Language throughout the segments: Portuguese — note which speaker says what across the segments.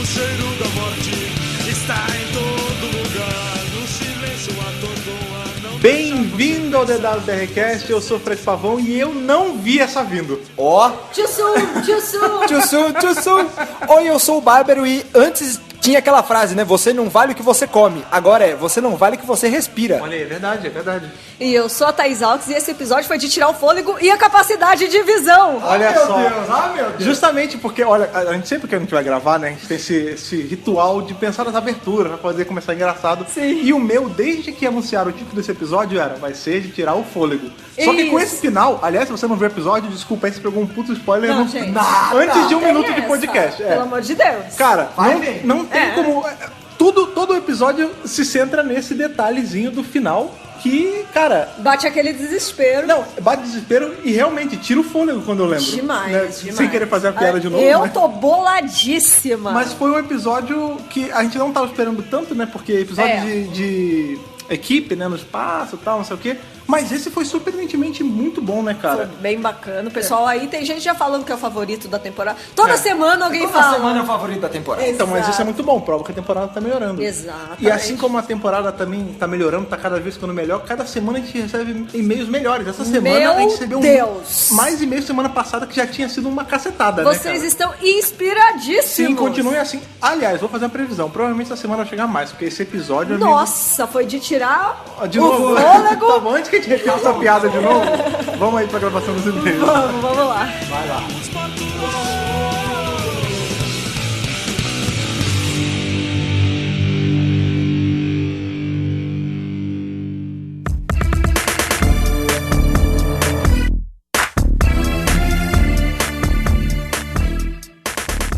Speaker 1: O cheiro da morte está em todo lugar. No silêncio atordoa.
Speaker 2: Bem-vindo ao DWBRcast, eu sou o Fred Pavão e eu não vi essa vindo.
Speaker 3: Ó!
Speaker 4: Too soon, too soon.
Speaker 3: Too soon, too soon. Oi, eu sou o Bárbaro e antes tinha aquela frase, né? Você não vale o que você come. Agora é, você não vale o que você respira.
Speaker 2: Olha aí, é verdade, é verdade.
Speaker 4: E eu sou a Thaís Alves e esse episódio foi de tirar o fôlego e a capacidade de visão.
Speaker 2: Olha só.
Speaker 3: Meu Deus.
Speaker 2: Justamente porque, olha, a gente sempre que a gente vai gravar, né? A gente tem esse ritual de pensar nas aberturas pra poder começar engraçado.
Speaker 4: Sim.
Speaker 2: E o meu, desde que anunciaram o título desse episódio, vai ser de tirar o fôlego. Só que com
Speaker 4: Isso.
Speaker 2: esse final, aliás, se você não viu o episódio, desculpa aí se pegou um puto spoiler
Speaker 4: Não,
Speaker 2: no-
Speaker 4: gente.
Speaker 2: antes de um
Speaker 4: Tem
Speaker 2: minuto de
Speaker 4: essa,
Speaker 2: podcast.
Speaker 4: Pelo amor de Deus.
Speaker 2: Cara,
Speaker 3: Vai ver.
Speaker 2: não tem como. Todo o episódio se centra nesse detalhezinho do final que, cara.
Speaker 4: Bate aquele desespero.
Speaker 2: Não, bate desespero e realmente tira o fôlego quando eu lembro.
Speaker 4: Demais,
Speaker 2: Né?
Speaker 4: demais.
Speaker 2: Sem querer fazer a piada de novo.
Speaker 4: Eu
Speaker 2: né?
Speaker 4: tô boladíssima.
Speaker 2: Mas foi um episódio que a gente não tava esperando tanto, né? Porque episódio
Speaker 4: É.
Speaker 2: de equipe, né? No espaço e tal, não sei o quê. Mas esse foi surpreendentemente muito bom, né,
Speaker 4: Foi
Speaker 2: cara?
Speaker 4: bem bacana. O pessoal aí, tem gente já falando que é o favorito da temporada. Toda semana alguém
Speaker 3: Toda
Speaker 4: fala.
Speaker 3: semana é o favorito da temporada.
Speaker 2: Então, mas
Speaker 4: Exato.
Speaker 2: isso é muito bom, prova que a temporada tá melhorando.
Speaker 4: Exatamente.
Speaker 2: E assim como a temporada também tá melhorando, tá cada vez ficando melhor, cada semana a gente recebe e-mails melhores. Essa semana
Speaker 4: Meu
Speaker 2: a gente recebeu
Speaker 4: Deus.
Speaker 2: mais e-mails semana passada que já tinha sido uma cacetada, né,
Speaker 4: Vocês
Speaker 2: cara?
Speaker 4: estão inspiradíssimos.
Speaker 2: Sim, continuem assim. Aliás, vou fazer uma previsão. Provavelmente essa semana vai chegar mais, porque esse episódio... amigo,
Speaker 4: Nossa, foi de tirar
Speaker 2: de
Speaker 4: o
Speaker 2: novo.
Speaker 4: fôlego.
Speaker 2: Tá bom, antes que a gente repita essa piada de novo, vamos aí pra gravação dos e-mails.
Speaker 4: Vamos lá.
Speaker 3: Vai lá.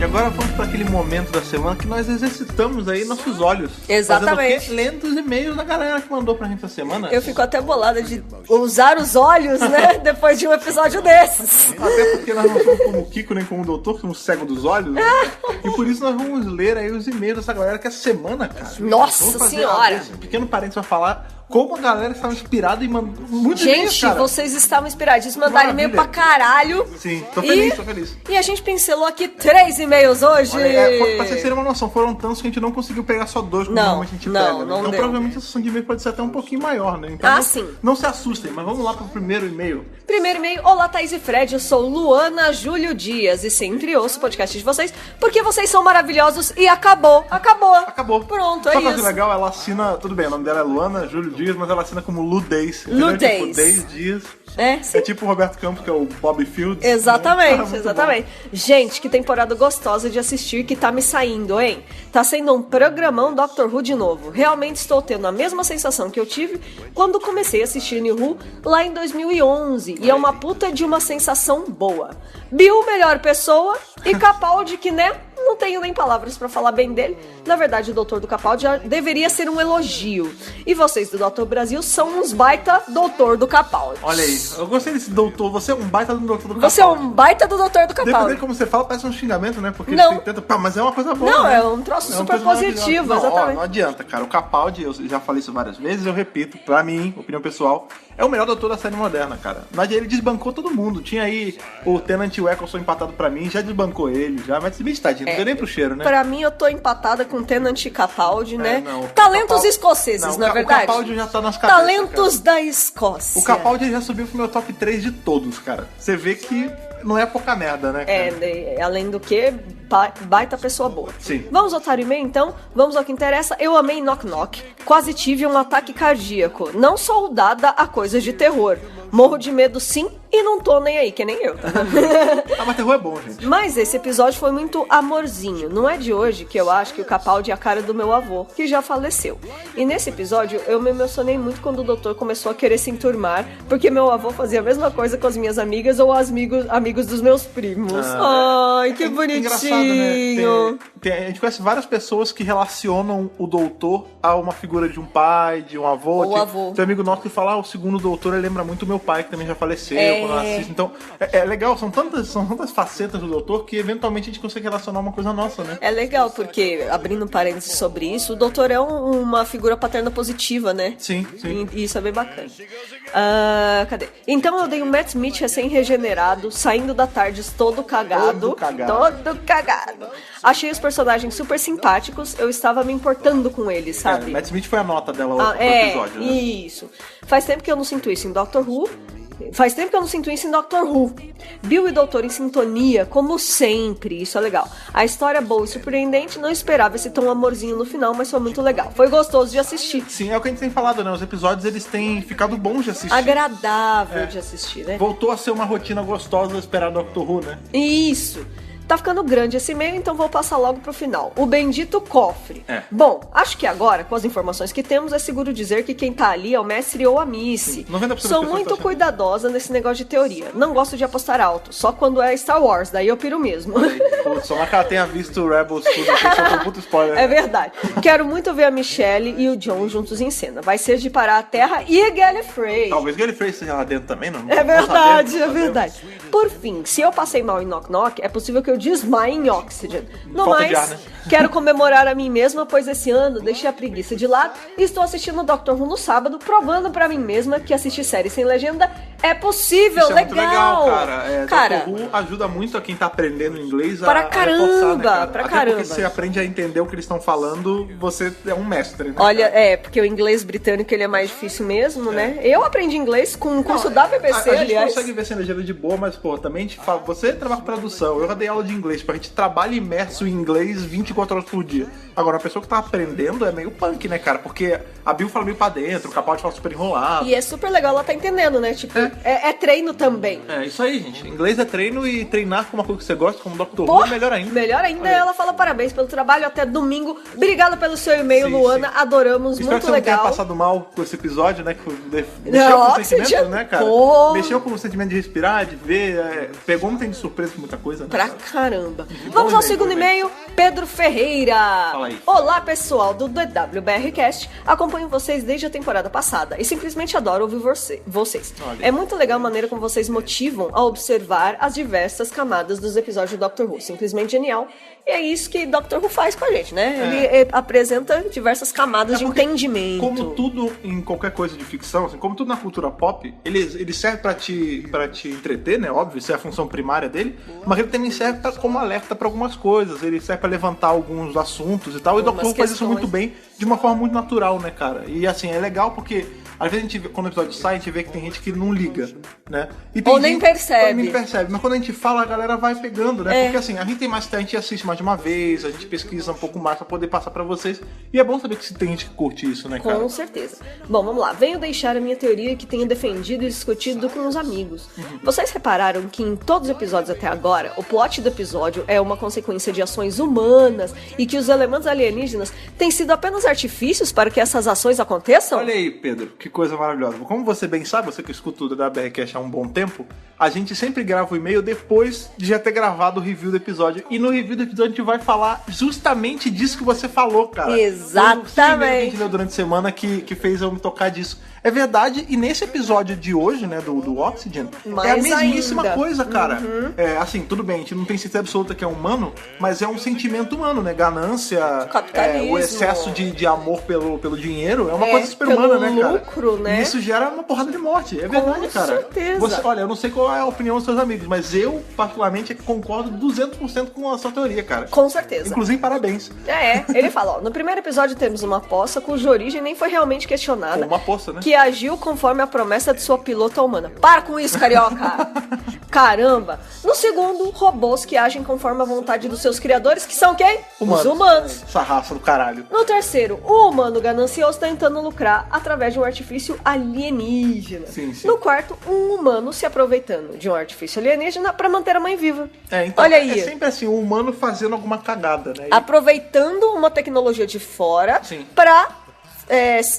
Speaker 2: E agora vamos para aquele momento da semana que nós exercitamos aí nossos olhos.
Speaker 4: Exatamente.
Speaker 2: Fazendo o quê? Lendo os e-mails da galera que mandou pra gente essa semana.
Speaker 4: Eu fico até bolada de usar os olhos, né? Depois de um episódio desses.
Speaker 2: Até porque nós não somos como o Kiko nem como o Doutor, que somos cegos dos olhos. Né? E por isso nós vamos ler aí os e-mails dessa galera que essa semana, cara.
Speaker 4: Nossa
Speaker 2: vamos fazer
Speaker 4: Senhora.
Speaker 2: Um pequeno parênteses pra falar como a galera estava inspirada e mandou muitos e-mails,
Speaker 4: Gente,
Speaker 2: cara.
Speaker 4: vocês estavam inspiradíssimos, mandaram e-mail pra
Speaker 2: Maravilha.
Speaker 4: caralho.
Speaker 2: Sim, tô feliz, tô feliz.
Speaker 4: E a gente pincelou aqui 3 e-mails hoje.
Speaker 2: Olha, pra vocês terem uma noção, foram tantos que a gente não conseguiu pegar só 2 como
Speaker 4: Não,
Speaker 2: normalmente a gente
Speaker 4: não,
Speaker 2: pega. Né?
Speaker 4: não
Speaker 2: Então
Speaker 4: deu.
Speaker 2: provavelmente a sessão de e-mail pode ser até um pouquinho maior, né? Então
Speaker 4: Ah,
Speaker 2: não,
Speaker 4: sim.
Speaker 2: não se assustem, mas vamos lá pro primeiro e-mail.
Speaker 4: Primeiro e-mail, olá Thaís e Fred, eu sou Luana Júlio Dias e sempre ouço o podcast de vocês porque vocês são maravilhosos e acabou.
Speaker 2: Acabou.
Speaker 4: Pronto, é
Speaker 2: Só pra
Speaker 4: isso.
Speaker 2: ser legal, ela assina, tudo bem, o nome dela é Luana Júlio Dias, mas ela assina como Ludez.
Speaker 4: Ludez.
Speaker 2: Tipo, 10 dias.
Speaker 4: É, sim.
Speaker 2: É tipo o Roberto Campos, que é o Bob Fields.
Speaker 4: Exatamente,
Speaker 2: Muito
Speaker 4: exatamente. Gente, que temporada gostosa de assistir que tá me saindo, hein? Tá sendo um programão Doctor Who de novo. Realmente estou tendo a mesma sensação que eu tive quando comecei a assistir New Who lá em 2011. E é uma puta de uma sensação boa. Bill, melhor pessoa, e Capaldi, que, né? Não tenho nem palavras pra falar bem dele. Na verdade, o Doutor do Capaldi já deveria ser um elogio. E vocês do Doutor Brasil são uns baita Doutor do Capaldi.
Speaker 2: Olha aí, eu gostei desse doutor, você é um baita do doutor do Capaldi.
Speaker 4: Você é um baita do Doutor do
Speaker 2: Dependendo
Speaker 4: Capaldi.
Speaker 2: de como você fala, parece um xingamento, né? Porque
Speaker 4: Não.
Speaker 2: ele tem tanta... Pá, mas é uma coisa boa,
Speaker 4: Não,
Speaker 2: né?
Speaker 4: é um troço
Speaker 2: uma
Speaker 4: super
Speaker 2: coisa maravilhosa.
Speaker 4: positivo,
Speaker 2: Não, ó,
Speaker 4: exatamente.
Speaker 2: não adianta, cara. O Capaldi, eu já falei isso várias vezes, eu repito, pra mim, opinião pessoal, é o melhor doutor da série moderna, cara. Mas ele desbancou todo mundo. Tinha aí o Tennant e o Eccleston empatado pra mim, já desbancou ele, já. Mas se bem tadinho, não deu nem pro cheiro, né?
Speaker 4: Pra mim, eu tô empatada com Tennant e Capaldi, né?
Speaker 2: não, o
Speaker 4: Talentos
Speaker 2: Capaldi-
Speaker 4: escoceses,
Speaker 2: não,
Speaker 4: é
Speaker 2: o
Speaker 4: verdade?
Speaker 2: Capaldi já tá nas cabeças,
Speaker 4: Talentos da Escócia.
Speaker 2: O Capaldi já subiu pro meu top 3 de todos, cara. Você vê que não é pouca merda, né, cara?
Speaker 4: Além do que, baita pessoa boa.
Speaker 2: Sim.
Speaker 4: Vamos ao otário e-mail, então? Vamos ao que interessa. Eu amei Knock Knock. Quase tive um ataque cardíaco. Não sou dada a coisas de terror. Morro de medo, sim, e não tô nem aí, que nem eu, tá?
Speaker 2: Ah, mas terror é bom, gente.
Speaker 4: Mas esse episódio foi muito amorzinho. Não é de hoje que eu acho que o Capaldi é a cara do meu avô, que já faleceu. E nesse episódio eu me emocionei muito quando o doutor começou a querer se enturmar, porque meu avô fazia a mesma coisa com as minhas amigas ou amigos dos meus primos. Ai, que
Speaker 2: Engraçado,
Speaker 4: bonitinho.
Speaker 2: né? A gente conhece várias pessoas que relacionam o doutor a uma figura de um pai, de um avô.
Speaker 4: Ou avô.
Speaker 2: Tem um amigo nosso que fala, o segundo doutor ele lembra muito o meu pai, que também já faleceu. quando ela assiste. Então, é legal, são tantas facetas do doutor que eventualmente a gente consegue relacionar uma coisa nossa, né?
Speaker 4: É legal, porque, abrindo um parênteses sobre isso, o doutor é uma figura paterna positiva, né?
Speaker 2: Sim.
Speaker 4: E isso é bem bacana. Cadê? Então eu dei um Matt Smith recém-regenerado, saindo da tarde todo cagado. Todo cagado. Achei os personagens super simpáticos, eu estava me importando com eles, sabe?
Speaker 2: Matt Smith foi a nota dela no episódio, né?
Speaker 4: Isso. Faz tempo que eu não sinto isso em Doctor Who. Bill e Doutor em sintonia, como sempre. Isso é legal. A história é boa e surpreendente. Não esperava esse tom amorzinho no final, mas foi muito legal. Foi gostoso de assistir.
Speaker 2: Sim, é o que a gente tem falado, né? Os episódios, eles têm ficado bons de assistir.
Speaker 4: Agradável de assistir, né?
Speaker 2: Voltou a ser uma rotina gostosa esperar Doctor Who, né?
Speaker 4: Isso. Tá ficando grande esse e-mail, então vou passar logo pro final. O bendito cofre. Bom, acho que agora, com as informações que temos, é seguro dizer que quem tá ali é o mestre ou a Missy.
Speaker 2: 90%
Speaker 4: Sou muito cuidadosa nesse negócio de teoria. Não gosto de apostar alto, só quando é Star Wars, daí eu piro mesmo.
Speaker 2: Só que ela tenha visto Rebels tudo, que só foi puto spoiler.
Speaker 4: É verdade. Quero muito ver a Michelle e o John juntos em cena. Vai ser de parar a Terra e Gallifrey.
Speaker 2: Talvez Gallifrey seja lá dentro também, não?
Speaker 4: É verdade, é verdade. Por fim, se eu passei mal em Knock Knock, é possível que eu desmaie em Oxygen. No
Speaker 2: Falta
Speaker 4: mais,
Speaker 2: de ar, né?
Speaker 4: quero comemorar a mim mesma, pois esse ano deixei a preguiça de lado e estou assistindo Doctor Who no sábado, provando pra mim mesma que assistir série sem legenda é possível.
Speaker 2: Isso é muito legal, cara.
Speaker 4: Cara,
Speaker 2: Doctor Who ajuda muito a quem tá aprendendo inglês
Speaker 4: pra
Speaker 2: a
Speaker 4: caramba,
Speaker 2: reforçar, né, cara?
Speaker 4: pra
Speaker 2: Até
Speaker 4: caramba.
Speaker 2: porque você aprende a entender o que eles estão falando, você é um mestre, né?
Speaker 4: Olha, porque o inglês britânico ele é mais difícil mesmo, né? Eu aprendi inglês com o curso da BBC,
Speaker 2: a gente
Speaker 4: aliás.
Speaker 2: consegue ver sem legenda de boa, mas, pô, também a gente fala, você trabalha com tradução, eu já dei aula de inglês, a gente trabalha imerso em inglês 24 horas por dia. Agora, a pessoa que tá aprendendo é meio punk, né, cara? Porque a Bill fala meio pra dentro, o Capaldi fala super enrolado.
Speaker 4: E é super legal, ela tá entendendo, né? Tipo, é treino também.
Speaker 2: É, isso aí, gente. Inglês é treino e treinar com uma coisa que você gosta, como Doctor Who, é melhor ainda.
Speaker 4: Melhor ainda, ela fala parabéns pelo trabalho, até domingo. Obrigada pelo seu e-mail,
Speaker 2: Sim,
Speaker 4: Luana, adoramos,
Speaker 2: Espero
Speaker 4: muito
Speaker 2: que você não tenha
Speaker 4: legal.
Speaker 2: passado mal com esse episódio, né? Que mexeu com os sentimentos, né, cara?
Speaker 4: Pô.
Speaker 2: Mexeu com o sentimento de respirar, de ver, pegou muito de surpresa com muita coisa, né?
Speaker 4: Pra caramba. Vamos ao segundo e-mail, Pedro Ferreira.
Speaker 2: Fala aí.
Speaker 4: Olá, pessoal do DWBRcast. Acompanho vocês desde a temporada passada e simplesmente adoro ouvir vocês.
Speaker 2: Olha.
Speaker 4: É muito legal a maneira como vocês motivam a observar as diversas camadas dos episódios de Doctor Who. Simplesmente genial. E é isso que Doctor Who faz com a gente, né? Ele apresenta diversas camadas de
Speaker 2: porque,
Speaker 4: entendimento.
Speaker 2: Como tudo em qualquer coisa de ficção, assim, como tudo na cultura pop, ele serve pra te entreter, né? Óbvio, isso é a função primária dele, mas ele também serve como alerta pra algumas coisas, ele serve pra levantar alguns assuntos e tal, e o Doctor Who faz isso muito bem, de uma forma muito natural, né, cara? E assim, é legal porque às vezes a gente vê, quando o episódio sai, a gente vê que tem gente que não liga, né? E tem
Speaker 4: Ou nem percebe.
Speaker 2: Nem percebe, mas quando a gente fala, a galera vai pegando, né? Porque assim, a gente tem mais tempo, a gente assiste mais de uma vez, a gente pesquisa um pouco mais pra poder passar pra vocês. E é bom saber que se tem gente que curte isso, né, cara?
Speaker 4: Com certeza. Bom, vamos lá. Venho deixar a minha teoria que tenho defendido e discutido com os amigos. Vocês repararam que em todos os episódios até agora, o plot do episódio é uma consequência de ações humanas e que os elementos alienígenas têm sido apenas artifícios para que essas ações aconteçam?
Speaker 2: Olha aí, Pedro, que coisa maravilhosa. Como você bem sabe, você que escuta o DWBRcast há um bom tempo, a gente sempre grava o e-mail depois de já ter gravado o review do episódio. E no review do episódio a gente vai falar justamente disso que você falou, cara.
Speaker 4: Exatamente.
Speaker 2: Foi o que a gente leu durante a semana que fez eu me tocar disso. É verdade, e nesse episódio de hoje, né, do Oxygen,
Speaker 4: mais
Speaker 2: é a mesmíssima
Speaker 4: ainda.
Speaker 2: coisa, cara. Assim, tudo bem, a gente não tem certeza absoluta que é humano, mas é um sentimento humano, né? Ganância,
Speaker 4: Capitalismo.
Speaker 2: o excesso de amor pelo dinheiro, é uma coisa super humana, né, cara?
Speaker 4: lucro, né?
Speaker 2: E isso gera uma porrada de morte, é verdade, cara.
Speaker 4: certeza.
Speaker 2: Olha, eu não sei qual é a opinião dos seus amigos, mas eu, particularmente, concordo 200% com a sua teoria, cara.
Speaker 4: Com certeza.
Speaker 2: Inclusive, parabéns.
Speaker 4: Ele fala, ó, no primeiro episódio temos uma poça cuja origem nem foi realmente questionada.
Speaker 2: Ou uma poça, né?
Speaker 4: Que agiu conforme a promessa de sua pilota humana. Para com isso, carioca! Caramba! No segundo, robôs que agem conforme a vontade dos seus criadores, que são quem? Os humanos.
Speaker 2: Essa raça do caralho.
Speaker 4: No terceiro, o humano ganancioso tentando lucrar através de um artifício alienígena.
Speaker 2: Sim, sim.
Speaker 4: No quarto, um humano se aproveitando de um artifício alienígena para manter a mãe viva.
Speaker 2: Então,
Speaker 4: Olha aí.
Speaker 2: é sempre assim, o humano fazendo alguma cagada, né?
Speaker 4: Aproveitando uma tecnologia de fora
Speaker 2: Sim.
Speaker 4: pra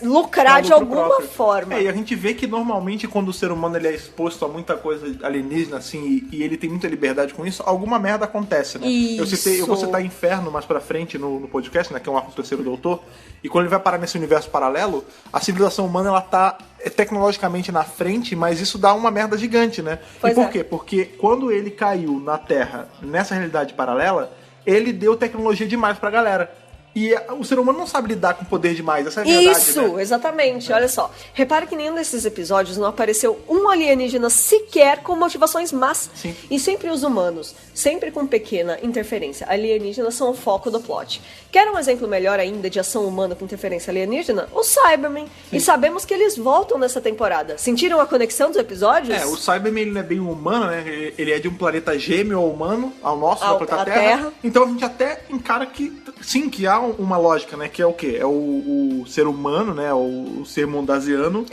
Speaker 4: lucrar de
Speaker 2: lucro
Speaker 4: alguma
Speaker 2: próprio.
Speaker 4: forma.
Speaker 2: E a gente vê que normalmente quando o ser humano ele é exposto a muita coisa alienígena, assim, e ele tem muita liberdade com isso, alguma merda acontece, né? Eu vou citar Inferno mais pra frente no podcast, né? Que é um arco do Terceiro Doutor. E quando ele vai parar nesse universo paralelo, a civilização humana ela tá tecnologicamente na frente, mas isso dá uma merda gigante, né?
Speaker 4: Pois
Speaker 2: e por
Speaker 4: é.
Speaker 2: quê? Porque quando ele caiu na Terra, nessa realidade paralela, ele deu tecnologia demais pra galera. E o ser humano não sabe lidar com poder demais, essa é a verdade,
Speaker 4: Isso,
Speaker 2: né?
Speaker 4: exatamente. Olha só. Repare que em nenhum desses episódios não apareceu um alienígena sequer com motivações más.
Speaker 2: Sim.
Speaker 4: E sempre os humanos, sempre com pequena interferência. Alienígenas são o foco do plot. Quer um exemplo melhor ainda de ação humana com interferência alienígena? Os Cybermen. E sabemos que eles voltam nessa temporada. Sentiram a conexão dos episódios?
Speaker 2: O Cyberman ele não é bem humano, né? Ele é de um planeta gêmeo ao humano, ao nosso,
Speaker 4: Ao-
Speaker 2: ao planeta
Speaker 4: à
Speaker 2: Terra.
Speaker 4: Terra.
Speaker 2: Então a gente até encara que, sim, que há uma lógica, né? Que é o quê? É o ser humano, né? O ser mundasiano.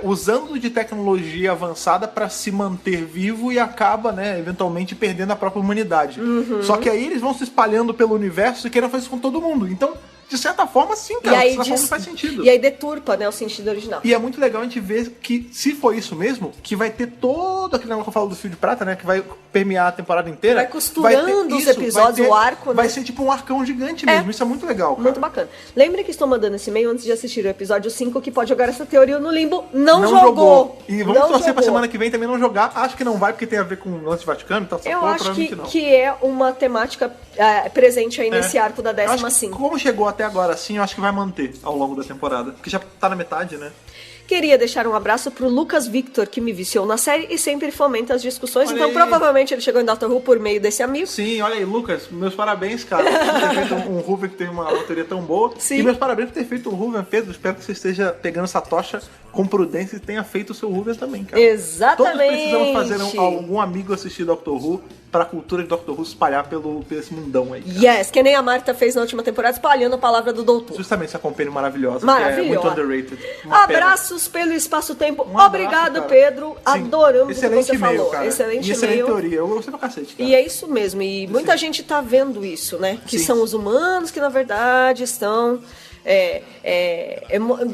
Speaker 2: Usando de tecnologia avançada para se manter vivo e acaba, né? Eventualmente perdendo a própria humanidade. Só que aí eles vão se espalhando pelo universo e querem fazer isso com todo mundo. Então, de certa forma, sim, cara. De certa forma faz sentido.
Speaker 4: E aí deturpa, né, o sentido original.
Speaker 2: E é muito legal a gente ver que, se for isso mesmo, que vai ter todo aquele negócio que eu falo do fio de prata, né? Que vai permear a temporada inteira.
Speaker 4: Vai costurando os episódios, o arco, né?
Speaker 2: Vai ser tipo um arcão gigante mesmo. Isso é muito legal, cara.
Speaker 4: Muito bacana. Lembre que estou mandando esse e-mail antes de assistir o episódio 5, que pode jogar essa teoria no limbo. Não jogou.
Speaker 2: E vamos
Speaker 4: Não
Speaker 2: torcer pra
Speaker 4: jogou.
Speaker 2: semana que vem também não jogar. Acho que não vai, porque tem a ver com o lance Vaticano e tal.
Speaker 4: Eu
Speaker 2: porra,
Speaker 4: acho
Speaker 2: provavelmente não.
Speaker 4: que é uma temática presente aí nesse arco da
Speaker 2: Eu acho que
Speaker 4: 15ª.
Speaker 2: como chegou até agora assim, eu acho que vai manter ao longo da temporada. Porque já tá na metade, né?
Speaker 4: Queria deixar um abraço pro Lucas Victor, que me viciou na série e sempre fomenta as discussões.
Speaker 2: Olha
Speaker 4: então,
Speaker 2: aí.
Speaker 4: provavelmente, ele chegou em Doctor Who por meio desse amigo.
Speaker 2: Sim, olha aí, Lucas, meus parabéns, cara, por ter feito um Hoover que tem uma autoria tão boa.
Speaker 4: Sim.
Speaker 2: E meus parabéns por ter feito o Hoover, Pedro. Espero que você esteja pegando essa tocha com prudência e tenha feito o seu Hoover também, cara.
Speaker 4: Exatamente.
Speaker 2: Todos precisamos fazer algum amigo assistir Doctor Who pra cultura de Doctor Who se espalhar por esse mundão aí. Cara.
Speaker 4: Yes, que nem a Marta fez na última temporada, espalhando a palavra do doutor.
Speaker 2: Justamente essa companhia maravilhosa,
Speaker 4: Maravilhosa.
Speaker 2: que é muito underrated. Uma pena.
Speaker 4: Abraços pelo espaço-tempo.
Speaker 2: Um abraço,
Speaker 4: Obrigado,
Speaker 2: cara.
Speaker 4: Pedro.
Speaker 2: Sim.
Speaker 4: Adoramos o que
Speaker 2: Excelente
Speaker 4: você
Speaker 2: e-mail,
Speaker 4: falou.
Speaker 2: cara.
Speaker 4: Excelente
Speaker 2: e excelente
Speaker 4: e-mail.
Speaker 2: teoria. Eu gostei pra cacete, cara.
Speaker 4: E é isso mesmo. E muita gente tá vendo isso, né? Que
Speaker 2: Sim.
Speaker 4: são os humanos que, na verdade, estão...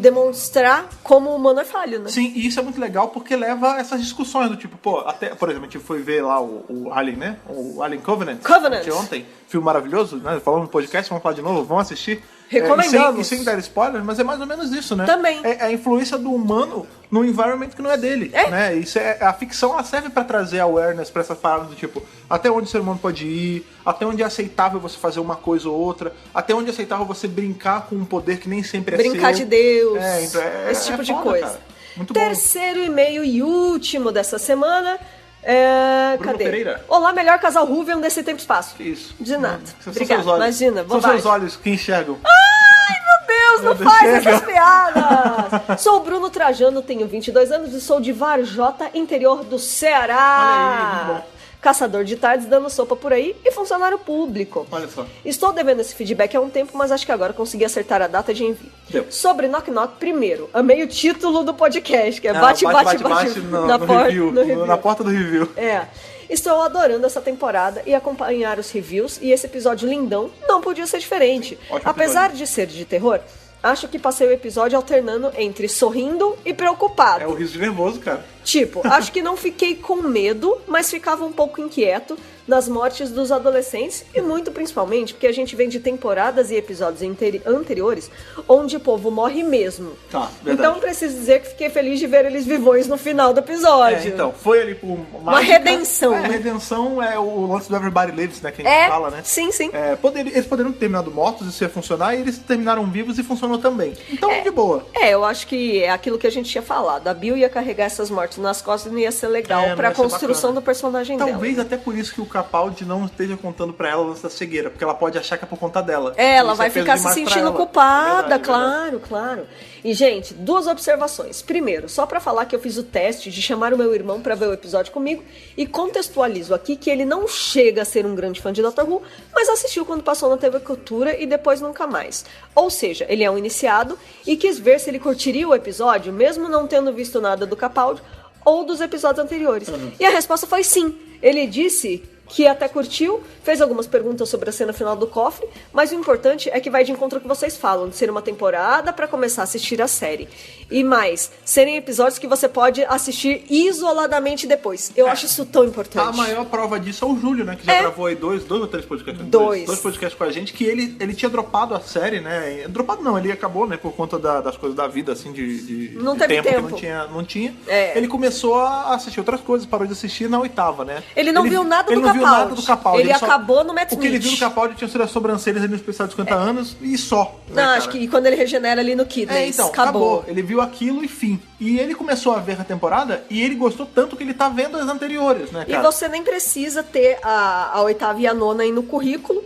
Speaker 4: demonstrar como o humano é falho, né?
Speaker 2: Sim, e isso é muito legal porque leva a essas discussões do tipo, pô, até, por exemplo, a gente foi ver lá o Alien, né? O Alien Covenant. Ontem, filme maravilhoso, né? Falamos no podcast, vamos falar de novo, vamos assistir.
Speaker 4: Recomendamos.
Speaker 2: E sem dar spoilers, mas é mais ou menos isso, né?
Speaker 4: Também.
Speaker 2: É a influência do humano no environment que não é dele, né? Isso a ficção ela serve pra trazer awareness pra essas paradas do tipo, até onde o ser humano pode ir, até onde é aceitável você fazer uma coisa ou outra, até onde é aceitável você brincar com um poder que nem sempre é
Speaker 4: Brincar
Speaker 2: seu.
Speaker 4: de Deus.
Speaker 2: Então
Speaker 4: esse tipo de
Speaker 2: foda,
Speaker 4: coisa.
Speaker 2: cara. Muito bom.
Speaker 4: Terceiro e-mail e último dessa semana.
Speaker 2: Bruno
Speaker 4: Cadê?
Speaker 2: Pereira.
Speaker 4: Olá, melhor casal Ruvian desse tempo e espaço.
Speaker 2: Isso.
Speaker 4: De nada.
Speaker 2: São
Speaker 4: Obrigada.
Speaker 2: seus olhos.
Speaker 4: Imagina,
Speaker 2: São
Speaker 4: bobagem.
Speaker 2: seus olhos que enxergam.
Speaker 4: Deus, não
Speaker 2: Deus,
Speaker 4: faz
Speaker 2: chega.
Speaker 4: essas piadas! Sou o Bruno Trajano, tenho 22 anos e sou de Varjota, interior do Ceará.
Speaker 2: Olha aí, muito bom.
Speaker 4: Caçador de tardes, dando sopa por aí e funcionário público.
Speaker 2: Olha só.
Speaker 4: Estou devendo esse feedback há um tempo, mas acho que agora consegui acertar a data de envio.
Speaker 2: Deu.
Speaker 4: Sobre Knock Knock, primeiro, amei o título do podcast, que é
Speaker 2: Ah,
Speaker 4: bate
Speaker 2: no
Speaker 4: na porta
Speaker 2: review,
Speaker 4: no review.
Speaker 2: na porta do review.
Speaker 4: Estou adorando essa temporada e acompanhar os reviews, e esse episódio lindão não podia ser diferente.
Speaker 2: Ótimo
Speaker 4: Apesar
Speaker 2: episódio.
Speaker 4: de ser de terror, acho que passei o episódio alternando entre sorrindo e preocupado.
Speaker 2: É o riso de nervoso, cara.
Speaker 4: Tipo, acho que não fiquei com medo, mas ficava um pouco inquieto das mortes dos adolescentes e muito principalmente porque a gente vem de temporadas e episódios anteriores onde o povo morre mesmo.
Speaker 2: Tá, verdade.
Speaker 4: Então preciso dizer que fiquei feliz de ver eles vivões no final do episódio.
Speaker 2: Então, foi ali por
Speaker 4: Uma redenção,
Speaker 2: A
Speaker 4: né?
Speaker 2: redenção é o lance do Everybody Lives, né? Que a gente fala, né?
Speaker 4: Sim, sim.
Speaker 2: Eles poderiam ter terminado mortos, isso ia funcionar, e eles terminaram vivos e funcionou também. Então, de boa.
Speaker 4: Eu acho que é aquilo que a gente tinha falado. A Bill ia carregar essas mortes nas costas e não ia ser legal
Speaker 2: não
Speaker 4: pra
Speaker 2: ia ser
Speaker 4: construção
Speaker 2: bacana.
Speaker 4: do personagem
Speaker 2: Talvez
Speaker 4: dela.
Speaker 2: até por isso que o Capaldi não esteja contando pra ela o lance da cegueira, porque ela pode achar que é por conta dela.
Speaker 4: Ela
Speaker 2: Isso
Speaker 4: vai
Speaker 2: é peso
Speaker 4: ficar se
Speaker 2: demais pra
Speaker 4: sentindo
Speaker 2: ela.
Speaker 4: culpada,
Speaker 2: Verdade.
Speaker 4: claro. E, gente, 2 observações. Primeiro, só pra falar que eu fiz o teste de chamar o meu irmão pra ver o episódio comigo e contextualizo aqui que ele não chega a ser um grande fã de Doctor Who, mas assistiu quando passou na TV Cultura e depois nunca mais. Ou seja, ele é um iniciado e quis ver se ele curtiria o episódio, mesmo não tendo visto nada do Capaldi ou dos episódios anteriores. E a resposta foi sim. Ele disse que até curtiu, fez algumas perguntas sobre a cena final do cofre, mas o importante é que vai de encontro ao que vocês falam, de ser uma temporada pra começar a assistir a série. E mais, serem episódios que você pode assistir isoladamente depois. Eu acho isso tão importante.
Speaker 2: A maior prova disso é o Júlio, né? Que já gravou aí dois ou três podcasts. Dois podcasts com a gente, que ele tinha dropado a série, né? Dropado não, ele acabou, né? Por conta das coisas da vida, assim, de
Speaker 4: não teve tempo.
Speaker 2: Que não tinha. Ele começou a assistir outras coisas, parou de assistir na 8ª, né?
Speaker 4: Ele não viu nada do Capaldi. Ele acabou no Matt Smith.
Speaker 2: O que ele viu do Capaldi tinha sido as sobrancelhas ali no especial de 50 anos e só.
Speaker 4: Não,
Speaker 2: né,
Speaker 4: acho que quando ele regenera ali no Kidneys,
Speaker 2: então, acabou. Ele viu aquilo e fim. E ele começou a ver a temporada e ele gostou tanto que ele tá vendo as anteriores, né, cara?
Speaker 4: E você nem precisa ter a 8ª e a 9ª aí no currículo.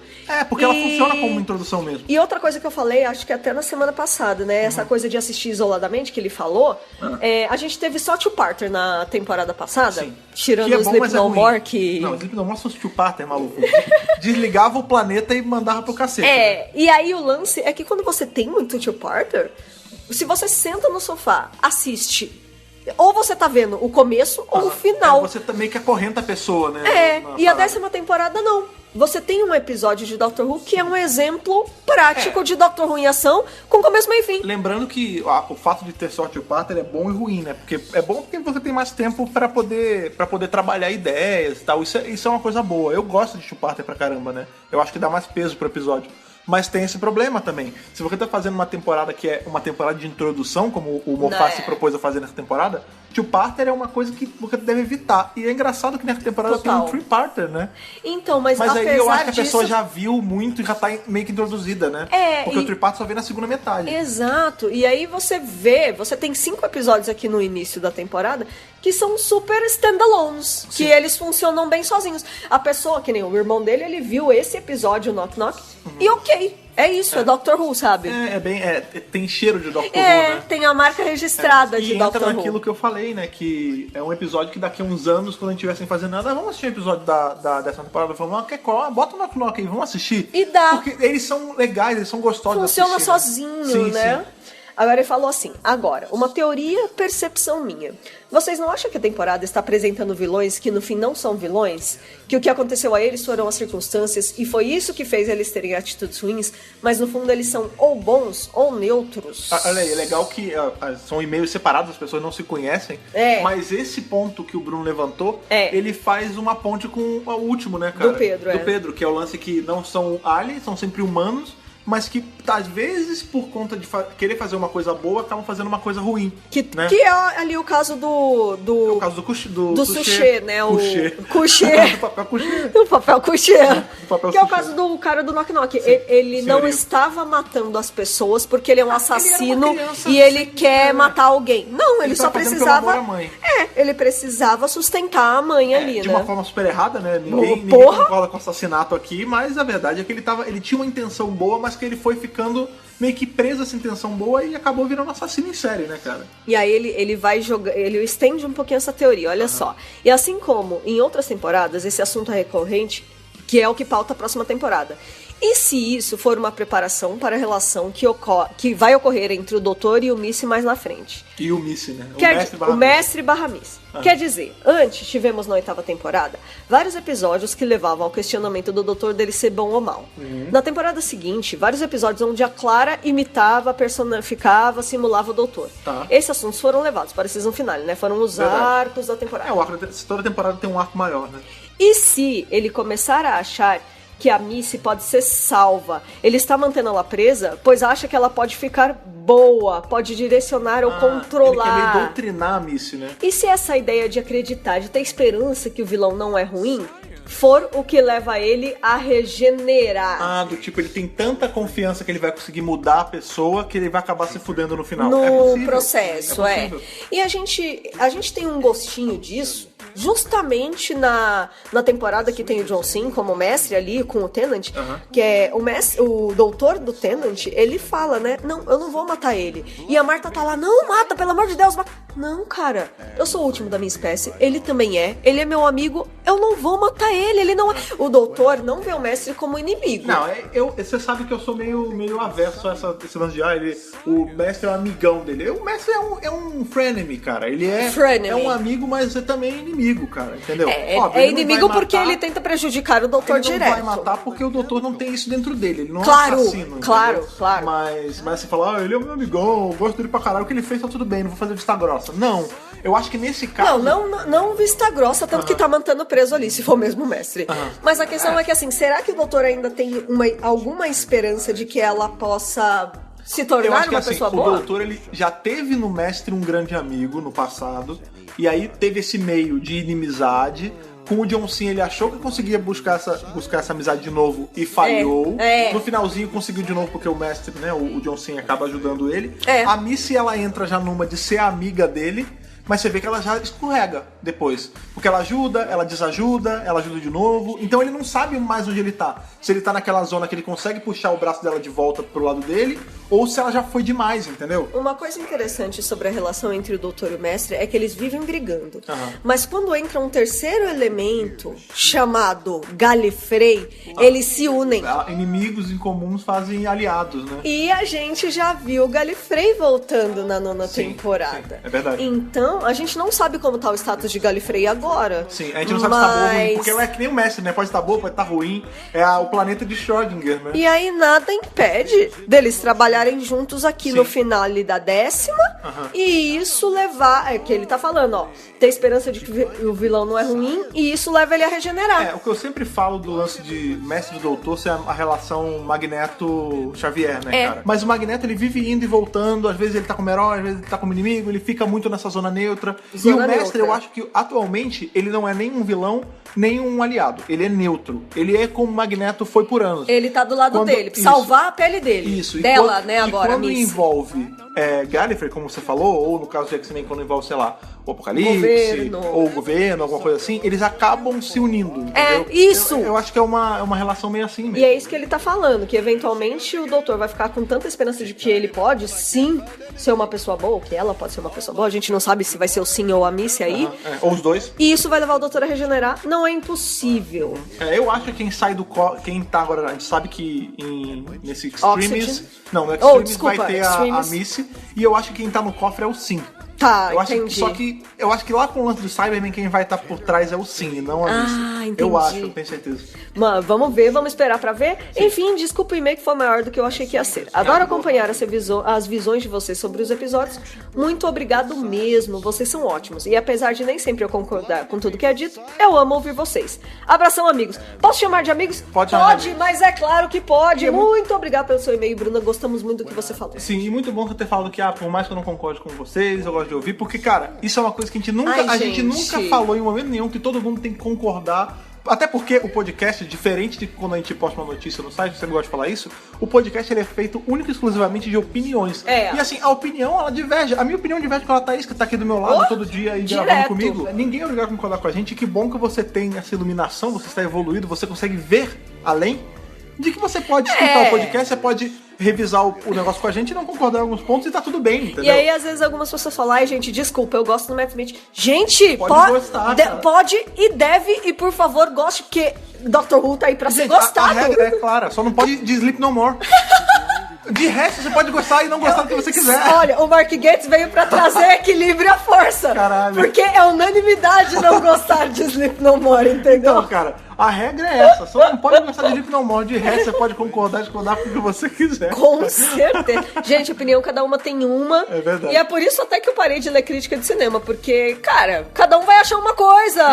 Speaker 2: Porque ela funciona como uma introdução mesmo.
Speaker 4: E outra coisa que eu falei, acho que até na semana passada, né? Essa coisa de assistir isoladamente que ele falou. A gente teve só two-parter na temporada passada.
Speaker 2: Sim.
Speaker 4: Tirando o Sleep No More, que...
Speaker 2: Não, Sleep No More fosse two-parter, maluco. Desligava o planeta e mandava pro cacete. Né?
Speaker 4: E aí o lance é que quando você tem muito two-parter, se você senta no sofá, assiste... Ou você tá vendo o começo ou o final.
Speaker 2: Você meio que acorrenta a pessoa, né?
Speaker 4: E a 10ª temporada não. Você tem um episódio de Doctor Who que é um exemplo prático de Doctor Who em ação, com começo, meio e fim.
Speaker 2: Lembrando que o fato de ter só two-parter é bom e ruim, né? Porque é bom porque você tem mais tempo pra poder trabalhar ideias e tal. Isso é uma coisa boa. Eu gosto de two-parter pra caramba, né? Eu acho que dá mais peso pro episódio. Mas tem esse problema também. Se você tá fazendo uma temporada que é uma temporada de introdução, como o Moffat se propôs a fazer nessa temporada, two-parter é uma coisa que você deve evitar. E é engraçado que nessa temporada tem um three-parter, né?
Speaker 4: Então, mas
Speaker 2: aí eu acho que a
Speaker 4: disso...
Speaker 2: pessoa já viu muito e já tá meio que introduzida, né? Porque o three-parter só vem na segunda metade.
Speaker 4: Exato. E aí você tem 5 episódios aqui no início da temporada que são super standalones, que eles funcionam bem sozinhos. A pessoa, que nem o irmão dele, ele viu esse episódio, Knock Knock, e ok. É isso, é Doctor Who, sabe?
Speaker 2: Tem cheiro de Doctor Who, né?
Speaker 4: Tem a marca registrada de Doctor Who.
Speaker 2: E entra naquilo que eu falei, né? Que é um episódio que daqui a uns anos, quando a gente estiver sem fazer nada, vamos assistir um episódio dessa temporada. Falando, bota o Knock Knock aí, vamos assistir.
Speaker 4: E dá.
Speaker 2: Porque eles são legais, eles são gostosos
Speaker 4: Funciona
Speaker 2: de assistir.
Speaker 4: sozinho, né? Sim. Agora ele falou assim, uma teoria, percepção minha. Vocês não acham que a temporada está apresentando vilões que no fim não são vilões? Que o que aconteceu a eles foram as circunstâncias e foi isso que fez eles terem atitudes ruins, mas no fundo eles são ou bons ou neutros?
Speaker 2: Olha aí, é legal que são e-mails separados, as pessoas não se conhecem, mas esse ponto que o Bruno levantou, ele faz uma ponte com o último, né, cara?
Speaker 4: Do Pedro,
Speaker 2: que é o lance que não são aliens, são sempre humanos, mas que, às vezes, por conta de querer fazer uma coisa boa, acabam fazendo uma coisa ruim.
Speaker 4: Né? Que é ali o caso do
Speaker 2: o caso do
Speaker 4: Sushi, né? O
Speaker 2: Couché.
Speaker 4: Do papel Couché. Do papel Couché. Que é o caso do cara do Knock Knock. Ele não estava matando as pessoas porque ele é um assassino e ele quer matar alguém. Não, ele só precisava... ele precisava sustentar a mãe ali, né?
Speaker 2: De uma forma super errada, né? Ninguém concorda com o assassinato aqui, mas a verdade é que ele tinha uma intenção boa, mas que ele foi ficando meio que preso a essa intenção boa e acabou virando assassino em série, né, cara?
Speaker 4: E aí ele vai jogar, ele estende um pouquinho essa teoria, olha só. E assim como em outras temporadas, esse assunto é recorrente, que é o que pauta a próxima temporada. E se isso for uma preparação para a relação que vai ocorrer entre o Doutor e o Missy mais na frente?
Speaker 2: E o Missy, né?
Speaker 4: O mestre barra Missy. Quer dizer, antes tivemos na 8ª temporada vários episódios que levavam ao questionamento do Doutor dele ser bom ou mal. Na temporada seguinte, vários episódios onde a Clara imitava, personificava, simulava o Doutor. Esses assuntos foram levados para a season finale, né? Foram os arcos da temporada.
Speaker 2: Toda temporada tem um arco maior, né?
Speaker 4: E se ele começar a achar que a Missy pode ser salva, ele está mantendo ela presa, pois acha que ela pode ficar boa, pode direcionar ou controlar.
Speaker 2: Ele quer meio doutrinar a Missy, né?
Speaker 4: E se essa ideia de acreditar, de ter esperança que o vilão não é ruim, for o que leva ele a regenerar?
Speaker 2: Do tipo, ele tem tanta confiança que ele vai conseguir mudar a pessoa que ele vai acabar se fudendo no final.
Speaker 4: No processo, E a gente tem um gostinho disso justamente na temporada que tem o John Sim como mestre ali com o Tennant, que é o doutor do Tennant, ele fala, né? Não, eu não vou matar ele. E a Marta tá lá, não, mata, pelo amor de Deus, mata. Não, cara, eu sou o último da minha espécie, ele também é, ele é meu amigo, eu não vou matar ele não é. O doutor não vê o mestre como inimigo.
Speaker 2: Não, você sabe que eu sou meio averso a esse lance de, o mestre é um amigão dele. O mestre é um frenemy, cara, ele é um amigo, mas é também inimigo. inimigo, cara, entendeu?
Speaker 4: É
Speaker 2: Óbvio, ele não
Speaker 4: inimigo
Speaker 2: vai
Speaker 4: porque
Speaker 2: matar,
Speaker 4: ele tenta prejudicar o doutor
Speaker 2: ele não
Speaker 4: direto.
Speaker 2: vai matar porque o doutor não tem isso dentro dele. Ele não
Speaker 4: Claro,
Speaker 2: é um assassino.
Speaker 4: claro,
Speaker 2: entendeu?
Speaker 4: claro.
Speaker 2: Mas você fala, ele é meu amigão, eu gosto dele pra caralho. O que ele fez tá tudo bem, não vou fazer vista grossa. Não. Eu acho que nesse caso...
Speaker 4: Não vista grossa, tanto que tá mantendo preso ali, se for mesmo o mestre. Mas a questão é que, assim, será que o doutor ainda tem alguma esperança de que ela possa se
Speaker 2: Eu
Speaker 4: tornar
Speaker 2: acho que
Speaker 4: uma
Speaker 2: assim,
Speaker 4: pessoa
Speaker 2: o
Speaker 4: boa?
Speaker 2: doutor ele já teve no mestre um grande amigo no passado, e aí teve esse meio de inimizade. Com o John Cena ele achou que conseguia buscar essa amizade de novo e falhou.
Speaker 4: É.
Speaker 2: No finalzinho conseguiu de novo porque o mestre, né, o John Cena acaba ajudando ele.
Speaker 4: É.
Speaker 2: A Missy ela entra já numa de ser amiga dele, mas você vê que ela já escorrega depois. Porque ela ajuda, ela desajuda, ela ajuda de novo. Então ele não sabe mais onde ele tá. Se ele tá naquela zona que ele consegue puxar o braço dela de volta pro lado dele, ou se ela já foi demais, entendeu?
Speaker 4: Uma coisa interessante sobre a relação entre o doutor e o mestre é que eles vivem brigando. Mas quando entra um terceiro elemento, chamado Gallifrey, eles se unem.
Speaker 2: Inimigos em comuns fazem aliados, né?
Speaker 4: E a gente já viu o Gallifrey voltando na nona
Speaker 2: Sim,
Speaker 4: temporada.
Speaker 2: sim, é verdade.
Speaker 4: Então, a gente não sabe como tá o status de Gallifrey agora.
Speaker 2: Sim, a gente não sabe se tá boa ou ruim, porque ela é que nem o mestre, né? Pode estar boa, pode estar ruim. É o planeta de Schrödinger, né?
Speaker 4: E aí nada impede deles trabalharem juntos aqui no finale da 10ª e isso levar, é que ele tá falando, ó, ter esperança de que o vilão não é ruim e isso leva ele a regenerar.
Speaker 2: O que eu sempre falo do lance de mestre e doutor ser a relação Magneto-Xavier, né, cara? Mas o Magneto, ele vive indo e voltando, às vezes ele tá como herói, às vezes ele tá como inimigo, ele fica muito nessa zona neutra. E o mestre, eu acho que atualmente ele não é nem um vilão, nem um aliado. Ele é neutro. Ele é como o Magneto foi por anos.
Speaker 4: Ele tá do lado dele, pra salvar a pele dele.
Speaker 2: Isso.
Speaker 4: Dela,
Speaker 2: quando,
Speaker 4: né, agora,
Speaker 2: quando
Speaker 4: Missy.
Speaker 2: envolve Gallifrey, como você falou, ou no caso de X-Men, quando envolve, sei lá, o Apocalipse,
Speaker 4: Governo.
Speaker 2: ou o governo, alguma coisa assim, eles acabam se unindo, entendeu?
Speaker 4: Isso!
Speaker 2: Eu acho que é uma relação meio assim mesmo.
Speaker 4: E é isso que ele tá falando, que eventualmente o doutor vai ficar com tanta esperança de que ele pode, sim, ser uma pessoa boa, ou que ela pode ser uma pessoa boa. A gente não sabe se vai ser o Sim ou a Missy aí.
Speaker 2: Ou os dois.
Speaker 4: E isso vai levar o doutor a regenerar. Não é impossível.
Speaker 2: Eu acho que quem sai do quem tá agora, a gente sabe que nesse Extremes...
Speaker 4: Oxygen.
Speaker 2: Não, no Extremes
Speaker 4: desculpa,
Speaker 2: vai ter a
Speaker 4: Extremes.
Speaker 2: Missy, e eu acho que quem tá no cofre é o Sim.
Speaker 4: Tá,
Speaker 2: Eu acho
Speaker 4: entendi.
Speaker 2: só que eu acho que lá com o lance do Cyberman quem vai estar por trás é o Sim, e não a Missy.
Speaker 4: entendi.
Speaker 2: Eu acho, eu tenho certeza.
Speaker 4: Mano, vamos ver, vamos esperar pra ver. Enfim, desculpa o e-mail que foi maior do que eu achei que ia ser. Adoro acompanhar as visões de vocês sobre os episódios. Muito obrigado mesmo, vocês são ótimos. E apesar de nem sempre eu concordar com tudo que é dito, eu amo ouvir vocês. Abração, amigos. Posso chamar de amigos?
Speaker 2: Pode chamar de amigos.
Speaker 4: Mas é claro que pode. Muito obrigado pelo seu e-mail, Bruna. Gostamos muito do que você falou.
Speaker 2: Sim, e muito bom você ter falado que, por mais que eu não concorde com vocês, eu gosto de ouvir, porque, cara, isso é uma coisa que a gente nunca falou em momento nenhum, que todo mundo tem que concordar. Até porque o podcast, diferente de quando a gente posta uma notícia no site, você não gosta de falar isso, o podcast ele é feito único e exclusivamente de opiniões. E assim, a opinião, ela diverge. A minha opinião diverge com a Thaís, que tá aqui do meu lado todo dia e gravando comigo. Ninguém é obrigado a concordar com a gente. Que bom que você tem essa iluminação, você está evoluído, você consegue ver além de que você pode escutar o podcast, você pode revisar o negócio com a gente e não concordar em alguns pontos e tá tudo bem, entendeu?
Speaker 4: E aí, às vezes, algumas pessoas falam, ai, gente, desculpa, eu gosto do Matt Smith. Gente,
Speaker 2: gostar, cara.
Speaker 4: pode e deve, e por favor, goste, porque Dr. Who tá aí pra ser gostado.
Speaker 2: A regra é clara, só não pode de Sleep No More. De resto, você pode gostar e não gostar do que você quiser.
Speaker 4: Olha, o Mark Gates veio pra trazer equilíbrio e a força.
Speaker 2: Caralho.
Speaker 4: Porque é unanimidade não gostar de Sleep No More, entendeu?
Speaker 2: Então, cara, a regra é essa. Só não pode gostar de Sleep No More. De resto, você pode concordar com o que você quiser.
Speaker 4: Com certeza. Gente, opinião, cada uma tem uma.
Speaker 2: É verdade.
Speaker 4: E é por isso até que eu parei de ler crítica de cinema. Porque, cara, cada um vai achar uma coisa.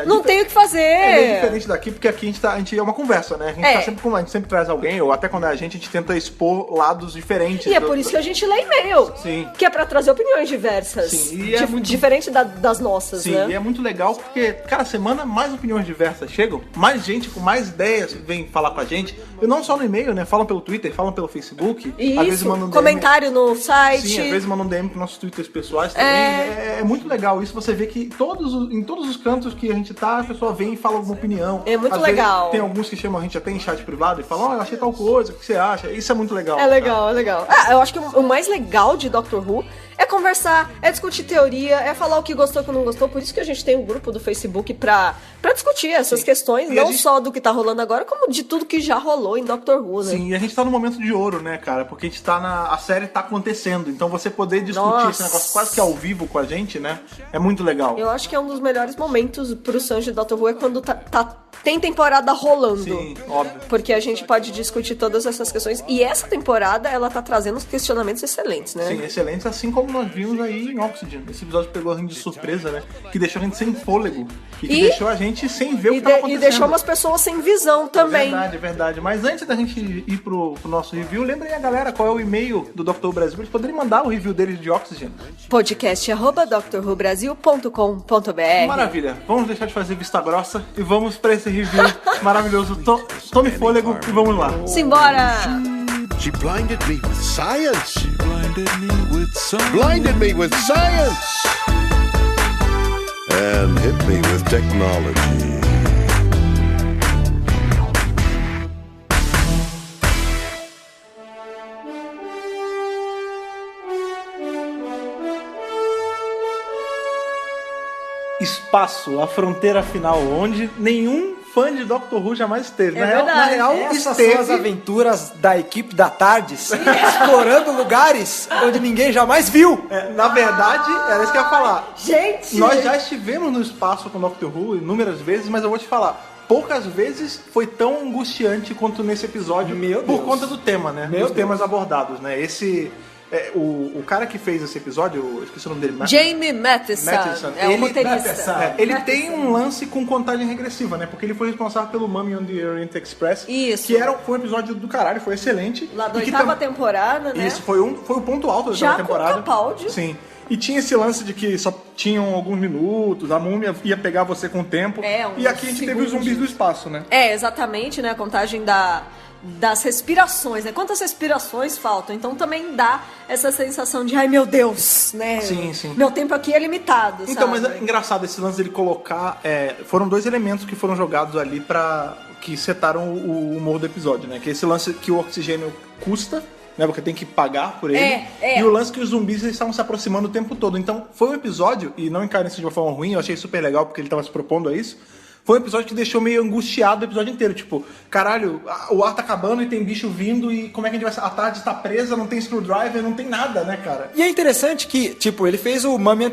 Speaker 4: Não tem o que fazer.
Speaker 2: É meio diferente daqui, porque aqui a gente é uma conversa, né? A gente tá sempre, a gente sempre traz alguém, ou até quando é a gente tenta expor lados diferentes.
Speaker 4: E é por isso que a gente lê e-mail.
Speaker 2: Sim.
Speaker 4: Que é pra trazer opiniões diversas.
Speaker 2: Sim. E é muito...
Speaker 4: Diferente das nossas,
Speaker 2: Sim,
Speaker 4: né?
Speaker 2: e é muito legal porque, cada semana, mais opiniões diversas chegam, mais gente com mais ideias vem falar com a gente. E não só no e-mail, né? Falam pelo Twitter, falam pelo Facebook.
Speaker 4: Isso,
Speaker 2: às vezes mandam DM.
Speaker 4: comentário no site.
Speaker 2: Sim, às vezes mandam DM pros nossos Twitters pessoais também. É muito legal isso, você vê que em todos os cantos que a gente tá, a pessoa vem e fala alguma opinião.
Speaker 4: É muito
Speaker 2: às
Speaker 4: legal.
Speaker 2: Vezes, tem alguns que chamam a gente até em chat privado e falam, eu achei tal coisa, o que você acha? Isso é muito legal.
Speaker 4: É legal, é legal. Eu acho que o mais legal de Doctor Who é conversar, é discutir teoria, é falar o que gostou e o que não gostou. Por isso que a gente tem um grupo do Facebook pra pra discutir essas questões,
Speaker 2: E
Speaker 4: não
Speaker 2: a gente-
Speaker 4: só do que tá rolando agora, como de tudo que já rolou em Doctor Who, né?
Speaker 2: Sim, e a gente tá no momento de ouro, né, cara? Porque a gente tá a série tá acontecendo. Então você poder discutir
Speaker 4: Nossa.
Speaker 2: esse negócio quase que ao vivo com a gente, né? É muito legal.
Speaker 4: Eu acho que é um dos melhores momentos pro fãs de Doctor Who é quando tem temporada rolando.
Speaker 2: Sim, óbvio.
Speaker 4: Porque a gente pode discutir todas essas questões. E essa temporada, ela tá trazendo uns questionamentos excelentes, né?
Speaker 2: Sim, excelentes, assim como nós vimos aí em Oxygen. Esse episódio pegou a gente de surpresa, né? Que deixou a gente sem fôlego. E que
Speaker 4: E-
Speaker 2: deixou a gente sem ver o
Speaker 4: E,
Speaker 2: que tava
Speaker 4: e
Speaker 2: acontecendo.
Speaker 4: deixou umas pessoas sem visão também.
Speaker 2: É verdade. Mas antes da gente ir pro nosso review, lembrem a galera qual é o e-mail do Dr. Who Brasil. Eles poderiam mandar o review deles de Oxygen.
Speaker 4: podcast@drwhobrasil.com.br.
Speaker 2: Maravilha. Vamos deixar de fazer vista grossa e vamos pra esse review maravilhoso. Tome fôlego e vamos lá.
Speaker 4: Simbora!
Speaker 5: She blinded me with science.
Speaker 1: Blinded me with some.
Speaker 5: Blinded me with science. And hit me with technology.
Speaker 2: Espaço, a fronteira final, onde nenhum fã de Doctor Who jamais esteve.
Speaker 4: É
Speaker 2: na
Speaker 4: verdade.
Speaker 2: real
Speaker 3: Essas
Speaker 2: esteve.
Speaker 3: são as aventuras da equipe da Tardes, explorando lugares onde ninguém jamais viu.
Speaker 2: Na verdade, era isso que eu ia falar.
Speaker 4: Gente!
Speaker 2: Nós já estivemos no espaço com Doctor Who inúmeras vezes, mas eu vou te falar, poucas vezes foi tão angustiante quanto nesse episódio,
Speaker 3: Meu
Speaker 2: por
Speaker 3: Deus.
Speaker 2: conta do tema, né?
Speaker 3: Meu
Speaker 2: Os temas abordados, né? O cara que fez esse episódio, eu esqueci o nome dele,
Speaker 4: Jamie Matheson.
Speaker 2: Matheson.
Speaker 4: É o
Speaker 2: Ele-
Speaker 4: roteirista.
Speaker 2: ele tem um lance com contagem regressiva, né? Porque ele foi responsável pelo Mummy on the Orient Express.
Speaker 4: Isso.
Speaker 2: Que foi um episódio do caralho, foi excelente.
Speaker 4: Lá da
Speaker 2: E que
Speaker 4: oitava temporada, né?
Speaker 2: Isso, foi o ponto alto da
Speaker 4: Já
Speaker 2: oitava
Speaker 4: com
Speaker 2: temporada.
Speaker 4: Capaldi.
Speaker 2: Sim. E tinha esse lance de que só tinham alguns minutos, a múmia ia pegar você com o tempo.
Speaker 4: É,
Speaker 2: e aqui a gente teve os zumbis do espaço, né?
Speaker 4: É, exatamente, né? A contagem das respirações, né? Quantas respirações faltam? Então também dá essa sensação de, ai meu Deus, né?
Speaker 2: Sim, sim.
Speaker 4: Meu tempo aqui é limitado,
Speaker 2: Então,
Speaker 4: sabe?
Speaker 2: mas é engraçado esse lance dele colocar. Foram dois elementos que foram jogados ali que setaram o humor do episódio, né? Que é esse lance que o oxigênio custa, né? Porque tem que pagar por ele.
Speaker 4: É.
Speaker 2: E o lance que os zumbis eles estavam se aproximando o tempo todo. Então, foi um episódio, e não encarem isso de uma forma ruim, eu achei super legal porque ele estava se propondo a isso. Foi um episódio que deixou meio angustiado o episódio inteiro. Tipo, caralho, o ar tá acabando e tem bicho vindo e como é que a gente vai... A tarde tá presa, não tem screwdriver, não tem nada, né, cara?
Speaker 3: E é interessante que, tipo, ele fez o Mummy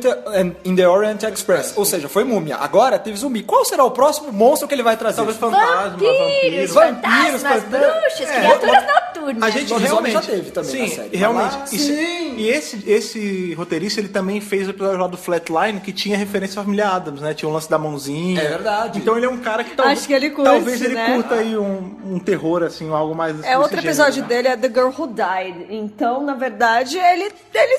Speaker 3: in the Orient Express, ou seja, foi múmia. Agora teve zumbi. Qual será o próximo monstro que ele vai trazer?
Speaker 2: Talvez fantasma, vampiro.
Speaker 3: Vampiros,
Speaker 6: bruxas, criaturas noturnas.
Speaker 2: A gente
Speaker 3: No episódio
Speaker 2: realmente
Speaker 3: já teve também na série.
Speaker 2: realmente.
Speaker 3: Mas lá,
Speaker 2: E esse roteirista ele também fez o episódio lá do Flatline que tinha referência à família Adams, né? Tinha o lance da mãozinha.
Speaker 3: É verdade.
Speaker 2: Então ele é um cara que
Speaker 4: Acho que ele curte,
Speaker 2: talvez ele
Speaker 4: né?
Speaker 2: curta aí um terror assim, algo mais.
Speaker 4: É,
Speaker 2: desse
Speaker 4: outro
Speaker 2: gênero,
Speaker 4: episódio
Speaker 2: né?
Speaker 4: dele é The Girl Who Died. Então, na verdade, ele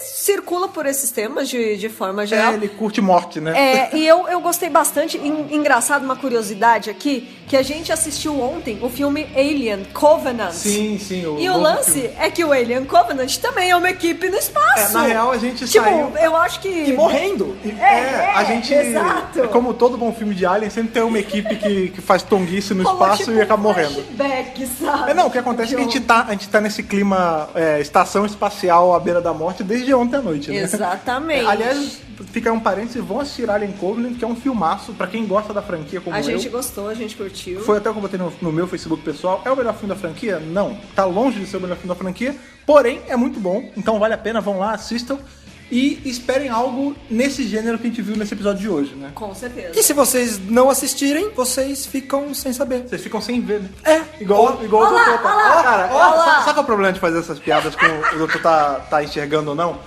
Speaker 4: circula por esses temas de forma geral.
Speaker 2: Ele curte morte, né?
Speaker 4: É, e eu gostei bastante. Engraçado, uma curiosidade aqui, que a gente assistiu ontem o filme Alien Covenant.
Speaker 2: Sim.
Speaker 4: E o
Speaker 2: novo
Speaker 4: lance
Speaker 2: filme.
Speaker 4: é que o Alien Covenant também é uma equipe no espaço.
Speaker 2: Na real, a gente
Speaker 4: tipo,
Speaker 2: saiu.
Speaker 4: eu acho que...
Speaker 3: E morrendo.
Speaker 2: A gente.
Speaker 4: exato.
Speaker 2: Como todo bom filme de Alien, sempre tem uma equipe que faz tonguice no
Speaker 4: Rolou,
Speaker 2: espaço
Speaker 4: tipo,
Speaker 2: e acaba
Speaker 4: um
Speaker 2: morrendo.
Speaker 4: flashback, sabe?
Speaker 2: Não, o que acontece é que a gente tá nesse clima estação espacial à beira da morte desde ontem à noite, né?
Speaker 4: Exatamente.
Speaker 2: Aliás, fica um parênteses, vão assistir Alien Covenant, que é um filmaço, pra quem gosta da franquia como
Speaker 4: A
Speaker 2: eu.
Speaker 4: gente gostou, a gente curtiu.
Speaker 2: Foi até o que eu botei no meu Facebook pessoal. É o melhor filme da franquia? Não. Tá longe de ser o melhor filme da franquia, porém é muito bom, então vale a pena, vão lá, assistam. E esperem algo nesse gênero que a gente viu nesse episódio de hoje, né?
Speaker 4: Com certeza.
Speaker 3: E se vocês não assistirem, vocês ficam sem saber.
Speaker 2: Vocês ficam sem ver, né?
Speaker 3: É.
Speaker 2: Igual o doutor. Cara,
Speaker 4: olá.
Speaker 2: sabe qual é o problema de fazer essas piadas com o doutor tá enxergando ou não?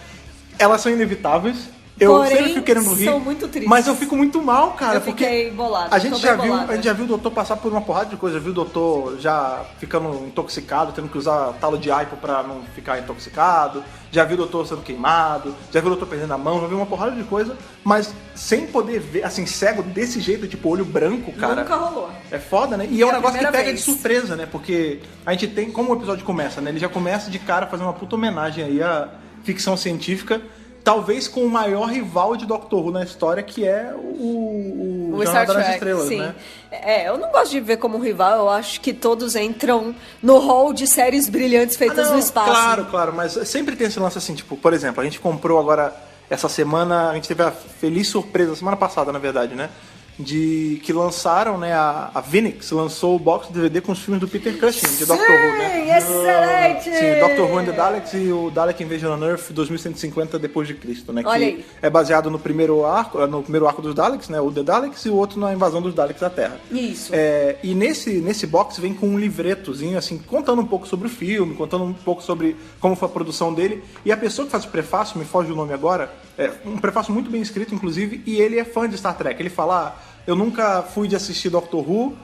Speaker 2: Elas são inevitáveis. Eu
Speaker 4: Porém,
Speaker 2: sempre fico querendo rir.
Speaker 4: são muito tristes.
Speaker 2: Mas eu fico muito mal, cara.
Speaker 4: Eu fiquei
Speaker 2: porque
Speaker 4: bolada,
Speaker 2: A gente,
Speaker 4: tô
Speaker 2: já
Speaker 4: bem
Speaker 2: viu,
Speaker 4: bolada.
Speaker 2: a gente já viu o doutor passar por uma porrada de coisa. Já viu o doutor já ficando intoxicado, tendo que usar talo de aipo pra não ficar intoxicado. Já viu o doutor sendo queimado. Já viu o doutor perdendo a mão. Já viu uma porrada de coisa. Mas sem poder ver, assim, cego desse jeito, tipo olho branco, cara.
Speaker 4: Nunca rolou.
Speaker 2: É foda, né? E é um
Speaker 4: a
Speaker 2: negócio que
Speaker 4: primeira
Speaker 2: pega
Speaker 4: vez.
Speaker 2: de surpresa, né? Porque a gente tem, como o episódio começa, né? Ele já começa de cara fazendo uma puta homenagem aí à ficção científica, talvez com o maior rival de Doctor Who na história, que é o
Speaker 4: O
Speaker 2: Jornada
Speaker 4: Star
Speaker 2: nas
Speaker 4: Trek,
Speaker 2: Estrelas,
Speaker 4: sim.
Speaker 2: né?
Speaker 4: Eu não gosto de ver como rival, eu acho que todos entram no hall de séries brilhantes feitas
Speaker 2: Não,
Speaker 4: no espaço.
Speaker 2: Claro, mas sempre tem esse lance assim, tipo, por exemplo, a gente comprou agora, essa semana, a gente teve a feliz surpresa, semana passada, na verdade, né? que lançaram, né, a Vinix lançou o box DVD com os filmes do Peter Cushing, de Dr. Who, né?
Speaker 4: Excelente!
Speaker 2: Sim, Dr. Who and the Daleks e o Dalek Invasion on Earth 2150 depois de Cristo, né?
Speaker 4: Olha
Speaker 2: Que
Speaker 4: aí.
Speaker 2: é baseado no primeiro arco dos Daleks, né? O The Daleks, e o outro na invasão dos Daleks à Terra.
Speaker 4: Isso.
Speaker 2: E nesse box vem com um livretozinho, assim, contando um pouco sobre o filme, contando um pouco sobre como foi a produção dele. E a pessoa que faz o prefácio, me foge o nome agora, é um prefácio muito bem escrito, inclusive, e ele é fã de Star Trek. Ele fala, eu nunca fui de assistir Doctor Who,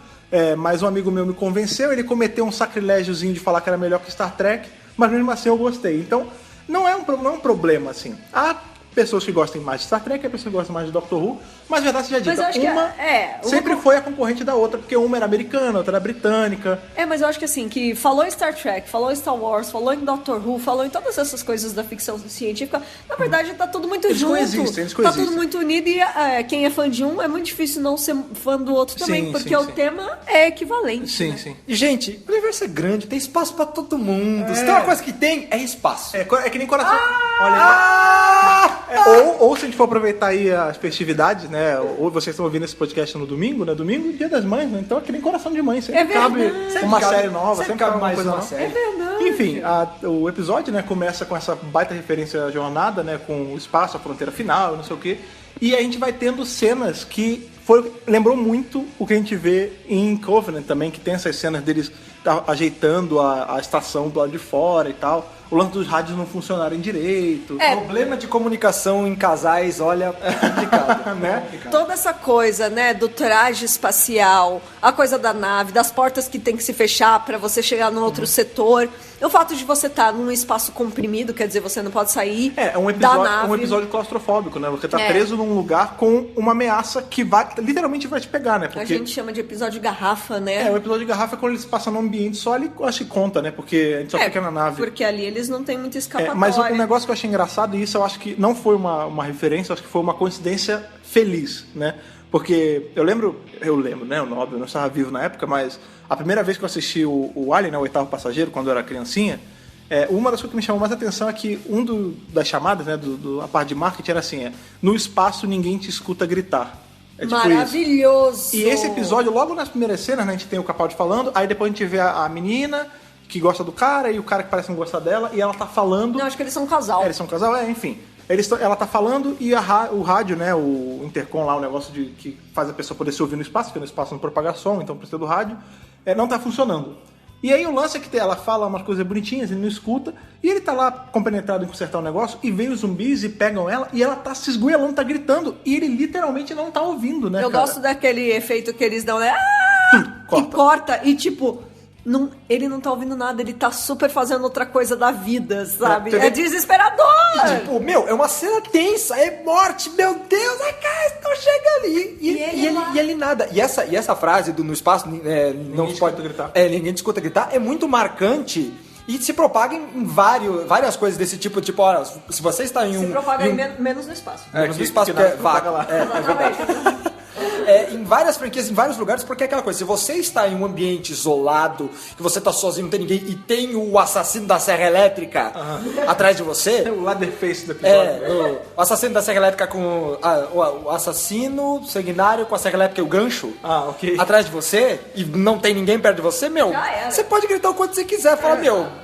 Speaker 2: mas um amigo meu me convenceu, ele cometeu um sacrilégiozinho de falar que era melhor que Star Trek, mas mesmo assim eu gostei. Então, não é um problema, assim. Há pessoas que gostem mais de Star Trek, há pessoas que gostam mais de Doctor Who, mas a verdade seja
Speaker 4: Mas eu
Speaker 2: dita,
Speaker 4: acho que
Speaker 2: uma sempre foi a concorrente da outra, porque uma era americana, outra era britânica.
Speaker 4: Mas eu acho que assim, que falou em Star Trek, falou em Star Wars, falou em Doctor Who, falou em todas essas coisas da ficção científica, na verdade tá tudo muito
Speaker 2: Eles
Speaker 4: junto.
Speaker 2: coexistem, eles
Speaker 4: Tá
Speaker 2: coexistem.
Speaker 4: tudo muito unido e quem é fã de um é muito difícil não ser fã do outro também,
Speaker 2: Sim,
Speaker 4: porque
Speaker 2: sim,
Speaker 4: o
Speaker 2: sim.
Speaker 4: tema é equivalente.
Speaker 2: Sim,
Speaker 4: né?
Speaker 2: sim.
Speaker 3: E, gente, o universo é grande, tem espaço pra todo mundo. Se tem uma coisa que tem, é espaço.
Speaker 2: É que nem coração. Olha, ou se a gente for aproveitar aí as festividades, né? Ou vocês estão ouvindo esse podcast no domingo, né? Domingo, Dia das Mães, né? Então é que nem coração de mãe. Sempre
Speaker 4: É verdade.
Speaker 2: cabe
Speaker 3: Sempre
Speaker 2: uma
Speaker 3: cabe-
Speaker 2: série nova,
Speaker 3: sempre
Speaker 2: sempre
Speaker 3: cabe
Speaker 2: cabe
Speaker 3: mais
Speaker 2: coisa
Speaker 3: uma
Speaker 2: nova.
Speaker 3: série.
Speaker 4: É verdade.
Speaker 2: Enfim, o episódio, né, começa com essa baita referência à jornada, né? Com o espaço, a fronteira final, não sei o quê. E a gente vai tendo cenas que lembrou muito o que a gente vê em Covenant também, que tem essas cenas deles ajeitando a estação do lado de fora e tal. O lance dos rádios não funcionarem direito.
Speaker 3: Problema de comunicação em casais, olha, é complicado.
Speaker 2: Né?
Speaker 4: Toda essa coisa, né, do traje espacial, a coisa da nave, das portas que tem que se fechar pra você chegar no outro setor, o fato de você estar num espaço comprimido, quer dizer, você não pode sair da nave.
Speaker 2: um episódio claustrofóbico, né? Você tá
Speaker 4: É.
Speaker 2: preso num lugar com uma ameaça que literalmente vai te pegar, né?
Speaker 4: A
Speaker 2: Porque
Speaker 4: gente chama de episódio garrafa, né?
Speaker 2: o episódio de garrafa é quando eles passam num ambiente só, ali eu acho que conta, né? Porque a gente só fica na nave.
Speaker 4: Porque ali eles não têm muita escapatória.
Speaker 2: Mas o negócio que eu achei engraçado, e isso eu acho que não foi uma referência, eu acho que foi uma coincidência feliz, né? Porque eu lembro, né? Óbvio, eu não estava vivo na época, mas a primeira vez que eu assisti o Alien, né, o Oitavo Passageiro, quando eu era criancinha, uma das coisas que me chamou mais atenção é que das chamadas, né, a parte de marketing era assim, no espaço ninguém te escuta gritar. É tipo isso.
Speaker 4: Maravilhoso!
Speaker 2: E esse episódio, logo nas primeiras cenas, né, a gente tem o Capaldi falando, aí depois a gente vê a menina que gosta do cara e o cara que parece não gostar dela, e ela tá falando...
Speaker 4: Não, acho que eles são um casal.
Speaker 2: Eles são um casal, enfim. Ela tá falando e o rádio, né, o intercom lá, o negócio que faz a pessoa poder se ouvir no espaço, porque no espaço não propaga som, então precisa do rádio, não tá funcionando. E aí o lance é que ela fala umas coisas bonitinhas, ele não escuta, e ele tá lá compenetrado em consertar o negócio, e vem os zumbis e pegam ela, e ela tá se esgoelando, tá gritando, e ele literalmente não tá ouvindo, né,
Speaker 4: Eu
Speaker 2: cara?
Speaker 4: gosto daquele efeito que eles dão, né?
Speaker 2: Corta.
Speaker 4: E corta, e tipo... ele não tá ouvindo nada, ele tá super fazendo outra coisa da vida, sabe?
Speaker 2: É,
Speaker 4: É desesperador!
Speaker 3: Tipo, é uma cena tensa, é morte, meu Deus, cara, então chega ali. E ele nada. E essa frase do no espaço, não se pode
Speaker 2: escuta gritar.
Speaker 3: Ninguém te escuta gritar, é muito marcante. E se propaga em várias coisas desse tipo, olha, se você está em um...
Speaker 4: Se propaga
Speaker 3: em um-
Speaker 4: menos no espaço.
Speaker 3: menos no espaço,
Speaker 2: que
Speaker 3: porque é
Speaker 2: dá pra
Speaker 3: vago.
Speaker 2: propagar lá.
Speaker 3: É verdade. Em várias franquias, em vários lugares, porque é aquela coisa, se você está em um ambiente isolado, que você está sozinho, não tem ninguém, e tem o assassino da serra elétrica atrás de você...
Speaker 2: É o Leatherface do episódio.
Speaker 3: o assassino da serra elétrica com... o assassino sanguinário com a serra elétrica e o gancho
Speaker 2: Ok.
Speaker 3: atrás de você, e não tem ninguém perto de você,
Speaker 4: Já era.
Speaker 3: você pode gritar o quanto você quiser, fala,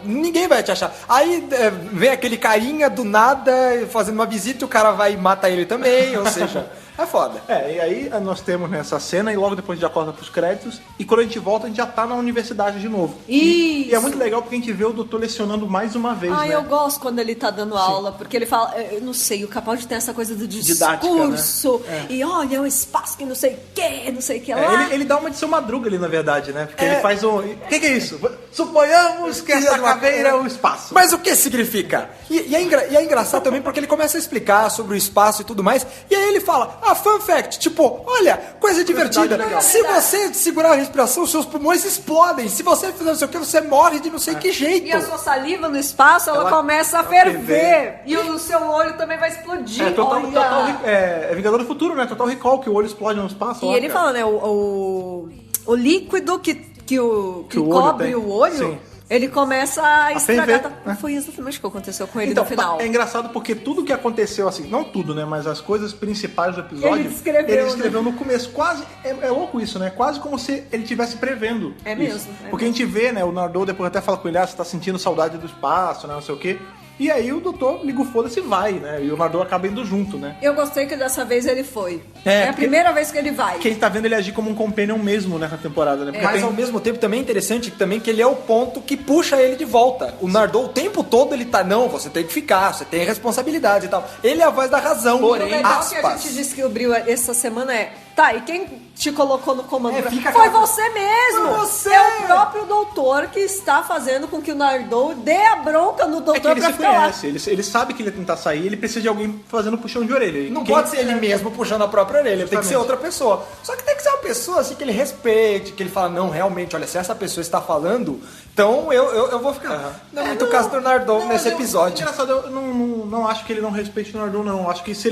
Speaker 3: ninguém vai te achar. Aí vem aquele carinha do nada fazendo uma visita e o cara vai e mata ele também, ou seja, é foda.
Speaker 2: E aí nós temos nessa cena e logo depois a gente já corta pros créditos e quando a gente volta a gente já tá na universidade de novo. E é muito legal porque a gente vê o doutor lecionando mais uma vez, né?
Speaker 4: Eu gosto quando ele tá dando aula, porque ele fala, eu não sei, o Capaldi tem essa coisa do discurso, e olha, o espaço que não sei o que lá.
Speaker 2: Ele dá uma de seu Madruga ali, na verdade, né? Porque ele faz um... O que é isso? Suponhamos que essa caveira é o espaço.
Speaker 3: Mas o que significa? E é engraçado também porque ele começa a explicar sobre o espaço e tudo mais, e aí ele fala, fun fact, tipo, olha, coisa divertida,
Speaker 2: legal.
Speaker 3: se você segurar a respiração, seus pulmões explodem, se você fizer não sei o que, você morre de não sei que jeito.
Speaker 4: E a sua saliva no espaço, ela começa a ferver. E o seu olho também vai explodir. Olha.
Speaker 2: É Vingador do Futuro, né? Total Recall, que o olho explode no espaço.
Speaker 4: E
Speaker 2: lá,
Speaker 4: ele
Speaker 2: cara.
Speaker 4: fala, né, o líquido que
Speaker 2: o olho
Speaker 4: cobre
Speaker 2: tem.
Speaker 4: o olho,
Speaker 2: Sim.
Speaker 4: Ele começa a estragar.
Speaker 2: ferver, né?
Speaker 4: Foi exatamente o que aconteceu com ele
Speaker 2: Então,
Speaker 4: no final.
Speaker 2: é engraçado porque tudo que aconteceu, assim, não tudo, né? Mas as coisas principais do episódio.
Speaker 4: Ele descreveu,
Speaker 2: no começo. Quase. É louco isso, né? Quase como se ele estivesse prevendo.
Speaker 4: É
Speaker 2: isso.
Speaker 4: mesmo, é
Speaker 2: Porque a gente vê, né? O Nardole depois até fala com ele, você tá sentindo saudade do espaço, né? Não sei o quê. E aí o doutor liga o foda-se e vai, né? E o Nardole acaba indo junto, né?
Speaker 4: Eu gostei que dessa vez ele foi.
Speaker 2: É,
Speaker 4: É a
Speaker 2: porque-
Speaker 4: primeira vez que ele vai.
Speaker 2: Que a gente tá vendo ele agir como um companion mesmo nessa temporada, né? Porque
Speaker 3: Mas
Speaker 2: tem-
Speaker 3: ao mesmo tempo também é interessante também que ele é o ponto que puxa ele de volta. O Nardole o tempo todo ele tá, não, você tem que ficar, você tem responsabilidade e tal. Ele é a voz da razão,
Speaker 4: O
Speaker 3: porém,
Speaker 4: legal que a
Speaker 3: aspas.
Speaker 4: gente descobriu essa semana é, tá, e quem te colocou no comando?
Speaker 3: Fica
Speaker 4: Foi
Speaker 3: aquela-
Speaker 4: você mesmo!
Speaker 3: Foi você!
Speaker 4: É o próprio doutor que está fazendo com que o Nardole dê a bronca no
Speaker 2: É que
Speaker 4: doutor
Speaker 2: ele
Speaker 4: pra
Speaker 2: se
Speaker 4: ficar lá.
Speaker 2: conhece, ele sabe que ele ia tentar sair, ele precisa de alguém fazendo puxão de orelha. E
Speaker 3: Não
Speaker 2: quem-
Speaker 3: pode ser ele mesmo puxando a própria orelha, tem que ser
Speaker 2: Justamente.
Speaker 3: outra pessoa. Só que tem que ser uma pessoa assim que ele respeite, que ele fala, não, realmente, olha, se essa pessoa está falando, então eu vou ficar. Não é muito o caso do Nardole nesse episódio.
Speaker 2: Engraçado, eu não acho que ele não respeite o Nardole, não. Acho que se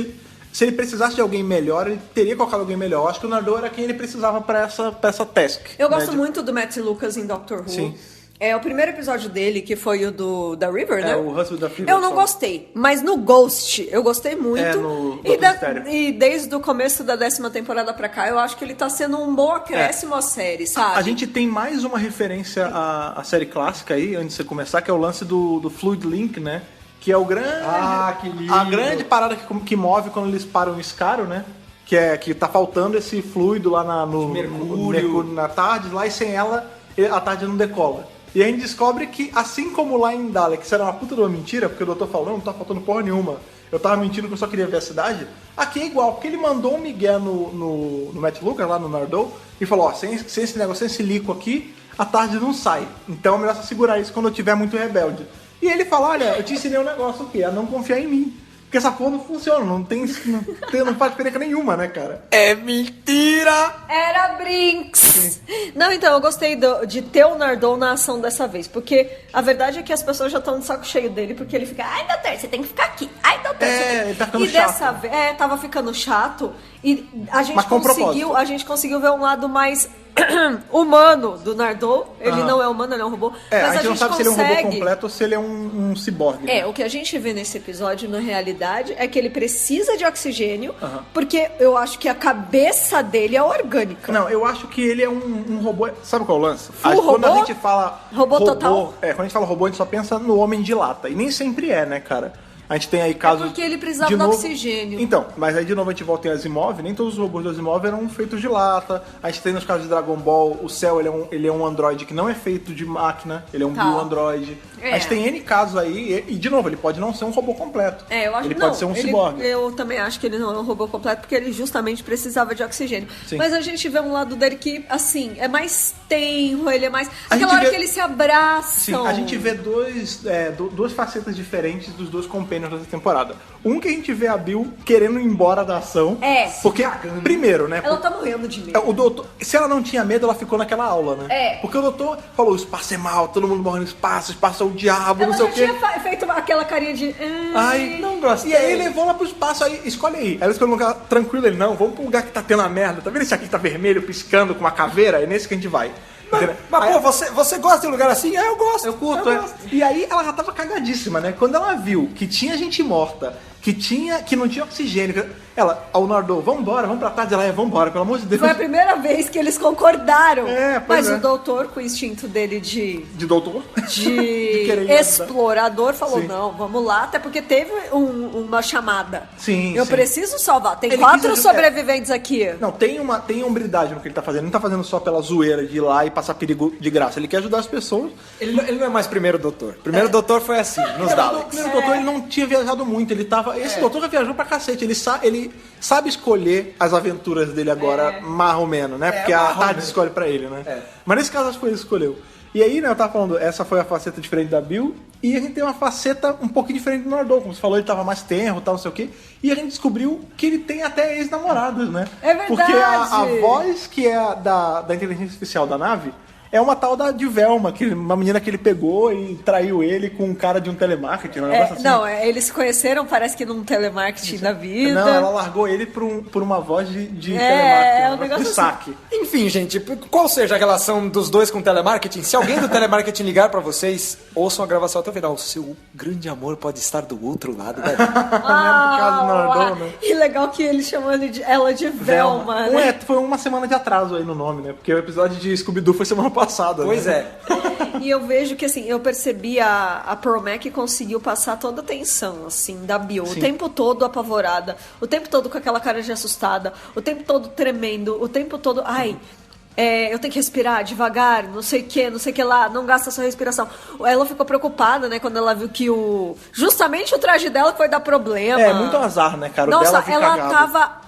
Speaker 2: ele precisasse de alguém melhor, ele teria colocado alguém melhor. Eu acho que o Nardole era quem ele precisava pra essa task.
Speaker 4: Eu
Speaker 2: né,
Speaker 4: gosto
Speaker 2: de-
Speaker 4: muito do Matt Lucas em Doctor Who.
Speaker 2: Sim.
Speaker 4: É o primeiro episódio dele, que foi o da River, né?
Speaker 2: É, o Hustle da Fever.
Speaker 4: Eu não gostei, mas no Ghost eu gostei muito.
Speaker 2: É, no
Speaker 4: e,
Speaker 2: Doutor Mistério.
Speaker 4: e desde o começo da 10ª temporada pra cá, eu acho que ele tá sendo um bom acréscimo à série, sabe?
Speaker 2: A gente tem mais uma referência à série clássica aí, antes de você começar, que é o lance do Fluid Link, né? Que é o grande.
Speaker 3: Ah, que lindo.
Speaker 2: A grande parada que move quando eles param o Iscaro, né? Que tá faltando esse fluido lá no
Speaker 3: Mercúrio.
Speaker 2: na tarde, lá e sem ela a tarde não decola. E a gente descobre que, assim como lá em Dalek, isso era uma puta de uma mentira, porque o doutor falou, não tá faltando porra nenhuma. Eu tava mentindo que eu só queria ver a cidade. Aqui é igual, porque ele mandou um migué no Matt Lucas, lá no Nardole, e falou, ó, sem esse negócio, sem esse líquido aqui, a tarde não sai. Então é melhor você segurar isso quando eu tiver muito rebelde. E ele fala, olha, eu te ensinei um negócio aqui, a não confiar em mim. Porque essa porra não funciona, não faz diferença nenhuma, né, cara?
Speaker 3: É mentira!
Speaker 4: Era Brinks! Não, então, eu gostei de ter o Nardole na ação dessa vez, porque a verdade é que as pessoas já estão de saco cheio dele, porque ele fica, ai, doutor, você tem que ficar aqui. Ai, doutor, você tem
Speaker 2: ele tá ficando
Speaker 4: E
Speaker 2: chato.
Speaker 4: dessa vez, tava ficando chato, e a gente
Speaker 2: Mas com propósito.
Speaker 4: a gente conseguiu ver um lado mais humano do Nardole. Ele não é humano, ele é um robô.
Speaker 2: É,
Speaker 4: mas
Speaker 2: a gente não sabe se ele é um robô
Speaker 4: consegue-
Speaker 2: completo ou se ele é um ciborgue.
Speaker 4: É, o que a gente vê nesse episódio, na realidade, é que ele precisa de oxigênio, porque eu acho que a cabeça dele é orgânica.
Speaker 2: Não, eu acho que ele é um robô. Sabe qual é o lance?
Speaker 4: Full
Speaker 2: Quando a
Speaker 4: robô?
Speaker 2: gente fala.
Speaker 4: Robô total?
Speaker 2: Quando a gente fala robô, a gente só pensa no homem de lata. E nem sempre é, né, cara? A gente tem aí casos.
Speaker 4: porque ele precisava
Speaker 2: de
Speaker 4: do
Speaker 2: novo-
Speaker 4: oxigênio.
Speaker 2: Então, mas aí de novo a gente volta em Asimov, nem todos os robôs do Asimov eram feitos de lata. A gente tem nos casos de Dragon Ball, o Cell ele é um androide que não é feito de máquina, ele é um
Speaker 4: Tá.
Speaker 2: bio-androide.
Speaker 4: É.
Speaker 2: A gente tem N casos aí, e de novo, ele pode não ser um robô completo.
Speaker 4: É, eu acho
Speaker 2: ele
Speaker 4: que não.
Speaker 2: pode ser um
Speaker 4: Ele-
Speaker 2: ciborgue.
Speaker 4: Eu também acho que ele não é um robô completo, porque ele justamente precisava de oxigênio.
Speaker 2: Sim.
Speaker 4: Mas a gente vê um lado dele que, assim, é mais tenro, ele é mais...
Speaker 2: A
Speaker 4: Aquela
Speaker 2: gente
Speaker 4: hora
Speaker 2: vê-
Speaker 4: que eles se
Speaker 2: Sim,
Speaker 4: abraçam.
Speaker 2: a gente vê duas facetas diferentes dos dois companions dessa temporada. Um que a gente vê a Bill querendo ir embora da ação.
Speaker 4: É.
Speaker 2: Porque, primeiro, né?
Speaker 4: Ela tá morrendo de medo.
Speaker 2: O doutor, se ela não tinha medo, ela ficou naquela aula, né?
Speaker 4: É.
Speaker 2: Porque o doutor falou, o espaço é mal, todo mundo morre no espaço é o diabo,
Speaker 4: Ela
Speaker 2: não sei
Speaker 4: já
Speaker 2: o quê.
Speaker 4: tinha feito aquela carinha de...
Speaker 2: Ai,
Speaker 3: não gostei.
Speaker 2: E aí levou ela pro espaço, aí escolhe aí. Aí ela escolheu um lugar tranquilo, ele, não, vamos pro lugar que tá tendo a merda. Tá vendo esse aqui que tá vermelho, piscando com uma caveira? É nesse que a gente vai. Entendeu?
Speaker 3: Mas,
Speaker 2: Aí-
Speaker 3: pô, você gosta de um lugar assim? É, eu gosto.
Speaker 2: Eu curto, é. E aí ela já tava cagadíssima, né? Quando ela viu que tinha gente morta, que não tinha oxigênio, ela, ao Nardole, vambora, vamos pra tarde, ela, vambora, pelo amor de Deus.
Speaker 4: Foi a primeira vez que eles concordaram.
Speaker 2: É, pois
Speaker 4: Mas
Speaker 2: é.
Speaker 4: o doutor, com o instinto dele de
Speaker 2: De doutor?
Speaker 4: de
Speaker 2: querer ir
Speaker 4: explorador, falou,
Speaker 2: Sim.
Speaker 4: não, vamos lá, até porque teve uma chamada.
Speaker 2: Sim,
Speaker 4: Eu
Speaker 2: sim.
Speaker 4: preciso salvar. Tem
Speaker 2: Ele
Speaker 4: 4
Speaker 2: quis ajudar-
Speaker 4: sobreviventes aqui.
Speaker 2: Não, tem hombridade no que ele tá fazendo. Ele não tá fazendo só pela zoeira de ir lá e passar perigo de graça. Ele quer ajudar as pessoas.
Speaker 3: Ele não é mais primeiro doutor. Primeiro doutor foi assim, nos
Speaker 2: O
Speaker 3: Daleks.
Speaker 2: primeiro doutor, ele não tinha viajado muito. Ele tava... Esse doutor já viajou pra cacete. Ele sabe escolher as aventuras dele agora, mais ou menos, né? Porque a
Speaker 3: mais ou
Speaker 2: tarde
Speaker 3: menos.
Speaker 2: escolhe pra ele, né? Mas nesse caso, acho que foi ele que escolheu. E aí, né, eu tava falando, essa foi a faceta diferente da Bill, e a gente tem uma faceta um pouquinho diferente do Nardole. Como você falou, ele tava mais tenro, tal, não sei o quê. E a gente descobriu que ele tem até ex-namoradas, né?
Speaker 4: É verdade!
Speaker 2: Porque a voz que é da inteligência artificial da nave é uma tal de Velma, uma menina que ele pegou e traiu ele com um cara de um telemarketing, um negócio assim.
Speaker 4: Não, eles se conheceram, parece que num telemarketing da vida.
Speaker 2: Não, ela largou ele por uma voz de
Speaker 4: É
Speaker 2: telemarketing,
Speaker 4: um negócio
Speaker 2: de
Speaker 4: assim.
Speaker 2: saque.
Speaker 3: Enfim, gente, qual seja a relação dos dois com telemarketing? Se alguém do telemarketing ligar pra vocês, ouçam a gravação até o final. O seu grande amor pode estar do outro lado da vida.
Speaker 2: No caso, Nardon, né?
Speaker 4: E legal que ele chamou ela de Velma, né?
Speaker 2: Foi uma semana de atraso aí no nome, né? Porque o episódio de Scooby-Doo foi semana passada.
Speaker 3: Pois
Speaker 2: né?
Speaker 3: é.
Speaker 4: E eu vejo que, assim, eu percebi a Pearl Mac conseguiu passar toda a tensão, assim, da Bill. O tempo todo apavorada, o tempo todo com aquela cara de assustada, o tempo todo tremendo, o tempo todo... Ai, eu tenho que respirar devagar, não sei o que lá, não gasta sua respiração. Ela ficou preocupada, né, quando ela viu que justamente o traje dela foi dar problema.
Speaker 2: É, muito azar, né, cara? O
Speaker 4: Nossa,
Speaker 2: dela fica
Speaker 4: ela
Speaker 2: cagado.
Speaker 4: tava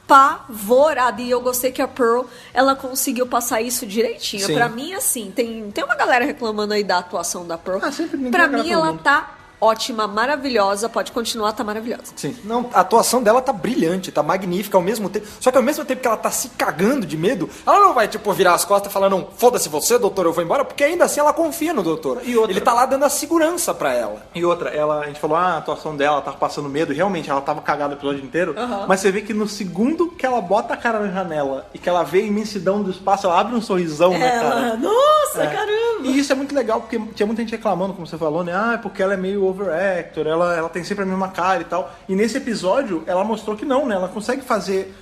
Speaker 4: apavorada. E eu gostei que a Pearl, ela conseguiu passar isso direitinho.
Speaker 2: Sim.
Speaker 4: Pra mim, assim, tem uma galera reclamando aí da atuação da Pearl.
Speaker 2: Sempre ninguém
Speaker 4: Pra
Speaker 2: agrada
Speaker 4: mim,
Speaker 2: todo
Speaker 4: ela
Speaker 2: mundo.
Speaker 4: tá ótima, maravilhosa, pode continuar, tá maravilhosa.
Speaker 2: Sim.
Speaker 3: Não, a atuação dela tá brilhante, tá magnífica ao mesmo tempo. Só que ao mesmo tempo que ela tá se cagando de medo, ela não vai, tipo, virar as costas e falar, não, foda-se você, doutor, eu vou embora, porque ainda assim ela confia no doutor.
Speaker 2: E outra?
Speaker 3: Ele tá lá dando a segurança pra ela.
Speaker 2: E outra, a gente falou, a atuação dela tava passando medo, e realmente ela tava cagada o episódio inteiro, mas você vê que no segundo que ela bota a cara na janela e que ela vê a imensidão do espaço, ela abre um sorrisão, né, cara?
Speaker 4: Nossa, caramba!
Speaker 2: E isso é muito legal, porque tinha muita gente reclamando, como você falou, né? É porque ela é meio overactor, ela tem sempre a mesma cara e tal. E nesse episódio, ela mostrou que não, né? Ela consegue fazer,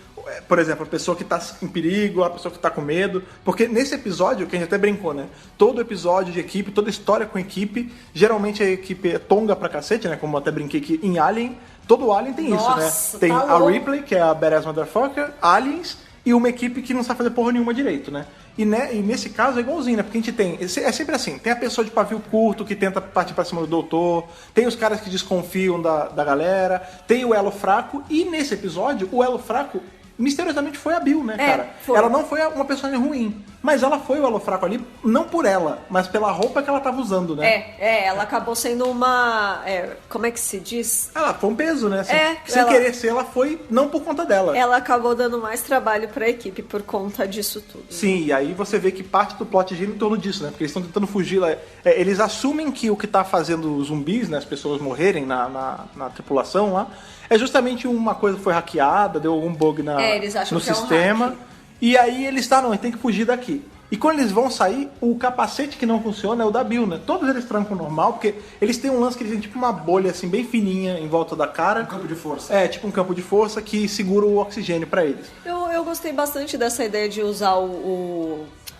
Speaker 2: por exemplo, a pessoa que tá em perigo, a pessoa que tá com medo. Porque nesse episódio, que a gente até brincou, né? Todo episódio de equipe, toda história com equipe, geralmente a equipe é tonga pra cacete, né? Como eu até brinquei que em Alien, todo Alien tem isso, né?
Speaker 4: Nossa,
Speaker 2: Tem
Speaker 4: tá
Speaker 2: a
Speaker 4: louco.
Speaker 2: Ripley, que é a Badass Motherfucker, Aliens, e uma equipe que não sabe fazer porra nenhuma direito, né? E nesse caso é igualzinho, né? Porque a gente tem... É sempre assim. Tem a pessoa de pavio curto que tenta partir pra cima do doutor. Tem os caras que desconfiam da galera. Tem o elo fraco. E nesse episódio, o elo fraco, misteriosamente, foi a Bill, né, cara?
Speaker 4: foi.
Speaker 2: Ela não foi uma personagem ruim. Mas ela foi o elo fraco ali, não por ela, mas pela roupa que ela tava usando, né?
Speaker 4: Ela acabou sendo uma... como é que se diz?
Speaker 2: Ela foi um peso, né? Sem
Speaker 4: ela-
Speaker 2: querer ser, ela foi não por conta dela.
Speaker 4: Ela acabou dando mais trabalho pra equipe por conta disso tudo.
Speaker 2: Sim, e aí você vê que parte do plot gira em torno disso, né? Porque eles estão tentando fugir. Eles assumem que o que tá fazendo os zumbis, né? As pessoas morrerem na tripulação lá, é justamente uma coisa que foi hackeada, deu algum bug
Speaker 4: eles acham
Speaker 2: no
Speaker 4: que é um
Speaker 2: sistema.
Speaker 4: hack.
Speaker 2: E aí eles não, tem que fugir daqui. E quando eles vão sair, o capacete que não funciona é o da Bill, né? Todos eles trancam normal, porque eles têm um lance que eles têm tipo uma bolha assim, bem fininha em volta da cara.
Speaker 3: Um campo de força.
Speaker 2: É, tipo um campo de força que segura o oxigênio pra eles.
Speaker 4: Eu gostei bastante dessa ideia de usar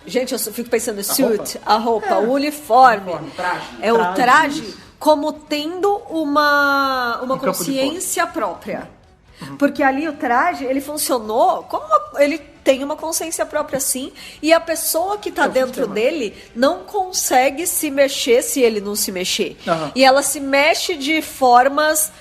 Speaker 4: Gente, eu fico pensando, suit,
Speaker 2: roupa?
Speaker 4: a roupa, o uniforme.
Speaker 3: traje.
Speaker 4: É o traje
Speaker 2: Isso.
Speaker 4: como tendo uma
Speaker 2: campo de
Speaker 4: consciência própria. Porque ali o traje, ele funcionou como ele tem uma consciência própria, sim, e a pessoa que tá dentro
Speaker 2: sistema.
Speaker 4: dele não consegue se mexer se ele não se mexer.
Speaker 2: Aham.
Speaker 4: E ela se mexe de formas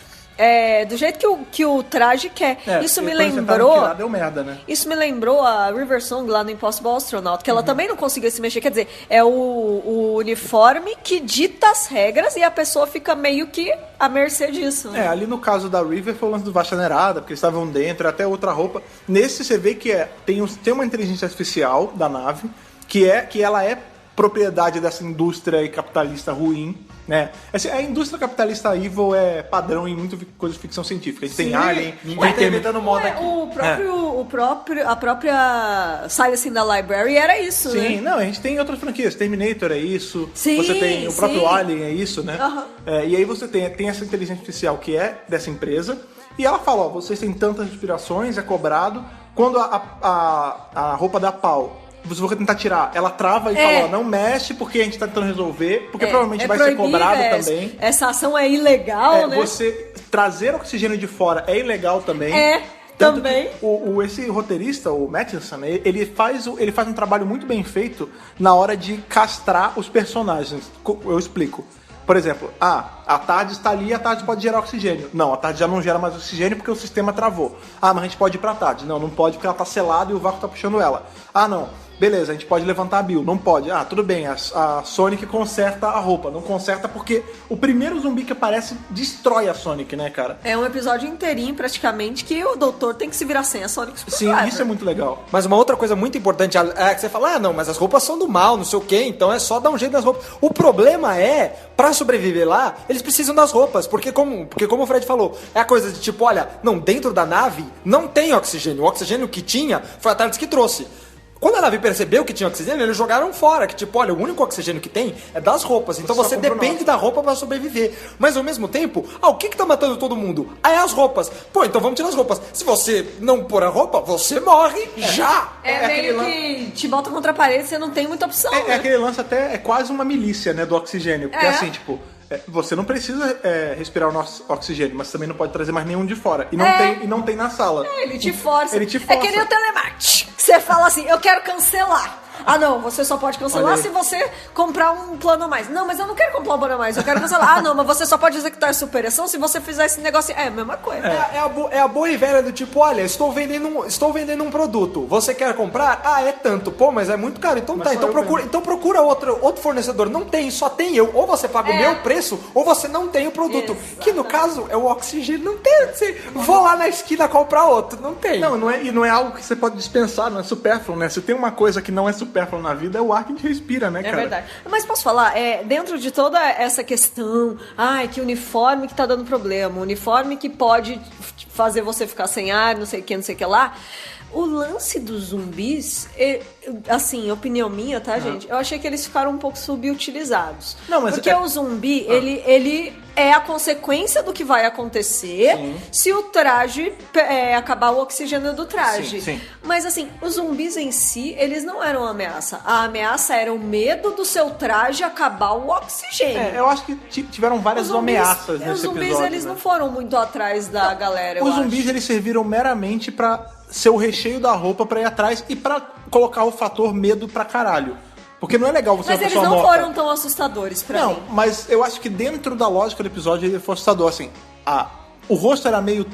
Speaker 4: do jeito que o traje quer. Isso me
Speaker 2: quando você tava
Speaker 4: lembrou...
Speaker 2: tirar, deu merda, né?
Speaker 4: Isso me lembrou a River Song lá no Impossible Astronaut, que ela também não conseguia se mexer. Quer dizer, é o uniforme que dita as regras e a pessoa fica meio que à mercê disso. Né?
Speaker 2: Ali no caso da River foi o lance do Vaxanerada, porque eles estavam dentro, até outra roupa. Nesse você vê que tem uma inteligência artificial da nave, que ela é propriedade dessa indústria capitalista ruim, né? Assim, a indústria capitalista evil é padrão em muita coisa de ficção científica. A gente tem Alien,
Speaker 3: Ninguém tá inventando moda aqui.
Speaker 4: A própria Silence in the Library era isso, né?
Speaker 2: Sim, não, a gente tem outras franquias. Terminator é isso.
Speaker 4: Sim,
Speaker 2: você tem o próprio
Speaker 4: sim.
Speaker 2: Alien, é isso, né?
Speaker 4: Aham.
Speaker 2: E aí você tem essa inteligência artificial que é dessa empresa. E ela fala, ó, vocês têm tantas inspirações, é cobrado. Quando a roupa dá pau, você vai tentar tirar, ela trava e fala, ó, não mexe porque a gente tá tentando resolver, porque provavelmente vai ser
Speaker 4: proibida,
Speaker 2: cobrado também.
Speaker 4: Essa ação é ilegal, né?
Speaker 2: Você trazer oxigênio de fora é ilegal também.
Speaker 4: Tanto
Speaker 2: também. Que esse roteirista, o Matheson, ele faz um trabalho muito bem feito na hora de castrar os personagens. Eu explico. Por exemplo, a TARDIS está ali e a TARDIS pode gerar oxigênio. Não, a TARDIS já não gera mais oxigênio porque o sistema travou. Mas a gente pode ir pra TARDIS. Não pode porque ela tá selada e o vácuo tá puxando ela. Não, beleza, a gente pode levantar a Bill. Não pode. Ah, tudo bem, a Sonic conserta a roupa. Não conserta porque o primeiro zumbi que aparece destrói a Sonic, né, cara?
Speaker 4: É um episódio inteirinho, praticamente, que o doutor tem que se virar sem a Sonic
Speaker 2: Sim,
Speaker 4: Screwdriver.
Speaker 2: isso é muito legal.
Speaker 3: Mas uma outra coisa muito importante é que você fala, ah, não, mas as roupas são do mal, não sei o quê, então é só dar um jeito nas roupas. O problema é, pra sobreviver lá, eles precisam das roupas, porque como o Fred falou, é a coisa de tipo, olha, não, dentro da nave não tem oxigênio, o oxigênio que tinha foi a Tardes que trouxe. Quando a nave percebeu que tinha oxigênio, eles jogaram fora, que tipo, olha, o único oxigênio que tem é das roupas, então você depende da roupa pra sobreviver. Mas ao mesmo tempo, o que tá matando todo mundo? É as roupas. Pô, então vamos tirar as roupas. Se você não pôr a roupa, você morre já.
Speaker 4: É meio que te bota contra a parede, você não tem muita opção,
Speaker 2: É
Speaker 4: né?
Speaker 2: aquele lance até, é quase uma milícia, né, do oxigênio. Porque
Speaker 4: É.
Speaker 2: assim, tipo, você não precisa respirar o nosso oxigênio, mas também não pode trazer mais nenhum de fora. E não tem na sala.
Speaker 4: Ele te força.
Speaker 2: Ele te
Speaker 4: É
Speaker 2: força.
Speaker 4: que nem o telemarketing. Que você fala assim, eu quero cancelar. Ah, não, você só pode
Speaker 2: Olha
Speaker 4: cancelar
Speaker 2: aí.
Speaker 4: se você comprar um plano a mais. Não, mas eu não quero comprar um plano a mais, eu quero cancelar. Ah, não, mas você só pode executar a superação se você fizer esse negócio. É a mesma coisa.
Speaker 3: É a boa e velha do tipo, olha, estou vendendo um produto. Você quer comprar? Ah, é tanto. Pô, mas é muito caro. Então
Speaker 2: Mas
Speaker 3: tá,
Speaker 2: só
Speaker 3: então procura outro fornecedor. Não tem, só tem eu. Ou você paga o meu preço, ou você não tem o produto. Que no caso é o oxigênio. Não tem. Vou lá na esquina comprar outro. Não tem.
Speaker 2: Não é algo que você pode dispensar, não é supérfluo, né? Se tem uma coisa que não é supérfluo na vida, é o ar que a gente respira, né,
Speaker 4: É
Speaker 2: cara?
Speaker 4: verdade. Mas posso falar, dentro de toda essa questão, que uniforme que tá dando problema, uniforme que pode fazer você ficar sem ar, não sei o que lá, o lance dos zumbis, assim, opinião minha, tá, gente? Eu achei que eles ficaram um pouco subutilizados.
Speaker 2: Não, mas
Speaker 4: porque o zumbi, ele é a consequência do que vai acontecer se o traje acabar o oxigênio do traje.
Speaker 2: Sim.
Speaker 4: Mas assim, os zumbis em si, eles não eram uma ameaça. A ameaça era o medo do seu traje acabar o oxigênio.
Speaker 2: Eu acho que tiveram várias ameaças nesse
Speaker 4: Os zumbis,
Speaker 2: episódio.
Speaker 4: eles
Speaker 2: né?
Speaker 4: não foram muito atrás da galera, eu
Speaker 2: Os
Speaker 4: acho.
Speaker 2: zumbis, eles serviram meramente pra ser o recheio da roupa pra ir atrás e pra colocar o fator medo pra caralho. Porque não é legal você
Speaker 4: Mas
Speaker 2: ver uma
Speaker 4: eles
Speaker 2: pessoa
Speaker 4: não
Speaker 2: morta.
Speaker 4: foram tão assustadores pra
Speaker 2: Não,
Speaker 4: mim.
Speaker 2: mas eu acho que dentro da lógica do episódio ele foi assustador, assim. O rosto era meio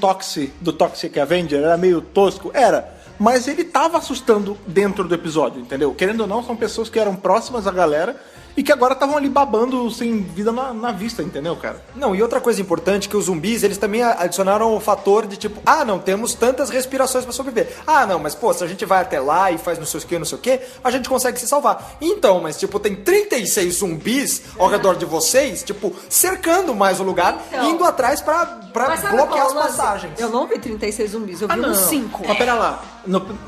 Speaker 2: do Toxic Avenger, era meio tosco, era. Mas ele tava assustando dentro do episódio, entendeu? Querendo ou não, são pessoas que eram próximas à galera e que agora estavam ali babando sem vida na vista, entendeu, cara?
Speaker 3: Não, e outra coisa importante que os zumbis, eles também adicionaram o fator de tipo, não temos tantas respirações pra sobreviver. Não, mas pô, se a gente vai até lá e faz não sei o que, a gente consegue se salvar. Então, mas tipo, tem 36 zumbis ao redor de vocês, tipo, cercando mais o lugar,
Speaker 4: Então.
Speaker 3: indo atrás pra
Speaker 4: Mas sabe
Speaker 3: bloquear
Speaker 4: qual
Speaker 3: as
Speaker 4: é o lance?
Speaker 3: passagens.
Speaker 4: Eu não vi 36 zumbis, eu vi uns 5.
Speaker 2: Mas pera lá,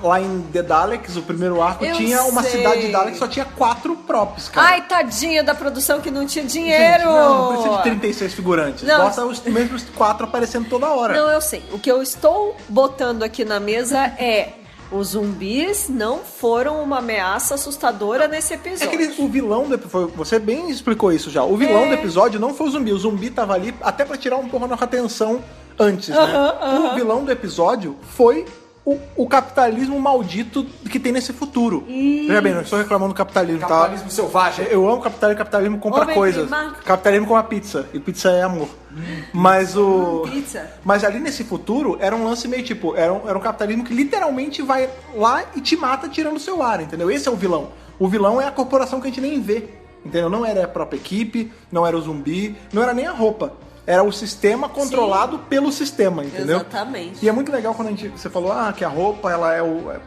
Speaker 2: lá em The Daleks, o primeiro arco,
Speaker 4: Eu
Speaker 2: tinha uma
Speaker 4: sei.
Speaker 2: cidade de Daleks que só tinha 4 props, cara.
Speaker 4: Ai, tadinha da produção que não tinha dinheiro.
Speaker 2: Gente, não precisa de 36 figurantes.
Speaker 4: Não.
Speaker 2: Bota os mesmos 4 aparecendo toda hora.
Speaker 4: Não, eu sei. O que eu estou botando aqui na mesa é: os zumbis não foram uma ameaça assustadora nesse episódio.
Speaker 2: É que o vilão do episódio, você bem explicou isso já. O vilão do episódio não foi o zumbi tava ali até pra tirar um pouco a nossa atenção antes, né? O vilão do episódio foi o capitalismo maldito que tem nesse futuro. Veja bem, não estou reclamando do capitalismo,
Speaker 3: Capitalismo
Speaker 2: tá?
Speaker 3: selvagem.
Speaker 2: Eu amo capitalismo compra
Speaker 4: Homem
Speaker 2: coisas.
Speaker 4: prima.
Speaker 2: Capitalismo compra pizza. E pizza é amor. Mas
Speaker 4: Pizza.
Speaker 2: Mas ali nesse futuro era um lance meio tipo, era um capitalismo que literalmente vai lá e te mata tirando o seu ar, entendeu? Esse é o vilão. O vilão é a corporação que a gente nem vê, entendeu? Não era a própria equipe, não era o zumbi, não era nem a roupa. Era o sistema controlado pelo sistema, entendeu?
Speaker 4: Exatamente.
Speaker 2: E é muito legal quando você falou que a roupa ela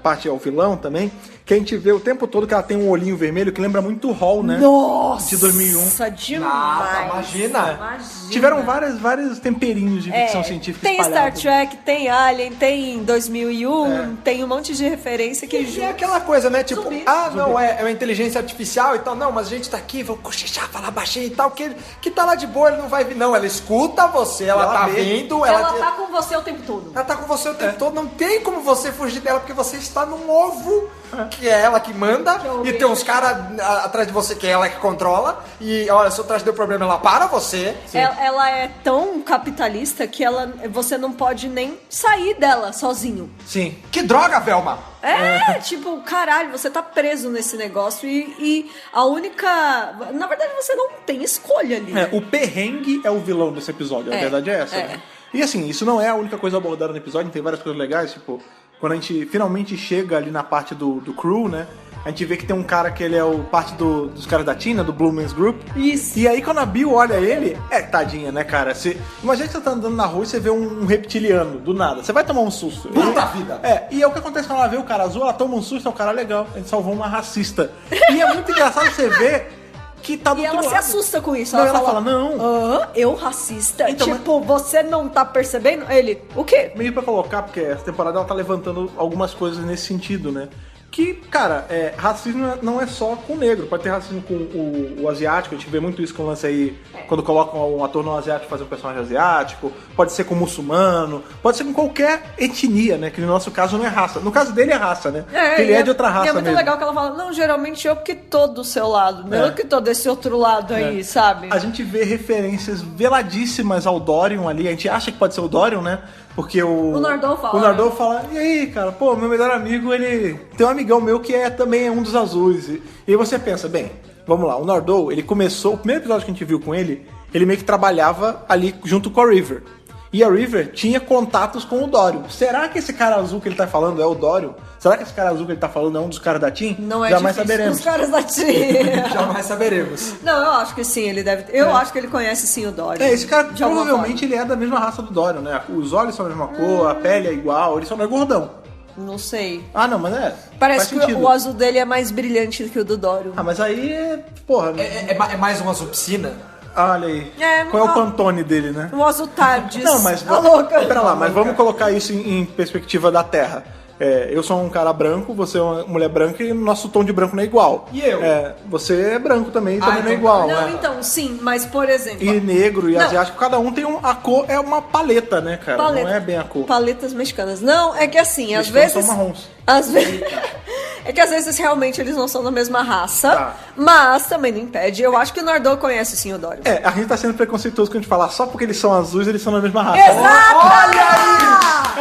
Speaker 2: parte é o vilão também, que a gente vê o tempo todo que ela tem um olhinho vermelho que lembra muito o Hall, né?
Speaker 4: Nossa,
Speaker 2: De 2001.
Speaker 4: demais.
Speaker 3: Imagina.
Speaker 2: Tiveram vários temperinhos de ficção científica
Speaker 4: Tem Star
Speaker 2: espalhados.
Speaker 4: Trek, tem Alien, tem 2001, tem um monte de referência que
Speaker 3: E é aquela coisa, né? Tipo,
Speaker 4: Zumbi.
Speaker 3: não, é uma inteligência artificial e tal. Não, mas a gente tá aqui, vou cochichar, falar baixinho e tal. Que tá lá de boa, ele não vai vir. Não, ela escuta você, ela tá
Speaker 2: vê.
Speaker 3: vendo.
Speaker 4: ela tá com você o tempo todo.
Speaker 3: Ela tá com você o tempo todo, não tem como você fugir dela, porque você está num ovo, que é ela que manda, e tem uns caras atrás de você que é ela que controla, e olha, se o traje deu problema, ela para você.
Speaker 4: Ela é tão capitalista que você não pode nem sair dela sozinho.
Speaker 2: Sim.
Speaker 3: Que droga, Velma!
Speaker 4: Tipo, caralho, você tá preso nesse negócio e a única... Na verdade, você não tem escolha ali. né?
Speaker 2: O perrengue é o vilão desse episódio, a verdade é essa. Né? E assim, isso não é a única coisa abordada no episódio, tem várias coisas legais, tipo, quando a gente finalmente chega ali na parte do crew, né? a gente vê que tem um cara que ele é o parte dos caras da Tina, do Blue Man's Group.
Speaker 4: Isso.
Speaker 2: E aí quando a Bill olha ele, tadinha, né, cara? Imagina que você tá andando na rua e você vê um reptiliano, do nada. Você vai tomar um susto.
Speaker 3: Puta vida.
Speaker 2: E é o que acontece quando ela vê o cara azul, ela toma um susto, é um cara legal. A gente salvou uma racista. E é muito engraçado você ver que tá do
Speaker 4: E ela
Speaker 2: outro
Speaker 4: se
Speaker 2: lado.
Speaker 4: assusta com isso.
Speaker 2: Não,
Speaker 4: ela fala,
Speaker 2: não.
Speaker 4: eu racista?
Speaker 2: Então,
Speaker 4: tipo, você não tá percebendo? Ele, o quê?
Speaker 2: Meio pra colocar, porque essa temporada ela tá levantando algumas coisas nesse sentido, né? Que, cara, racismo não é só com o negro, pode ter racismo com o asiático, a gente vê muito isso com o lance aí, quando colocam um ator não asiático fazer um personagem asiático, pode ser com muçulmano, pode ser com qualquer etnia, né? Que no nosso caso não é raça. No caso dele é raça, né? Porque ele é de outra raça
Speaker 4: E é muito
Speaker 2: mesmo.
Speaker 4: legal que ela fala, não, geralmente eu porque tô do seu lado, não que tô desse outro lado aí, sabe?
Speaker 2: A gente vê referências veladíssimas ao Dorian ali, a gente acha que pode ser o Dorian, né? Porque o
Speaker 4: Nardole fala,
Speaker 2: O Nardole fala, e aí, cara, pô, meu melhor amigo, ele tem um amigão meu que também é um dos azuis. E aí você pensa, bem, vamos lá, o Nardole, ele começou, o primeiro episódio que a gente viu com ele meio que trabalhava ali junto com a River. E a River tinha contatos com o Dorian. Será que esse cara azul que ele tá falando é o Dorian? Será que esse cara azul que ele tá falando é um dos caras da TIM?
Speaker 4: Não é
Speaker 2: Jamais
Speaker 4: difícil.
Speaker 2: saberemos.
Speaker 4: Os caras da TIM.
Speaker 3: Jamais saberemos.
Speaker 4: Não, eu acho que sim, ele deve. Eu acho que ele conhece sim o Dorian.
Speaker 2: Esse cara
Speaker 4: de alguma
Speaker 2: provavelmente ele é da mesma raça do Dorian, né? Os olhos são a mesma cor, a pele é igual, ele só não é gordão.
Speaker 4: forma. Não sei.
Speaker 2: Ah, não, mas
Speaker 4: Parece
Speaker 2: faz
Speaker 4: que
Speaker 2: sentido.
Speaker 4: o azul dele é mais brilhante do que o do Dorian.
Speaker 2: Ah, mas aí porra.
Speaker 3: É mais uma azul piscina?
Speaker 2: Olha aí. Qual é o Pantone dele, né?
Speaker 4: O azul Tardes.
Speaker 2: Não, mas
Speaker 4: Tá louca.
Speaker 2: pera lá, mas vamos colocar isso em perspectiva da Terra. Eu sou um cara branco, você é uma mulher branca e nosso tom de branco não é igual.
Speaker 3: E eu?
Speaker 2: Você é branco também, também não é
Speaker 3: então-
Speaker 2: igual.
Speaker 4: Não,
Speaker 2: né?
Speaker 4: então, sim, mas por exemplo.
Speaker 2: E negro e
Speaker 4: Não.
Speaker 2: asiático, cada um tem a cor, é uma paleta, né, cara?
Speaker 4: Paleta.
Speaker 2: Não é bem a cor.
Speaker 4: Paletas mexicanas. Não, é que assim, às
Speaker 2: Mexicanos
Speaker 4: vezes.
Speaker 2: são marrons.
Speaker 4: Às vezes. É que às vezes realmente eles não são da mesma raça,
Speaker 2: Tá.
Speaker 4: mas também não impede. Eu acho que o Nardole conhece sim o Dorian.
Speaker 2: A gente tá sendo preconceituoso quando a gente fala só porque eles são azuis, eles são da mesma raça.
Speaker 4: Exato!
Speaker 3: Olha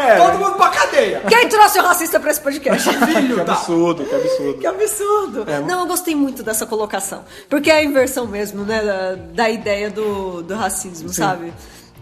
Speaker 3: aí! Todo mundo pra cadeia!
Speaker 4: Quem trouxe o racista pra esse podcast?
Speaker 2: Que absurdo, que absurdo.
Speaker 4: Que absurdo! Não, eu gostei muito dessa colocação. Porque é a inversão mesmo, né? Da ideia do racismo, sabe?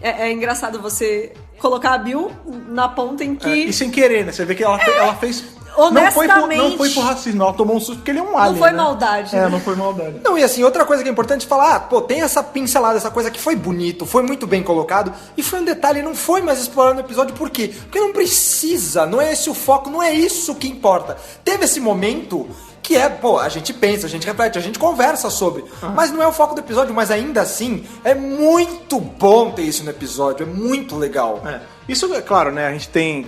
Speaker 4: É engraçado você colocar a Bill na ponta em que.
Speaker 2: E sem querer, né? Você vê que ela fez.
Speaker 4: Honestamente.
Speaker 2: Não foi por racismo, ela tomou um susto porque ele é um alien.
Speaker 4: foi
Speaker 2: né?
Speaker 4: maldade, né?
Speaker 2: Não foi maldade.
Speaker 3: Não, e assim, outra coisa que é importante falar, tem essa pincelada, essa coisa que foi bonito, foi muito bem colocado, e foi um detalhe, não foi mais explorado no episódio, por quê? Porque não precisa, não é esse o foco, não é isso que importa. Teve esse momento que a gente pensa, a gente reflete, a gente conversa sobre, mas não é o foco do episódio, mas ainda assim, é muito bom ter isso no episódio, é muito legal.
Speaker 2: Isso é claro, né? A gente tem,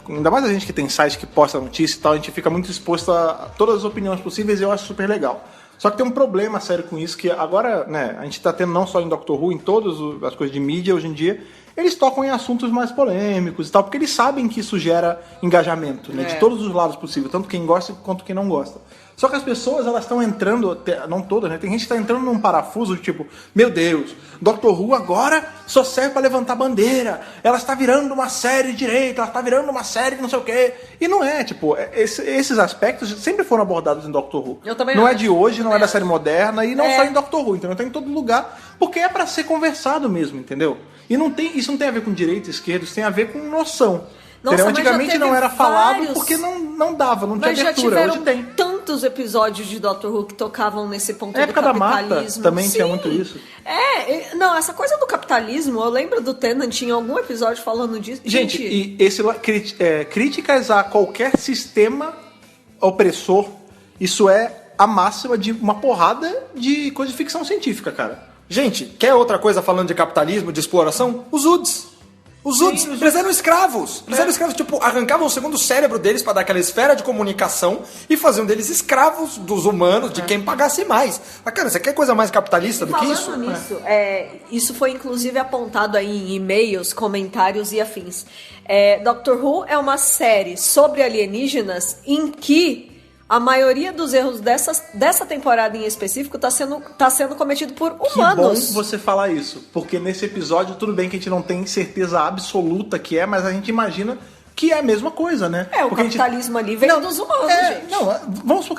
Speaker 2: ainda mais a gente que tem site que posta notícia e tal, a gente fica muito exposto a todas as opiniões possíveis e eu acho super legal. Só que tem um problema sério com isso, que agora, né, a gente tá tendo não só em Doctor Who, em todas as coisas de mídia hoje em dia, eles tocam em assuntos mais polêmicos e tal, porque eles sabem que isso gera engajamento, né, de todos os lados possíveis, tanto quem gosta quanto quem não gosta. Só que as pessoas, elas estão entrando, não todas, né? Tem gente que tá entrando num parafuso de tipo, meu Deus, Doctor Who agora só serve pra levantar bandeira, ela está virando uma série de direita, ela está virando uma série de não sei o quê. E não é, tipo, esses aspectos sempre foram abordados em Doctor Who.
Speaker 4: Eu também
Speaker 2: não é
Speaker 4: acho.
Speaker 2: de hoje, não é da
Speaker 4: acho.
Speaker 2: série moderna e não só em Doctor Who, entendeu? Tá em todo lugar, porque é pra ser conversado mesmo, entendeu? E isso não tem a ver com direita e esquerda, isso tem a ver com noção.
Speaker 4: Nossa,
Speaker 2: Entendeu?
Speaker 4: mas já
Speaker 2: Antigamente
Speaker 4: teve
Speaker 2: não era falado
Speaker 4: vários-
Speaker 2: porque não dava, não tinha
Speaker 4: Mas já
Speaker 2: abertura.
Speaker 4: tiveram
Speaker 2: Hoje tem.
Speaker 4: tantos episódios de Doctor Who que tocavam nesse ponto
Speaker 2: Na época
Speaker 4: do
Speaker 2: da Marta
Speaker 4: capitalismo.
Speaker 2: também tinha
Speaker 4: Sim.
Speaker 2: muito isso.
Speaker 4: Não, essa coisa do capitalismo, eu lembro do Tennant em algum episódio falando disso.
Speaker 2: Gente, e críticas a qualquer sistema opressor, isso é a máxima de uma porrada de coisa de ficção científica, cara.
Speaker 3: Gente, quer outra coisa falando de capitalismo, de exploração? Os UDs. Os UDs, eles eram escravos. Eles eram escravos, tipo, arrancavam o segundo cérebro deles pra dar aquela esfera de comunicação e faziam deles escravos dos humanos, de quem pagasse mais. Mas, cara, você quer coisa mais capitalista do que isso?
Speaker 4: Falando nisso, isso foi inclusive apontado aí em e-mails, comentários e afins. Doctor Who é uma série sobre alienígenas em que a maioria dos erros dessa temporada em específico tá sendo cometido por humanos.
Speaker 2: Que bom você falar isso, porque nesse episódio tudo bem que a gente não tem certeza absoluta que é, mas a gente imagina que é a mesma coisa, né?
Speaker 4: O
Speaker 2: Porque
Speaker 4: capitalismo ali vem dos humanos, gente.
Speaker 2: Não, vamos supor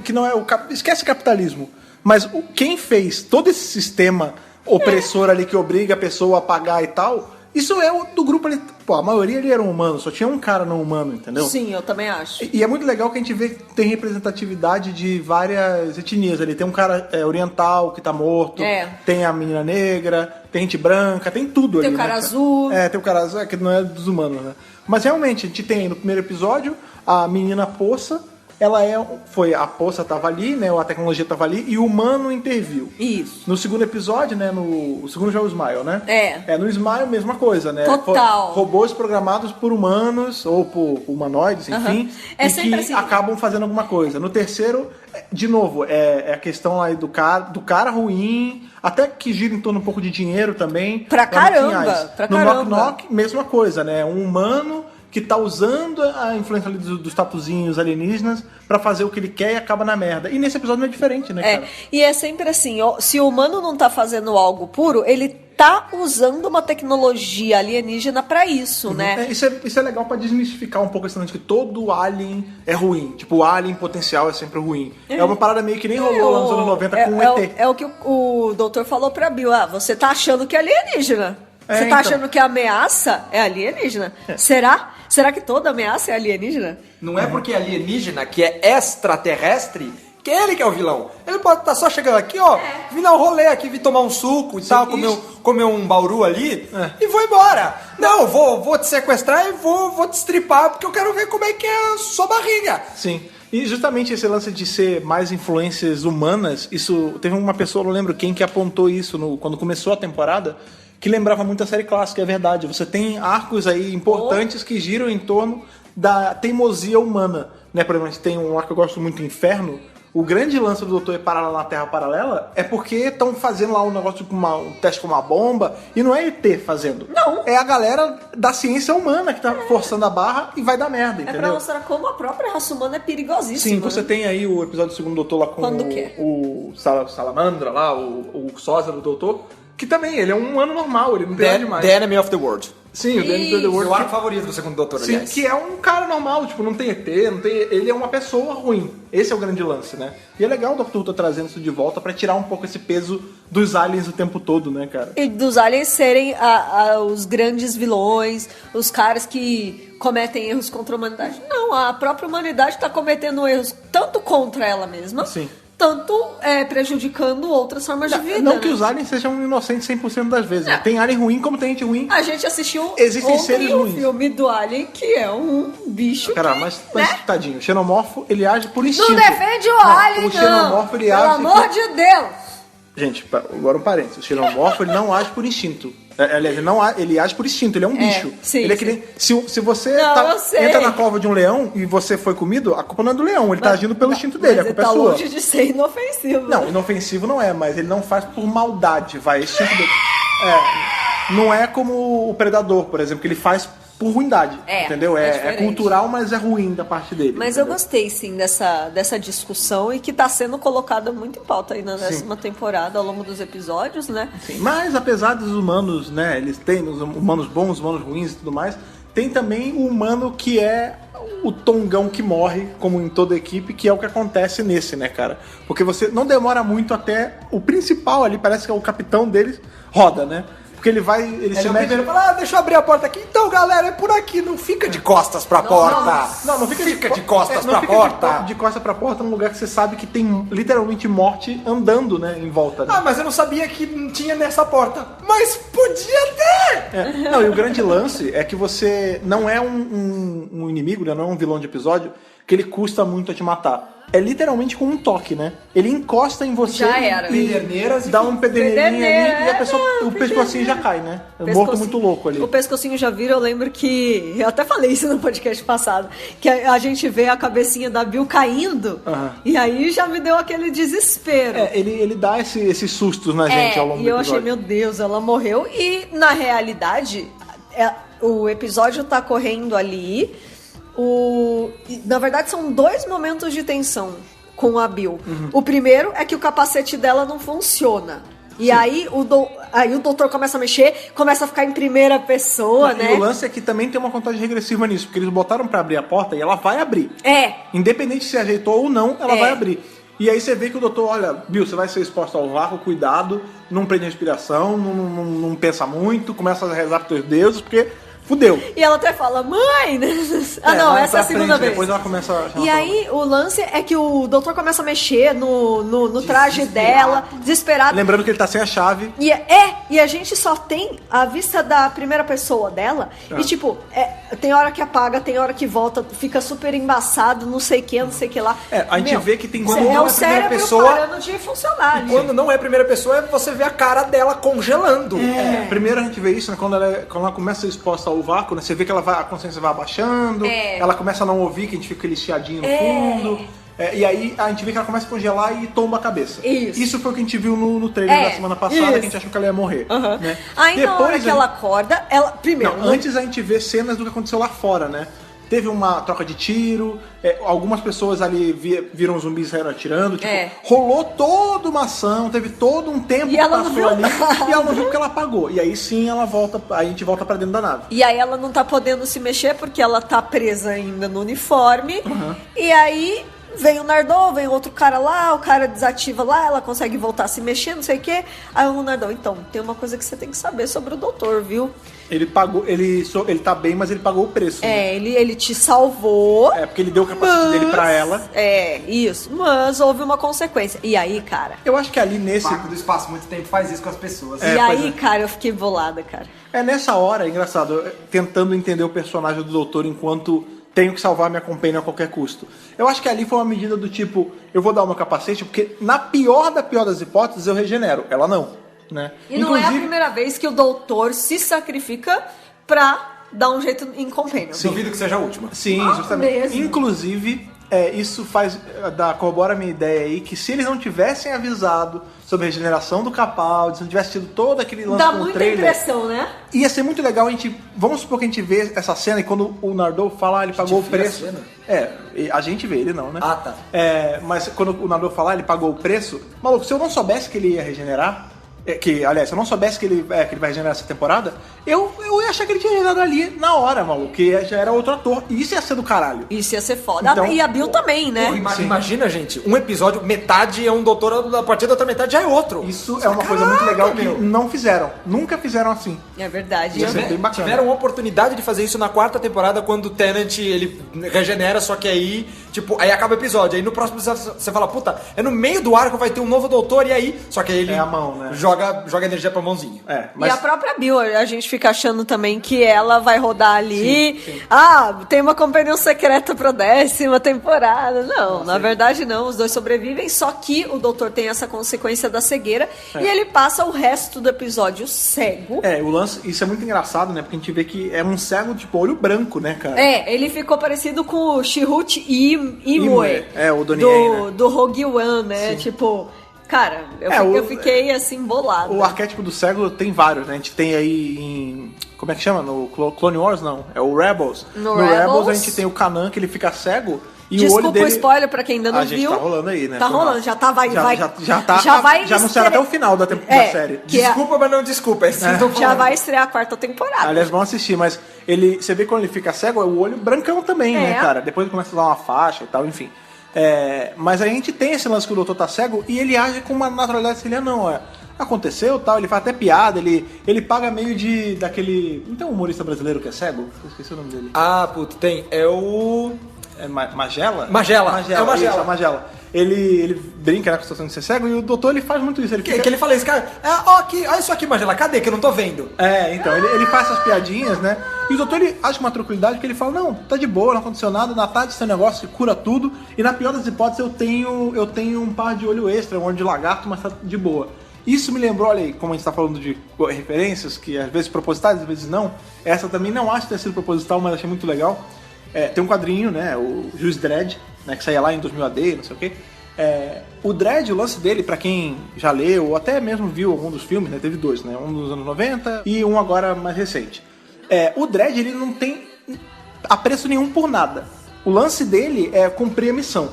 Speaker 2: que não é esquece capitalismo, mas quem fez todo esse sistema opressor ali que obriga a pessoa a pagar e tal, Isso é o do grupo ali. Pô, a maioria ali eram humanos, só tinha um cara não humano, entendeu?
Speaker 4: Sim, eu também acho.
Speaker 2: E é muito legal que a gente vê que tem representatividade de várias etnias ali. Tem um cara oriental que tá morto, tem a menina negra, tem gente branca, tem tudo ali.
Speaker 4: Tem o cara
Speaker 2: né,
Speaker 4: azul.
Speaker 2: tem o cara azul, que não é dos humanos, né? Mas realmente, a gente tem aí no primeiro episódio a menina poça. A poça tava ali, né? A tecnologia tava ali e o humano interviu.
Speaker 4: Isso.
Speaker 2: No segundo episódio, né? O segundo já é o Smile, né? No Smile, mesma coisa, né?
Speaker 4: Total.
Speaker 2: Robôs programados por humanos ou por humanoides, enfim.
Speaker 4: É
Speaker 2: e
Speaker 4: sempre
Speaker 2: que
Speaker 4: assim.
Speaker 2: acabam fazendo alguma coisa. No terceiro, de novo, é a questão lá do cara ruim, até que gira em torno um pouco de dinheiro também.
Speaker 4: Pra caramba,
Speaker 2: no Knock Knock, mesma coisa, né? Um humano que tá usando a influência ali dos tatuzinhos alienígenas pra fazer o que ele quer e acaba na merda. E nesse episódio não é diferente, né, cara?
Speaker 4: E é sempre assim, se o humano não tá fazendo algo puro, ele tá usando uma tecnologia alienígena pra isso, né?
Speaker 2: Isso é legal pra desmistificar um pouco esse lance de que todo alien é ruim. Tipo, o alien potencial é sempre ruim. É uma parada meio que nem rolou lá nos anos 90 com o ET.
Speaker 4: É o que o doutor falou pra Bill. Você tá achando que é alienígena. Você tá
Speaker 2: então.
Speaker 4: achando que a ameaça é alienígena? Será? Será que toda ameaça é alienígena?
Speaker 3: Não é porque é alienígena, que é extraterrestre, que ele que é o vilão. Ele pode estar só chegando aqui, vir dar um rolê aqui, vir tomar um suco e tal, comer um bauru ali e vou embora. Não, vou te sequestrar e vou te estripar porque eu quero ver como é que é a sua barriga.
Speaker 2: Sim. E justamente esse lance de ser mais influências humanas, isso teve uma pessoa, não lembro quem, que apontou isso quando começou a temporada, que lembrava muito a série clássica, é verdade. Você tem arcos aí importantes que giram em torno da teimosia humana, né? Por exemplo, a gente tem um arco que eu gosto muito, Inferno. O grande lance do Doutor parar lá na Terra Paralela é porque estão fazendo lá um negócio com um teste com uma bomba, e não é ET fazendo.
Speaker 4: Não.
Speaker 2: É a galera da ciência humana que tá forçando a barra e vai dar merda, entendeu?
Speaker 4: É pra mostrar como a própria raça humana é perigosíssima.
Speaker 2: Sim, você tem aí o episódio do segundo Doutor lá com o Salamandra lá, o sósia do Doutor, que também, ele é um humano normal, ele não tem nada demais.
Speaker 3: The Enemy of the World.
Speaker 2: Sim, o The Enemy of the World.
Speaker 3: Meu arco favorito do segundo Doutor,
Speaker 2: Sim,
Speaker 3: aliás.
Speaker 2: que é um cara normal, tipo, não tem ET, ele é uma pessoa ruim. Esse é o grande lance, né? E é legal o Dr. Who tá trazendo isso de volta pra tirar um pouco esse peso dos aliens o tempo todo, né, cara?
Speaker 4: E dos aliens serem os grandes vilões, os caras que cometem erros contra a humanidade. Não, a própria humanidade tá cometendo erros tanto contra ela mesma,
Speaker 2: Sim.
Speaker 4: tanto prejudicando outras formas de vida.
Speaker 2: Não
Speaker 4: né?
Speaker 2: que os aliens sejam inocentes 100% das vezes. Né? Tem alien ruim como tem gente ruim.
Speaker 4: A gente assistiu
Speaker 2: Existem seres
Speaker 4: um
Speaker 2: ruins.
Speaker 4: filme do Alien que é um bicho
Speaker 2: Cara,
Speaker 4: que,
Speaker 2: mas
Speaker 4: né?
Speaker 2: tadinho, o xenomorfo, ele age por instinto.
Speaker 4: Não defende o Alien,
Speaker 2: O xenomorfo, ele
Speaker 4: Pelo
Speaker 2: age...
Speaker 4: amor de Deus!
Speaker 2: Gente, agora um parênteses. O xenomorfo, ele não age por instinto. Aliás, ele age por instinto, ele é um bicho.
Speaker 4: Sim,
Speaker 2: ele é
Speaker 4: sim.
Speaker 2: que nem, se você
Speaker 4: Eu sei.
Speaker 2: entra na cova de um leão e você foi comido, a culpa não é do leão, ele tá agindo pelo instinto dele, a
Speaker 4: Mas
Speaker 2: culpa
Speaker 4: ele tá
Speaker 2: é sua.
Speaker 4: longe de ser inofensivo.
Speaker 2: Não, inofensivo não é, mas ele não faz por maldade, vai, é instinto dele. Não é como o Predador, por exemplo, que ele faz por ruindade, entendeu? É
Speaker 4: diferente.
Speaker 2: cultural, mas é ruim da parte dele.
Speaker 4: Mas
Speaker 2: entendeu?
Speaker 4: eu gostei, sim, dessa discussão e que tá sendo colocada muito em pauta aí na 10ª temporada, ao longo dos episódios, né?
Speaker 2: Sim, mas apesar dos humanos, né, eles têm os humanos bons, os humanos ruins e tudo mais, tem também o humano que é o tongão que morre, como em toda equipe, que é o que acontece nesse, né, cara? Porque você não demora muito até o principal ali, parece que é o capitão deles, roda, né? Porque ele vai, ele se
Speaker 3: Ele
Speaker 2: mete...
Speaker 3: primeiro fala, deixa eu abrir a porta aqui. Então, galera, é por aqui, não fica de costas pra porta.
Speaker 2: Não fica
Speaker 3: de costas
Speaker 2: não
Speaker 3: pra
Speaker 2: fica
Speaker 3: porta.
Speaker 2: de costas pra porta num lugar que você sabe que tem literalmente morte andando, né, em volta. Né?
Speaker 3: Ah, mas eu não sabia que não tinha nessa porta. Mas podia ter!
Speaker 2: Não, e o grande lance é que você não é um inimigo, né, não é um vilão de episódio, que ele custa muito a te matar. É literalmente com um toque, né? Ele encosta em você
Speaker 4: Já era.
Speaker 2: e
Speaker 3: Pederneiras e
Speaker 2: dá um pederneirinho
Speaker 4: Pederneira,
Speaker 2: ali e a pessoa, o pescocinho já cai, né? É morto muito louco ali.
Speaker 4: O pescocinho já vira, eu lembro que... Eu até falei isso no podcast passado, que a gente vê a cabecinha da Bill caindo, e aí já me deu aquele desespero.
Speaker 2: Ele dá esses sustos na gente ao longo do
Speaker 4: e eu
Speaker 2: episódio.
Speaker 4: achei, meu Deus, ela morreu. E, na realidade, o episódio tá correndo ali... Na verdade, são 2 momentos de tensão com a Bill. O primeiro é que o capacete dela não funciona. E aí o doutor começa a mexer, começa a ficar em primeira pessoa, né?
Speaker 2: E o lance é que também tem uma contagem regressiva nisso, porque eles botaram pra abrir a porta e ela vai abrir.
Speaker 4: É.
Speaker 2: Independente se ajeitou ou não, ela vai abrir. E aí você vê que o doutor, olha, Bill, você vai ser exposto ao vácuo, cuidado, não prende a respiração, não pensa muito, começa a rezar pros teus deuses, porque fudeu.
Speaker 4: E ela até fala, mãe! Não,
Speaker 2: vai
Speaker 4: essa é
Speaker 2: pra
Speaker 4: a segunda
Speaker 2: frente,
Speaker 4: vez.
Speaker 2: Depois ela começa a chamar
Speaker 4: E aí, o lance é que o doutor começa a mexer no traje dela, desesperado.
Speaker 2: Lembrando que ele tá sem a chave.
Speaker 4: E a gente só tem a vista da primeira pessoa dela. E tipo, tem hora que apaga, tem hora que volta, fica super embaçado, não sei o que lá.
Speaker 2: A gente vê que tem
Speaker 3: quando
Speaker 4: É
Speaker 3: não
Speaker 4: o
Speaker 3: é a primeira
Speaker 4: cérebro
Speaker 3: pessoa-
Speaker 4: parando de funcionar. ali.
Speaker 3: Quando não é a primeira pessoa, você vê a cara dela congelando.
Speaker 2: Primeiro a gente vê isso, né, quando ela começa a ser exposta ao vácuo, né, você vê que a consciência vai abaixando, ela começa a não ouvir, que a gente fica aquele chiadinho no fundo. E aí a gente vê que ela começa a congelar e tomba a cabeça.
Speaker 4: Isso.
Speaker 2: Foi o que a gente viu no trailer da semana passada, que a gente achou que ela ia morrer. Né?
Speaker 4: Aí na hora que
Speaker 2: a
Speaker 4: ela acorda, ela. Primeiro.
Speaker 2: Não, antes a gente vê cenas do que aconteceu lá fora, né? Teve uma troca de tiro, algumas pessoas ali viram zumbis e saíram atirando, tipo, rolou toda uma ação, teve todo um tempo
Speaker 4: E
Speaker 2: que
Speaker 4: ela não
Speaker 2: passou
Speaker 4: viu
Speaker 2: ali,
Speaker 4: nada.
Speaker 2: e ela não viu porque ela apagou. E aí sim a gente volta pra dentro da nave.
Speaker 4: E aí ela não tá podendo se mexer porque ela tá presa ainda no uniforme. E aí vem o Nardô, vem outro cara lá, o cara desativa lá, ela consegue voltar a se mexer, não sei o quê. Aí o Nardô, então, tem uma coisa que você tem que saber sobre o doutor, viu?
Speaker 2: Ele pagou, ele tá bem, mas ele pagou o preço. Né?
Speaker 4: Ele te salvou.
Speaker 2: Porque ele deu o capacete dele pra ela.
Speaker 4: Isso. Mas houve uma consequência. E aí, cara?
Speaker 2: Eu acho que ali nesse...
Speaker 3: Vácuo do espaço, muito tempo faz isso com as pessoas.
Speaker 4: E aí, cara, eu fiquei bolada, cara.
Speaker 2: Nessa hora, é engraçado, tentando entender o personagem do doutor enquanto tenho que salvar minha companhia a qualquer custo. Eu acho que ali foi uma medida do tipo, eu vou dar o meu capacete, porque na pior das hipóteses eu regenero. Ela não. Né?
Speaker 4: E não é a primeira vez que o doutor se sacrifica pra dar um jeito em Companion.
Speaker 3: Duvido que seja a última.
Speaker 2: Sim, justamente.
Speaker 4: mesmo.
Speaker 2: Inclusive, isso corrobora a minha ideia aí, que se eles não tivessem avisado sobre a regeneração do Capaldi, se não tivesse tido todo aquele lance
Speaker 4: Dá
Speaker 2: com o
Speaker 4: muita
Speaker 2: trailer,
Speaker 4: impressão, né?
Speaker 2: ia ser muito legal vamos supor que a gente vê essa cena e quando o Nardô fala, ele pagou o preço. A gente vê, ele não, né?
Speaker 3: Ah, tá.
Speaker 2: Mas quando o Nardô falar, ele pagou o preço. Maluco, se eu não soubesse que ele ia regenerar, aliás, se eu não soubesse que ele vai regenerar essa temporada, eu ia achar que ele tinha regenerado ali na hora, maluco, que já era outro ator. E isso ia ser do caralho.
Speaker 4: Isso ia ser foda.
Speaker 2: Então,
Speaker 4: E a Bill também, né?
Speaker 3: Imagina, gente, um episódio, metade é um doutor, a partir da outra metade já é outro.
Speaker 2: Isso é uma coisa muito legal que não fizeram. Nunca fizeram assim.
Speaker 4: É verdade.
Speaker 2: Ia ser bem bacana.
Speaker 3: Tiveram a oportunidade de fazer isso na 4ª temporada, quando o Tennant, ele regenera, só que aí, tipo, aí acaba o episódio. Aí no próximo episódio você fala, puta, é no meio do arco, vai ter um novo doutor, e aí, só que aí ele
Speaker 2: a mão, né?
Speaker 3: joga energia pra mãozinho.
Speaker 2: Mas
Speaker 4: E a própria Bill, a gente fica achando também que ela vai rodar ali.
Speaker 2: Sim.
Speaker 4: Tem uma companhia secreta pra 10ª temporada. Não, na verdade não. Os dois sobrevivem, só que o doutor tem essa consequência da cegueira e ele passa o resto do episódio cego.
Speaker 2: o lance, isso é muito engraçado, né? Porque a gente vê que é um cego, tipo, olho branco, né, cara?
Speaker 4: Ele ficou parecido com o Chihut Imue.
Speaker 2: O Donnie Yen, né?
Speaker 4: do Rogue One, né?
Speaker 2: Sim.
Speaker 4: Tipo, cara, eu fiquei assim, bolado.
Speaker 2: O arquétipo do cego tem vários, né? A gente tem aí em... Como é que chama? No Clone Wars, não. É o Rebels.
Speaker 4: No
Speaker 2: Rebels a gente tem o Kanan, que ele fica cego. E
Speaker 4: Desculpa
Speaker 2: o olho dele...
Speaker 4: o spoiler pra quem ainda não viu.
Speaker 2: Tá rolando aí, né?
Speaker 4: Tá rolando, já tá, vai.
Speaker 2: Já anunciaram até o final da série.
Speaker 3: Desculpa, mas não desculpa.
Speaker 4: Já vai estrear a 4ª temporada.
Speaker 2: Aliás, vão assistir, mas você vê quando ele fica cego, é o olho brancão também, né, cara? Depois começa a dar uma faixa e tal, enfim. Mas a gente tem esse lance que o doutor tá cego e ele age com uma naturalidade seria não, aconteceu tal, ele faz até piada, ele paga meio daquele... Não tem um humorista brasileiro que é cego? Eu esqueci o nome dele.
Speaker 3: Ah, puto, tem. É o...
Speaker 2: Magela?
Speaker 3: Magela. É o Magela.
Speaker 2: Isso, é o Magela. Ele brinca, né, com a situação de ser cego e o doutor ele faz muito isso. Ele fica...
Speaker 3: Que ele fala isso, cara, olha isso aqui, Magela, cadê que eu não tô vendo?
Speaker 2: Então, ele faz essas piadinhas, né? E o doutor, ele acha uma tranquilidade porque ele fala, não, tá de boa, não aconteceu nada, na tarde esse negócio cura tudo, e na pior das hipóteses eu tenho um par de olho extra, um olho de lagarto, mas tá de boa. Isso me lembrou, olha aí, como a gente tá falando de referências, que às vezes propositais, às vezes não, essa também não acho ter sido proposital, mas achei muito legal. Tem um quadrinho, né, o Juiz Dredd, né, que saía lá em 2000 AD, não sei o quê. O Dredd, o lance dele, pra quem já leu, ou até mesmo viu algum dos filmes, né, teve dois, né, um dos anos 90 e um agora mais recente. O Dredd, ele não tem apreço nenhum por nada. O lance dele é cumprir a missão.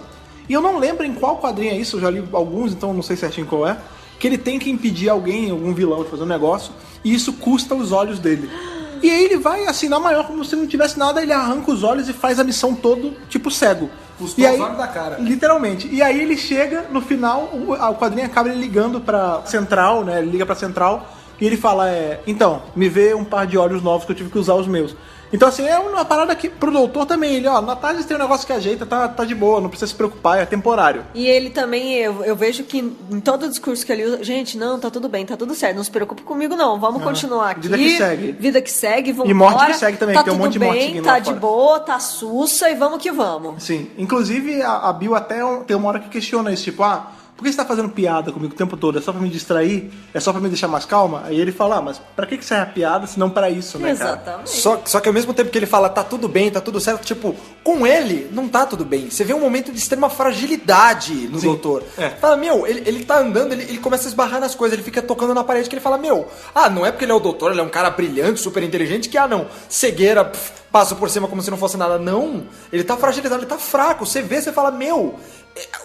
Speaker 2: E eu não lembro em qual quadrinho é isso, eu já li alguns, então não sei certinho qual é, que ele tem que impedir alguém, algum vilão de fazer um negócio, e isso custa os olhos dele. E aí ele vai, assim, na maior, como se não tivesse nada, ele arranca os olhos e faz a missão todo, tipo, cego.
Speaker 3: Custou os olhos da cara.
Speaker 2: Literalmente. E aí ele chega, no final, o quadrinho acaba ele ligando pra central, né? Ele liga pra central e ele fala, então, me vê um par de olhos novos que eu tive que usar os meus. Então, assim, é uma parada que pro doutor também, ele, na tarde tem um negócio que ajeita, tá de boa, não precisa se preocupar, é temporário.
Speaker 4: E ele também, eu vejo que em todo o discurso que ele usa, gente, não, tá tudo bem, tá tudo certo, não se preocupe comigo não, vamos continuar aqui.
Speaker 2: Vida que segue.
Speaker 4: Vida que segue, vamos
Speaker 2: E morte que segue também,
Speaker 4: tá
Speaker 2: tem um
Speaker 4: tudo
Speaker 2: monte de morte
Speaker 4: bem,
Speaker 2: seguindo
Speaker 4: tá
Speaker 2: lá
Speaker 4: de
Speaker 2: fora.
Speaker 4: boa, tá sussa e vamos que vamos.
Speaker 2: Sim, inclusive a Bill até tem uma hora que questiona isso, tipo, por que você tá fazendo piada comigo o tempo todo? É só pra me distrair? É só pra me deixar mais calma? Aí ele fala, mas pra que serve a piada se não pra isso, né, cara?
Speaker 4: Exatamente.
Speaker 3: Só que ao mesmo tempo que ele fala, tá tudo bem, tá tudo certo, tipo, com ele, não tá tudo bem. Você vê um momento de extrema fragilidade no doutor. Fala, ele tá andando, ele começa a esbarrar nas coisas, ele fica tocando na parede, que ele fala, não é porque ele é o doutor, ele é um cara brilhante, super inteligente, que, cegueira, passa por cima como se não fosse nada. Não, ele tá fragilizado, ele tá fraco. Você vê, você fala,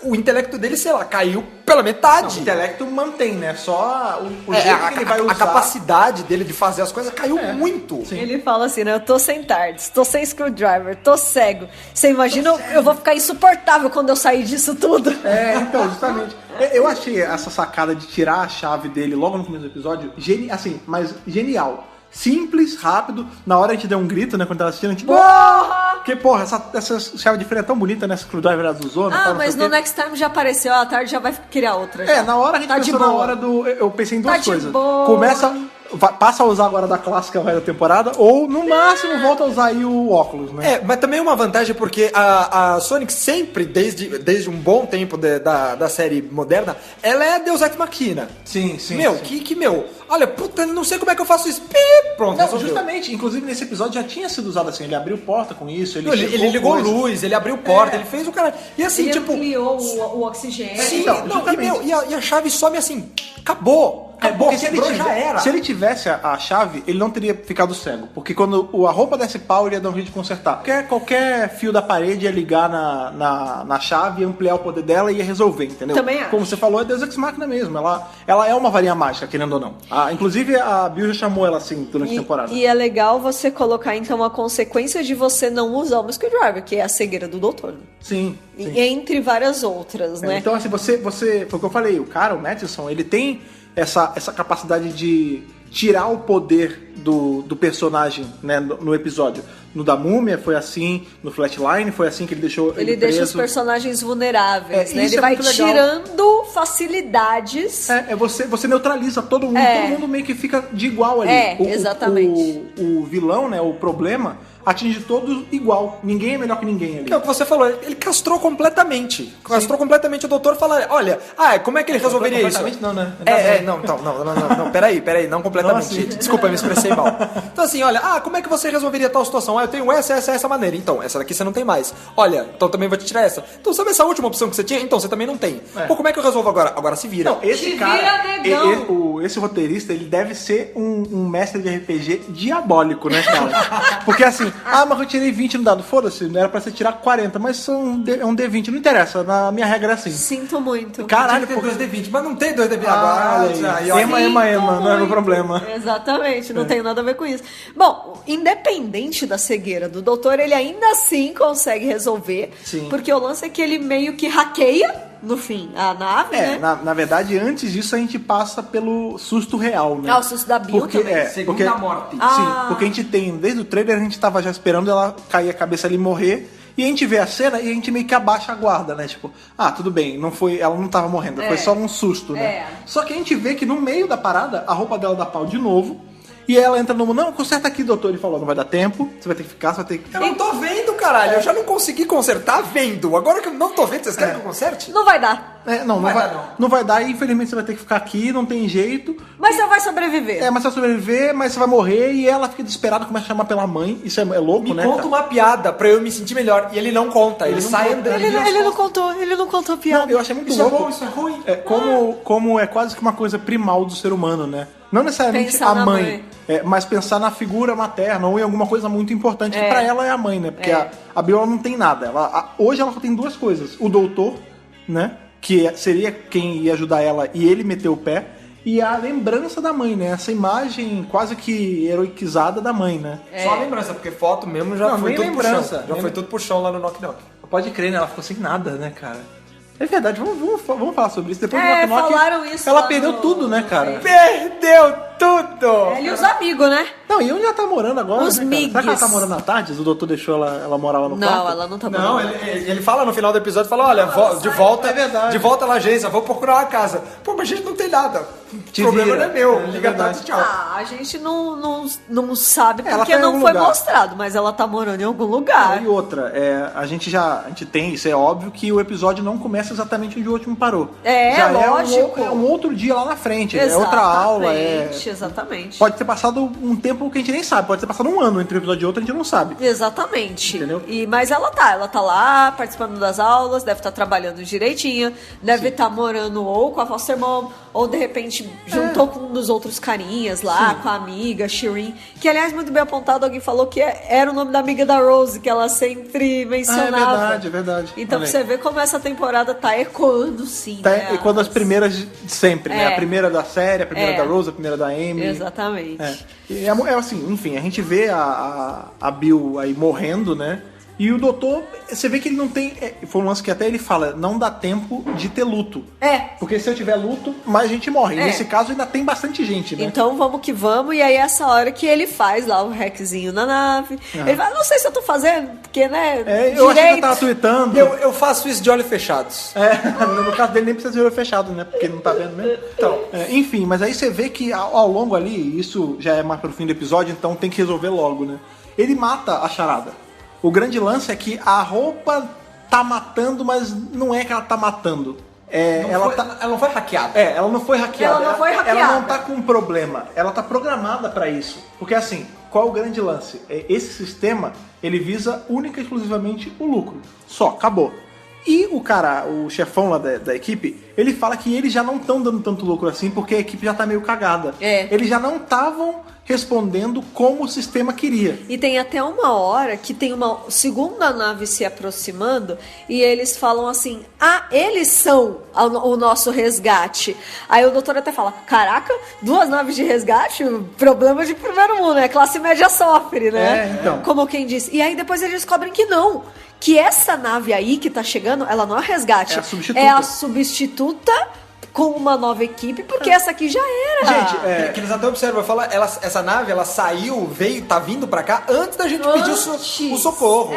Speaker 3: o intelecto dele, sei lá, caiu pela metade.
Speaker 2: Não, o intelecto mantém, né? Só o jeito que ele vai usar.
Speaker 3: A capacidade dele de fazer as coisas caiu muito.
Speaker 2: Sim.
Speaker 4: Ele fala assim, né? Eu tô sem tardes, tô sem screwdriver, tô cego. Você imagina, eu vou ficar insuportável quando eu sair disso tudo.
Speaker 2: Então, justamente. Eu achei essa sacada de tirar a chave dele logo no começo do episódio, mas genial. Simples, rápido. Na hora a gente deu um grito, né? Quando tava assistindo, a gente...
Speaker 4: Porra!
Speaker 2: Porque, porra, essa chave de freio é tão bonita, né? Essa screwdriver azulzona.
Speaker 4: Mas no Next Time já apareceu, à tarde já vai criar outra. Já.
Speaker 2: Na hora a gente
Speaker 4: tá
Speaker 2: pensou, na hora do... Eu pensei em duas
Speaker 4: Tá de
Speaker 2: coisas.
Speaker 4: boa.
Speaker 2: Passa a usar agora da clássica vai da temporada, ou no máximo volta a usar aí o óculos, né?
Speaker 3: Mas também é uma vantagem porque a Sonic sempre, desde um bom tempo da série moderna, ela é Deus Ex Machina.
Speaker 2: Sim.
Speaker 3: Olha, puta, não sei como é que eu faço isso. Pronto,
Speaker 2: Não,
Speaker 3: resolveu.
Speaker 2: justamente, inclusive nesse episódio já tinha sido usado assim, ele abriu porta com isso, ele
Speaker 3: ligou luz, ele abriu porta, ele fez o cara... E assim,
Speaker 4: Ele
Speaker 3: tipo...
Speaker 4: ampliou o oxigênio.
Speaker 3: Sim,
Speaker 2: Então,
Speaker 3: não,
Speaker 2: justamente.
Speaker 3: e a chave some assim, acabou,
Speaker 2: Porque
Speaker 3: quebrou, já era.
Speaker 2: se ele tivesse a chave, ele não teria ficado cego. Porque quando a roupa desse pau, ele ia dar um jeito de consertar. Qualquer fio da parede ia ligar na chave, ia ampliar o poder dela e ia resolver, entendeu?
Speaker 4: Também acho.
Speaker 2: Como você falou, é Deus Ex Machina mesmo. Ela é uma varinha mágica, querendo ou não. Inclusive, a Bill já chamou ela assim durante a temporada.
Speaker 4: E é legal você colocar, então, a consequência de você não usar o screwdriver, que é a cegueira do doutor.
Speaker 2: Sim.
Speaker 4: Entre várias outras, né?
Speaker 2: Então, assim, você foi o que eu falei, o Matheson, ele tem essa capacidade de tirar o poder do personagem, né, no episódio. No da Múmia foi assim, no Flatline foi assim que ele deixou
Speaker 4: Ele deixa os
Speaker 2: preso.
Speaker 4: personagens vulneráveis, né?
Speaker 2: Isso
Speaker 4: Ele
Speaker 2: é
Speaker 4: vai
Speaker 2: muito legal.
Speaker 4: tirando facilidades.
Speaker 2: Você neutraliza todo mundo meio que fica de igual ali.
Speaker 4: Exatamente.
Speaker 2: O vilão, né, o problema, atinge todos igual. Ninguém é melhor que ninguém ali.
Speaker 3: É o que você falou, ele castrou completamente. Castrou completamente o doutor, fala, olha, como é que ele resolveria isso?
Speaker 2: Completamente não, né?
Speaker 3: Não, peraí, não completamente.
Speaker 2: Não, assim.
Speaker 3: Desculpa, eu me expressei mal. Então assim, olha, como é que você resolveria tal situação? Eu tenho essa maneira. Então, essa daqui você não tem mais. Olha, então também vou te tirar essa. Então, sabe essa última opção que você tinha? Então, você também não tem. Pô, como é que eu resolvo agora? Agora se vira.
Speaker 2: Não, esse
Speaker 4: Se
Speaker 2: cara,
Speaker 4: vira, negão.
Speaker 2: esse roteirista, ele deve ser um mestre de RPG diabólico, né, cara? Porque assim, mas eu tirei 20 no dado, foda-se, não era pra você tirar 40, mas é um D20, não interessa, na minha regra é assim.
Speaker 4: Sinto muito.
Speaker 2: Caralho,
Speaker 3: tem
Speaker 2: pô.
Speaker 3: 2D20, mas não tem 2D20 agora.
Speaker 2: Ema, não era o problema.
Speaker 4: Exatamente, não tem nada a ver com isso. Bom, independente da cegueira do doutor, ele ainda assim consegue resolver.
Speaker 2: Sim.
Speaker 4: Porque o lance é que ele meio que hackeia, no fim, a nave, né?
Speaker 2: Na verdade, antes disso a gente passa pelo susto real, né?
Speaker 4: O susto da Bill
Speaker 2: porque,
Speaker 4: também.
Speaker 3: Segunda morte.
Speaker 2: Sim, porque a gente tem, desde o trailer a gente tava já esperando ela cair a cabeça ali e morrer. E a gente vê a cena e a gente meio que abaixa a guarda, né? Tipo, tudo bem, ela não tava morrendo, foi só um susto, né? Só que a gente vê que no meio da parada, a roupa dela dá pau de novo. E ela entra no... Não, conserta aqui, doutor. Ele falou, não vai dar tempo, você vai ter que ficar, você vai ter que...
Speaker 3: Eu não tô vendo, caralho. Eu já não consegui consertar vendo. Agora que eu não tô vendo, vocês querem que eu conserte?
Speaker 4: Não vai dar.
Speaker 2: Não vai dar e infelizmente você vai ter que ficar aqui, não tem jeito.
Speaker 4: Mas você vai sobreviver.
Speaker 2: Mas você vai sobreviver, mas você vai morrer e ela fica desesperada, começa a chamar pela mãe. Isso é louco, né?
Speaker 3: Conta uma piada pra eu me sentir melhor. E ele não conta, ele sai andando.
Speaker 4: Ele não contou a piada.
Speaker 2: Não, eu achei muito
Speaker 3: Isso
Speaker 2: louco.
Speaker 3: é bom, isso é ruim.
Speaker 2: Como é quase que uma coisa primal do ser humano, né? Não necessariamente
Speaker 4: Pensar
Speaker 2: a
Speaker 4: na
Speaker 2: mãe, mas pensar na figura materna ou em alguma coisa muito importante que pra ela é a mãe, né? Porque a Bill não tem nada. Hoje ela só tem duas coisas. O doutor, né? Que seria quem ia ajudar ela e ele meteu o pé. E a lembrança da mãe, né? Essa imagem quase que heroiquizada da mãe, né?
Speaker 3: Só a lembrança, porque foto mesmo já
Speaker 2: Não,
Speaker 3: foi
Speaker 2: nem
Speaker 3: tudo
Speaker 2: lembrança.
Speaker 3: pro chão. Já foi tudo pro chão lá no Knock Knock.
Speaker 2: Pode crer, né? Ela ficou sem nada, né, cara? É verdade, vamos falar sobre isso. Depois do Knock Knock,
Speaker 4: falaram isso
Speaker 2: ela
Speaker 4: lá
Speaker 2: perdeu
Speaker 4: no-
Speaker 2: tudo, né, cara?
Speaker 3: Perdeu tudo!
Speaker 4: Ele e os amigos, né?
Speaker 2: Não, e onde ela tá morando agora,
Speaker 4: Os
Speaker 2: né, cara? Será que ela
Speaker 4: migues.
Speaker 2: tá morando à tarde? O doutor deixou ela morar lá no quarto?
Speaker 4: Não, ela não tá
Speaker 3: Não,
Speaker 4: morando.
Speaker 3: ele fala no final do episódio, fala, olha, de volta,
Speaker 2: é verdade.
Speaker 3: de volta na agência, vou procurar uma casa. Pô, mas a gente não tem nada. O
Speaker 2: Te
Speaker 3: problema
Speaker 2: vira.
Speaker 3: não é meu.
Speaker 2: É
Speaker 3: Liga
Speaker 2: verdade.
Speaker 3: tarde, tchau.
Speaker 4: Ah, a gente não sabe
Speaker 2: Ela
Speaker 4: porque
Speaker 2: tá em
Speaker 4: não
Speaker 2: algum
Speaker 4: foi
Speaker 2: lugar.
Speaker 4: mostrado, mas ela tá morando em algum lugar.
Speaker 2: E outra, a gente tem, isso é óbvio, que o episódio não começa exatamente onde o último parou. Já
Speaker 4: lógico.
Speaker 2: É um outro dia lá na frente, é outra aula.
Speaker 4: Exatamente.
Speaker 2: Pode ter passado um tempo que a gente nem sabe, pode ter passado um ano entre um episódio e outro, a gente não sabe.
Speaker 4: Exatamente.
Speaker 2: Entendeu?
Speaker 4: Mas ela tá lá participando das aulas, deve estar trabalhando direitinho, deve estar morando ou com a foster mom, ou de repente juntou com um dos outros carinhas lá, com a amiga, Shirin, que aliás, muito bem apontado, alguém falou que era o nome da amiga da Rose, que ela sempre mencionava.
Speaker 2: É verdade.
Speaker 4: Então
Speaker 2: Olha
Speaker 4: pra
Speaker 2: aí.
Speaker 4: você ver como essa temporada tá ecoando sim,
Speaker 2: Tá,
Speaker 4: né?
Speaker 2: e quando as primeiras de sempre, né?
Speaker 4: É.
Speaker 2: A primeira da série, a primeira
Speaker 4: É.
Speaker 2: da Rose, a primeira da Amy.
Speaker 4: Exatamente.
Speaker 2: É assim, enfim, a gente vê a Bill aí morrendo, né? E o doutor, você vê que ele não tem... foi um lance que até ele fala, não dá tempo de ter luto. Porque se eu tiver luto, mais gente morre. E nesse caso ainda tem bastante gente, né?
Speaker 4: Então vamos que vamos, e aí essa hora que ele faz lá o hackzinho na nave. Ele fala, não sei se eu tô fazendo, porque, né,
Speaker 2: eu achei que eu tava tweetando.
Speaker 3: Eu faço isso de olhos fechados.
Speaker 2: No caso dele nem precisa ser olho fechado, né? Porque não tá vendo mesmo. Então, enfim, mas aí você vê que ao longo ali, isso já é mais pro fim do episódio, então tem que resolver logo, né? Ele mata a charada. O grande lance é que a roupa tá matando, mas não é que ela tá matando. Ela
Speaker 3: não foi hackeada.
Speaker 2: ela não foi hackeada.
Speaker 4: Ela não foi hackeada.
Speaker 2: Ela não tá com um problema. Ela tá programada pra isso. Porque assim, qual é o grande lance? Esse sistema, ele visa única e exclusivamente o lucro. Só, acabou. E o cara, o chefão lá da equipe, ele fala que eles já não estão dando tanto lucro assim, porque a equipe já tá meio cagada. Eles já não estavam respondendo como o sistema queria.
Speaker 4: E tem até uma hora que tem uma segunda nave se aproximando e eles falam assim, eles são o nosso resgate. Aí o doutor até fala, caraca, 2 naves de resgate? Problema de primeiro mundo, né? Classe média sofre, né?
Speaker 2: Então.
Speaker 4: Como quem diz. E aí depois eles descobrem que não. Que essa nave aí que tá chegando, ela não é resgate.
Speaker 2: É a substituta.
Speaker 4: É a substituta com uma nova equipe, porque essa aqui já era.
Speaker 3: Gente, que eles até observam, fala, essa nave, ela saiu, tá vindo pra cá antes da gente pedir o socorro.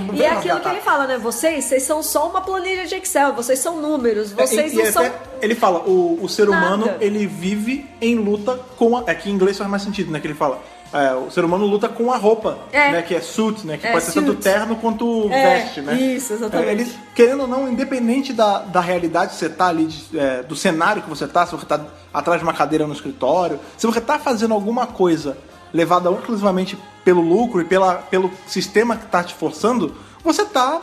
Speaker 3: Não
Speaker 4: E
Speaker 3: veio
Speaker 4: é aquilo
Speaker 3: resgatar.
Speaker 4: que ele fala, né? Vocês são só uma planilha de Excel, vocês são números, vocês não são...
Speaker 2: Ele fala, o ser humano,
Speaker 4: nada.
Speaker 2: ele vive em luta com a... que em inglês faz mais sentido, né? Que ele fala, o ser humano luta com a roupa, né? Que é suit, né? Que pode ser tanto
Speaker 4: suit.
Speaker 2: terno quanto veste, né?
Speaker 4: Isso, exatamente.
Speaker 2: Eles, querendo ou não, independente da realidade que você tá ali, do cenário que você tá, se você tá atrás de uma cadeira no escritório, se você tá fazendo alguma coisa levada exclusivamente pelo lucro e pelo sistema que tá te forçando,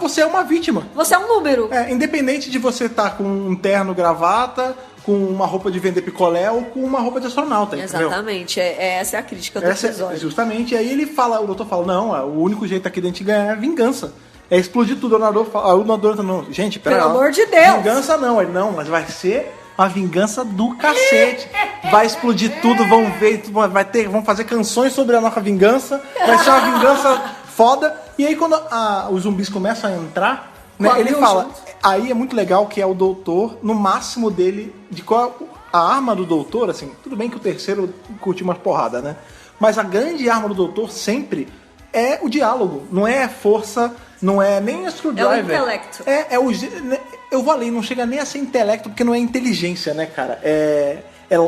Speaker 2: você é uma vítima.
Speaker 4: Você é um número.
Speaker 2: Independente de você estar com um terno, gravata, com uma roupa de vender picolé ou com uma roupa de astronauta, entendeu?
Speaker 4: Exatamente, essa é a crítica do episódio.
Speaker 2: Justamente, e aí o doutor fala, não, o único jeito aqui de a gente ganhar é vingança. É explodir tudo. O narrador fala, não, gente, pera aí.
Speaker 4: Pelo amor de Deus.
Speaker 2: Vingança não, ele não, mas vai ser uma vingança do cacete. Vai explodir tudo, vão ver, vão fazer canções sobre a nossa vingança, vai ser uma vingança foda. E aí quando os zumbis começam a entrar, né, ele fala, aí é muito legal que é o doutor, no máximo dele, de qual a arma do doutor, assim, tudo bem que o terceiro curtiu umas porradas, né? Mas a grande arma do doutor sempre é o diálogo, não é força, não é nem a screwdriver.
Speaker 4: É o intelecto.
Speaker 2: Eu vou além, não chega nem a ser intelecto, porque não é inteligência, né, cara?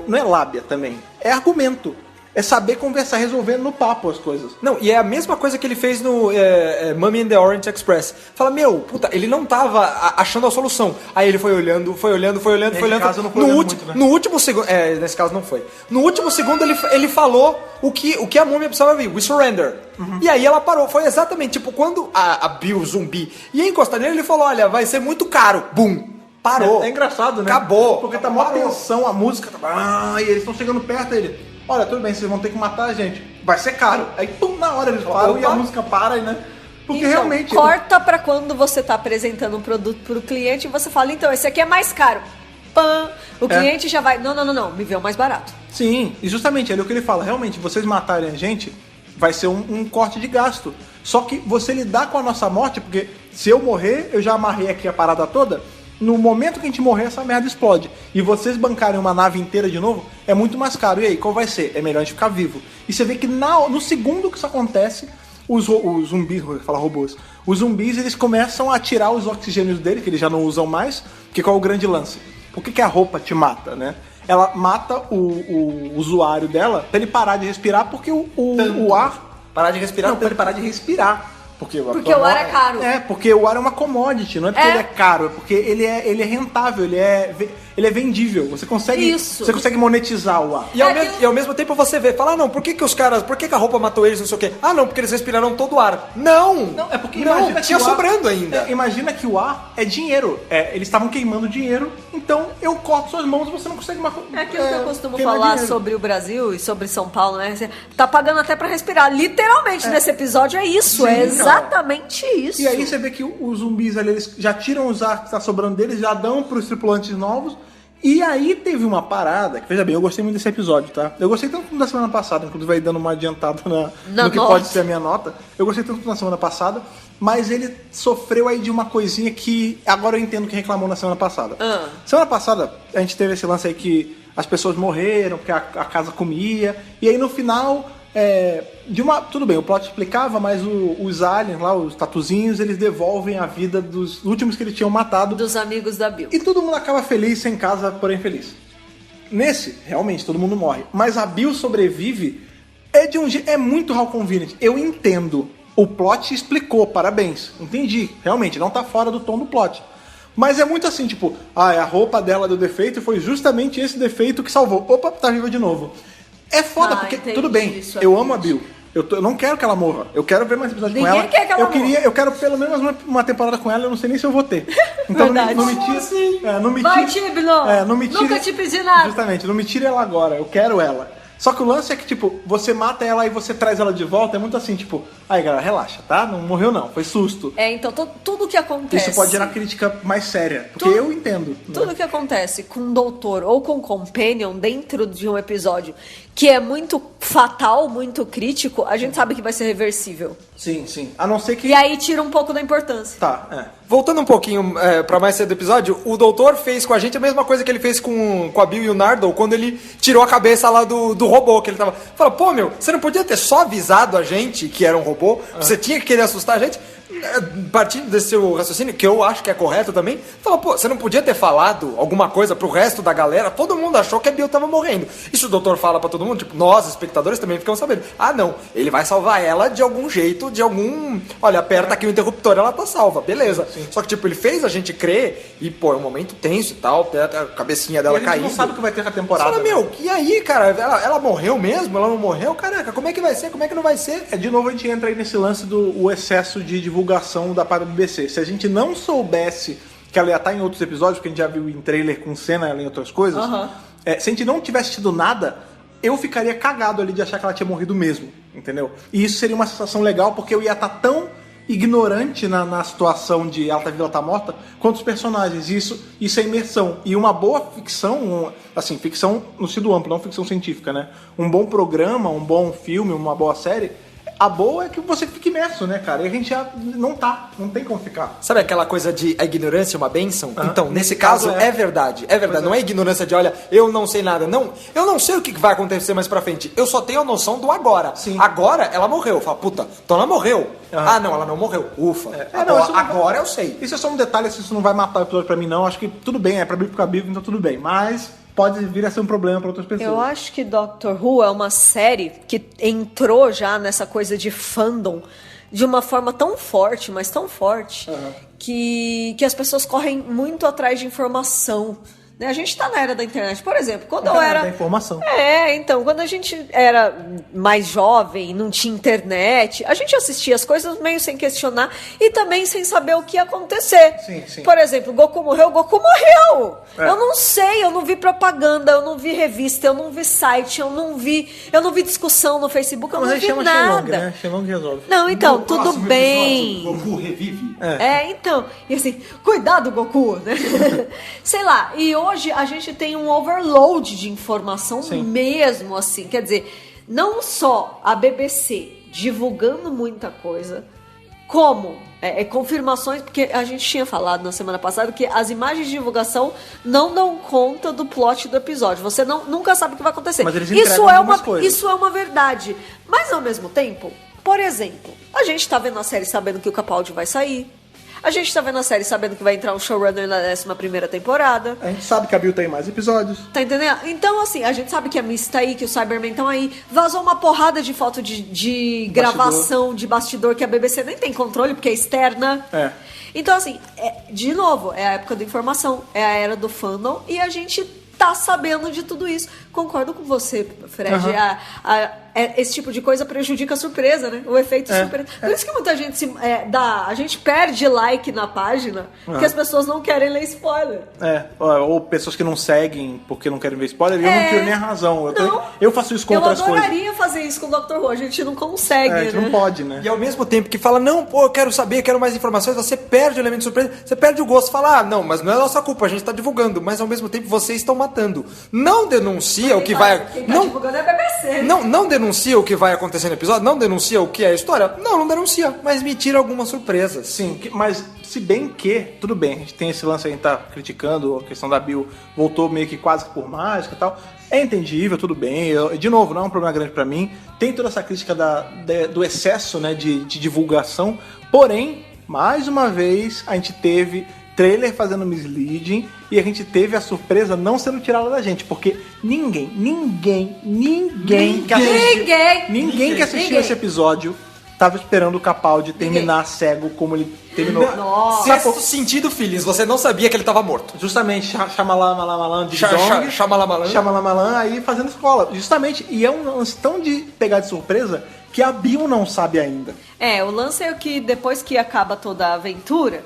Speaker 2: Não é lábia também, é argumento. É saber conversar, resolvendo no papo as coisas.
Speaker 3: Não, e é a mesma coisa que ele fez no Mummy and the Orient Express. Fala, ele não tava achando a solução. Aí ele foi olhando.
Speaker 2: Nesse caso não foi olhando muito, né?
Speaker 3: No último segundo... nesse caso não foi. No último segundo ele falou o que a múmia precisava ouvir. We surrender. E aí ela parou. Foi exatamente, tipo, quando a Bill zumbi ia encostar nele, ele falou, olha, vai ser muito caro. Bum! Parou.
Speaker 2: É engraçado, né?
Speaker 3: Acabou.
Speaker 2: Porque tá mó tensão, a música tá... e eles estão chegando perto dele. Olha, tudo bem, vocês vão ter que matar a gente. Vai ser caro. Aí, pum, na hora eles param e a música para, né? Porque
Speaker 4: Então,
Speaker 2: realmente...
Speaker 4: corta pra quando você tá apresentando um produto pro cliente e você fala, então, esse aqui é mais caro. Pã! O cliente já vai, não, me vê o mais barato.
Speaker 2: Sim, e justamente, é o que ele fala. Realmente, vocês matarem a gente, vai ser um corte de gasto. Só que você lidar com a nossa morte, porque se eu morrer, eu já amarrei aqui a parada toda. No momento que a gente morrer, essa merda explode. E vocês bancarem uma nave inteira de novo, é muito mais caro. E aí, qual vai ser? É melhor a gente ficar vivo. E você vê que no segundo que isso acontece, os zumbis, vou falar robôs, os zumbis, eles começam a tirar os oxigênios dele, que eles já não usam mais. Porque qual é o grande lance? Por que a roupa te mata, né? Ela mata o usuário dela pra ele parar de respirar, porque o ar...
Speaker 3: Parar de respirar?
Speaker 2: Não, pra ele parar de respirar. Porque
Speaker 6: o ar é caro.
Speaker 2: É, porque o ar é uma commodity, não é porque ele é caro, é porque ele é rentável, ele é vendível. Você consegue monetizar o ar.
Speaker 3: E ao mesmo tempo você vê, fala, não, por que a roupa matou eles, não sei o quê? Ah, não, porque eles respiraram todo o ar. Não,
Speaker 2: é porque imagina
Speaker 3: tinha sobrando ainda.
Speaker 2: Imagina que o ar é dinheiro. Eles estavam queimando dinheiro, então eu corto suas mãos e você não consegue mais.
Speaker 4: É aquilo que eu costumo falar sobre o Brasil e sobre São Paulo, né? Você tá pagando até pra respirar. Literalmente, nesse episódio é isso.
Speaker 2: Sim,
Speaker 4: exatamente isso.
Speaker 2: E aí você vê que os zumbis ali, eles já tiram os ar que tá sobrando deles, já dão pros tripulantes novos. E aí teve uma parada, que veja bem, eu gostei muito desse episódio, tá? Eu gostei tanto da semana passada, inclusive vai dando uma adiantada no que pode ser a minha nota. Eu gostei tanto na semana passada, mas ele sofreu aí de uma coisinha que agora eu entendo que reclamou na semana passada. Semana passada a gente teve esse lance aí que as pessoas morreram, porque a casa comia, e aí no final... tudo bem, o plot explicava, mas os aliens lá, os tatuzinhos, eles devolvem a vida dos últimos que eles tinham matado.
Speaker 4: Dos amigos da Bill.
Speaker 2: E todo mundo acaba feliz, sem casa, porém feliz. Nesse, realmente, todo mundo morre. Mas a Bill sobrevive é muito how convenient. Eu entendo. O plot explicou, parabéns. Entendi. Realmente, não tá fora do tom do plot. Mas é muito assim, tipo, a roupa dela deu defeito e foi justamente esse defeito que salvou. Opa, tá viva de novo. É foda, porque, tudo bem, eu amo a Bill. Eu não quero que ela morra. Eu quero ver mais episódios com ela.
Speaker 4: Ninguém quer que ela morra.
Speaker 2: Eu quero pelo menos uma temporada com ela, eu não sei nem se eu vou ter. Então não me tire.
Speaker 4: Vai, Tibno! Nunca te pedi nada.
Speaker 2: Justamente, não me tire ela agora, eu quero ela. Só que o lance é que, tipo, você mata ela e você traz ela de volta, é muito assim, tipo, aí galera, relaxa, tá? Não morreu não, foi susto.
Speaker 4: Então tudo que acontece...
Speaker 2: Isso pode gerar crítica mais séria, porque eu entendo.
Speaker 4: Tudo que acontece com um doutor ou com um companion dentro de um episódio que é muito fatal, muito crítico, a gente sabe que vai ser reversível.
Speaker 2: Sim. A não ser que...
Speaker 4: E aí tira um pouco da importância.
Speaker 3: Voltando um pouquinho pra mais cedo do episódio, o doutor fez com a gente a mesma coisa que ele fez com a Bill e o Nardole quando ele tirou a cabeça lá do robô que ele tava... Falou, pô, meu, você não podia ter só avisado a gente que era um robô? Você tinha que querer assustar a gente? Partindo desse seu raciocínio, que eu acho que é correto também, falou, pô, você não podia ter falado alguma coisa pro resto da galera? Todo mundo achou que a Bill tava morrendo. Isso o doutor fala pra todo mundo, tipo, nós, espectadores, também ficamos sabendo. Ah, não, ele vai salvar ela de algum jeito, olha, aperta aqui o interruptor, ela tá salva, beleza. Sim. Só que, tipo, ele fez a gente crer, e, pô, é um momento tenso e tal, a cabecinha dela caindo. A gente
Speaker 2: não sabe o que vai ter na temporada.
Speaker 3: Fala, meu, e aí, cara, ela morreu mesmo? Ela não morreu? Caraca, como é que vai ser? Como é que não vai ser?
Speaker 2: De novo a gente entra aí nesse lance do excesso de divulgação da parte do BBC. Se a gente não soubesse que ela ia estar em outros episódios, porque a gente já viu em trailer com cena ela em outras coisas, se a gente não tivesse tido nada, eu ficaria cagado ali de achar que ela tinha morrido mesmo, entendeu? E isso seria uma sensação legal, porque eu ia estar tão ignorante na situação de ela tá viva, ela tá morta, quanto os personagens. Isso é imersão. E uma boa ficção, assim, ficção no sentido amplo, não ficção científica, né? Um bom programa, um bom filme, uma boa série... A boa é que você fica imerso, né, cara? E a gente já não tem como ficar.
Speaker 3: Sabe aquela coisa de a ignorância é uma bênção? Então, nesse caso, é verdade. É verdade. Não é ignorância de, olha, eu não sei nada. Não, eu não sei o que vai acontecer mais pra frente. Eu só tenho a noção do agora.
Speaker 2: Sim.
Speaker 3: Agora, ela morreu. Fala, puta, então ela morreu. Ah, não, ela não morreu. Ufa. Agora eu sei.
Speaker 2: Isso é só um detalhe, isso não vai matar o episódio pra mim, não. Acho que tudo bem, é pra ficar vivo, então tudo bem. Mas... pode vir a ser um problema para outras pessoas.
Speaker 4: Eu acho que Doctor Who é uma série que entrou já nessa coisa de fandom de uma forma tão forte, mas tão forte, que as pessoas correm muito atrás de informação. Né? A gente tá na era da internet. Por exemplo, quando eu era...
Speaker 2: da informação.
Speaker 4: Então, quando a gente era mais jovem, não tinha internet, a gente assistia as coisas meio sem questionar e também sem saber o que ia acontecer.
Speaker 2: Sim.
Speaker 4: Por exemplo, Goku morreu. Eu não sei, eu não vi propaganda, eu não vi revista, eu não vi site, eu não vi discussão no Facebook, eu não vi nada.
Speaker 2: Né? Shenlong resolve.
Speaker 4: Não, então, tudo bem.
Speaker 3: Goku revive.
Speaker 4: Então, e assim, cuidado, Goku, né? Sei lá, e hoje a gente tem um overload de informação mesmo, assim, quer dizer, não só a BBC divulgando muita coisa, como? Confirmações, porque a gente tinha falado na semana passada que as imagens de divulgação não dão conta do plot do episódio. Você nunca sabe o que vai acontecer.
Speaker 2: Mas eles entregam algumas coisas.
Speaker 4: Isso é uma verdade. Mas ao mesmo tempo, por exemplo, a gente tá vendo a série sabendo que o Capaldi vai sair. A gente tá vendo a série sabendo que vai entrar um showrunner na 11ª temporada.
Speaker 2: A gente sabe que a Bill tem mais episódios.
Speaker 4: Tá entendendo? Então, assim, a gente sabe que a Miss tá aí, que o Cybermen estão aí. Vazou uma porrada de foto de gravação, de bastidor, que a BBC nem tem controle, porque é externa.
Speaker 2: É.
Speaker 4: Então, assim, de novo, é a época da informação, é a era do fandom, e a gente tá sabendo de tudo isso. Concordo com você, Fred. Esse tipo de coisa prejudica a surpresa, né? O efeito surpresa. Por isso que muita gente a gente perde like na página, porque as pessoas não querem ler spoiler.
Speaker 2: Ou pessoas que não seguem porque não querem ver spoiler, eu não tenho nem a razão. Eu faço isso com outras coisas.
Speaker 4: Eu adoraria fazer isso com o Dr. Who, a gente não consegue,
Speaker 2: a gente não pode, né?
Speaker 3: E ao mesmo tempo que fala, não, pô, eu quero saber, quero mais informações, você perde o elemento de surpresa, você perde o gosto, fala, não, mas não é nossa culpa, a gente tá divulgando, mas ao mesmo tempo vocês estão matando. Não denuncia o que vai...
Speaker 4: Quem tá divulgando é a BBC.
Speaker 3: Não denuncia o que vai acontecer no episódio, não denuncia o que é a história, não denuncia, mas me tira algumas surpresas.
Speaker 2: Sim, mas se bem que, tudo bem, a gente tem esse lance aí, a gente tá criticando a questão da Bill, voltou meio que quase que por mágica e tal, é entendível, tudo bem, de novo, não é um problema grande pra mim, tem toda essa crítica do excesso, né, de divulgação, porém, mais uma vez, a gente teve trailer fazendo misleading e a gente teve a surpresa não sendo tirada da gente, porque ninguém que assistiu esse episódio tava esperando o Capaldi terminar cego como ele terminou.
Speaker 3: Sexto sentido, filhos, você não sabia que ele tava morto.
Speaker 2: Justamente, Shyamalan de Dong, Shyamalan aí fazendo escola. Justamente, e é um lance tão de pegar de surpresa que a Bill não sabe ainda.
Speaker 4: O lance é que depois que acaba toda a aventura,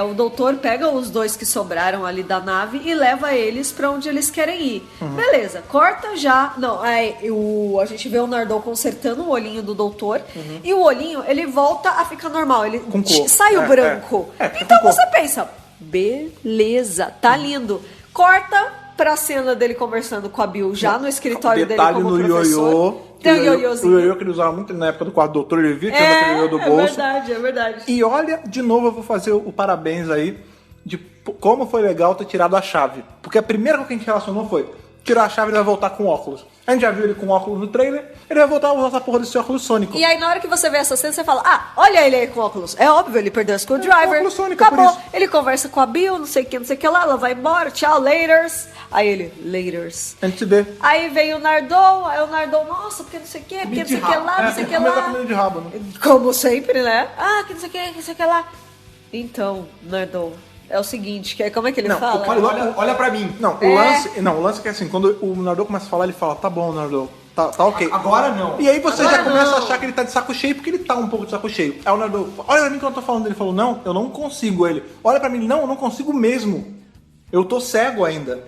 Speaker 4: o doutor pega os dois que sobraram ali da nave e leva eles pra onde eles querem ir. Beleza, corta já. Não, a gente vê o Nardole consertando o olhinho do doutor e o olhinho, ele volta a ficar normal. Ele sai o branco. Então você pensa, beleza, tá lindo. Corta pra cena dele conversando com a Bill já no escritório dele como
Speaker 2: no
Speaker 4: professor.
Speaker 2: Tem o ioiô que ele usava muito na época do quarto doutor, ele via que tinha aquele ioiô do bolso.
Speaker 4: É verdade.
Speaker 2: E olha, de novo eu vou fazer o parabéns aí de como foi legal ter tirado a chave. Porque a primeira coisa que a gente relacionou foi tirar a chave e ele vai voltar com óculos. A gente já viu ele com óculos no trailer, ele vai voltar a usar essa porra desse óculos sônico.
Speaker 4: E aí na hora que você vê essa cena, você fala, olha ele aí com óculos. É óbvio, ele perdeu o screwdriver.
Speaker 2: Óculos sônico,
Speaker 4: acabou.
Speaker 2: por isso.
Speaker 4: Ele conversa com a Bill, não sei o que lá, ela vai embora, tchau, laters. Aí ele, laters.
Speaker 2: A gente se vê.
Speaker 4: Aí veio o Nardole, nossa, porque não sei o que, porque não sei o que lá, não sei o que lá.
Speaker 2: Comida de rabo, né?
Speaker 4: Como sempre, né? Que não sei o que, não sei o que lá. Então, Nardole, é o seguinte, como é que ele fala?
Speaker 3: Olha pra mim.
Speaker 2: O lance é que assim, quando o Nardole começa a falar, ele fala, tá bom, Nardole, tá ok.
Speaker 3: Agora não.
Speaker 2: E aí você já começa a achar que ele tá de saco cheio, porque ele tá um pouco de saco cheio. Aí o Nardole, olha pra mim que eu tô falando. Ele falou, não, eu não consigo. Ele, olha pra mim, não, eu não consigo mesmo. Eu tô cego ainda.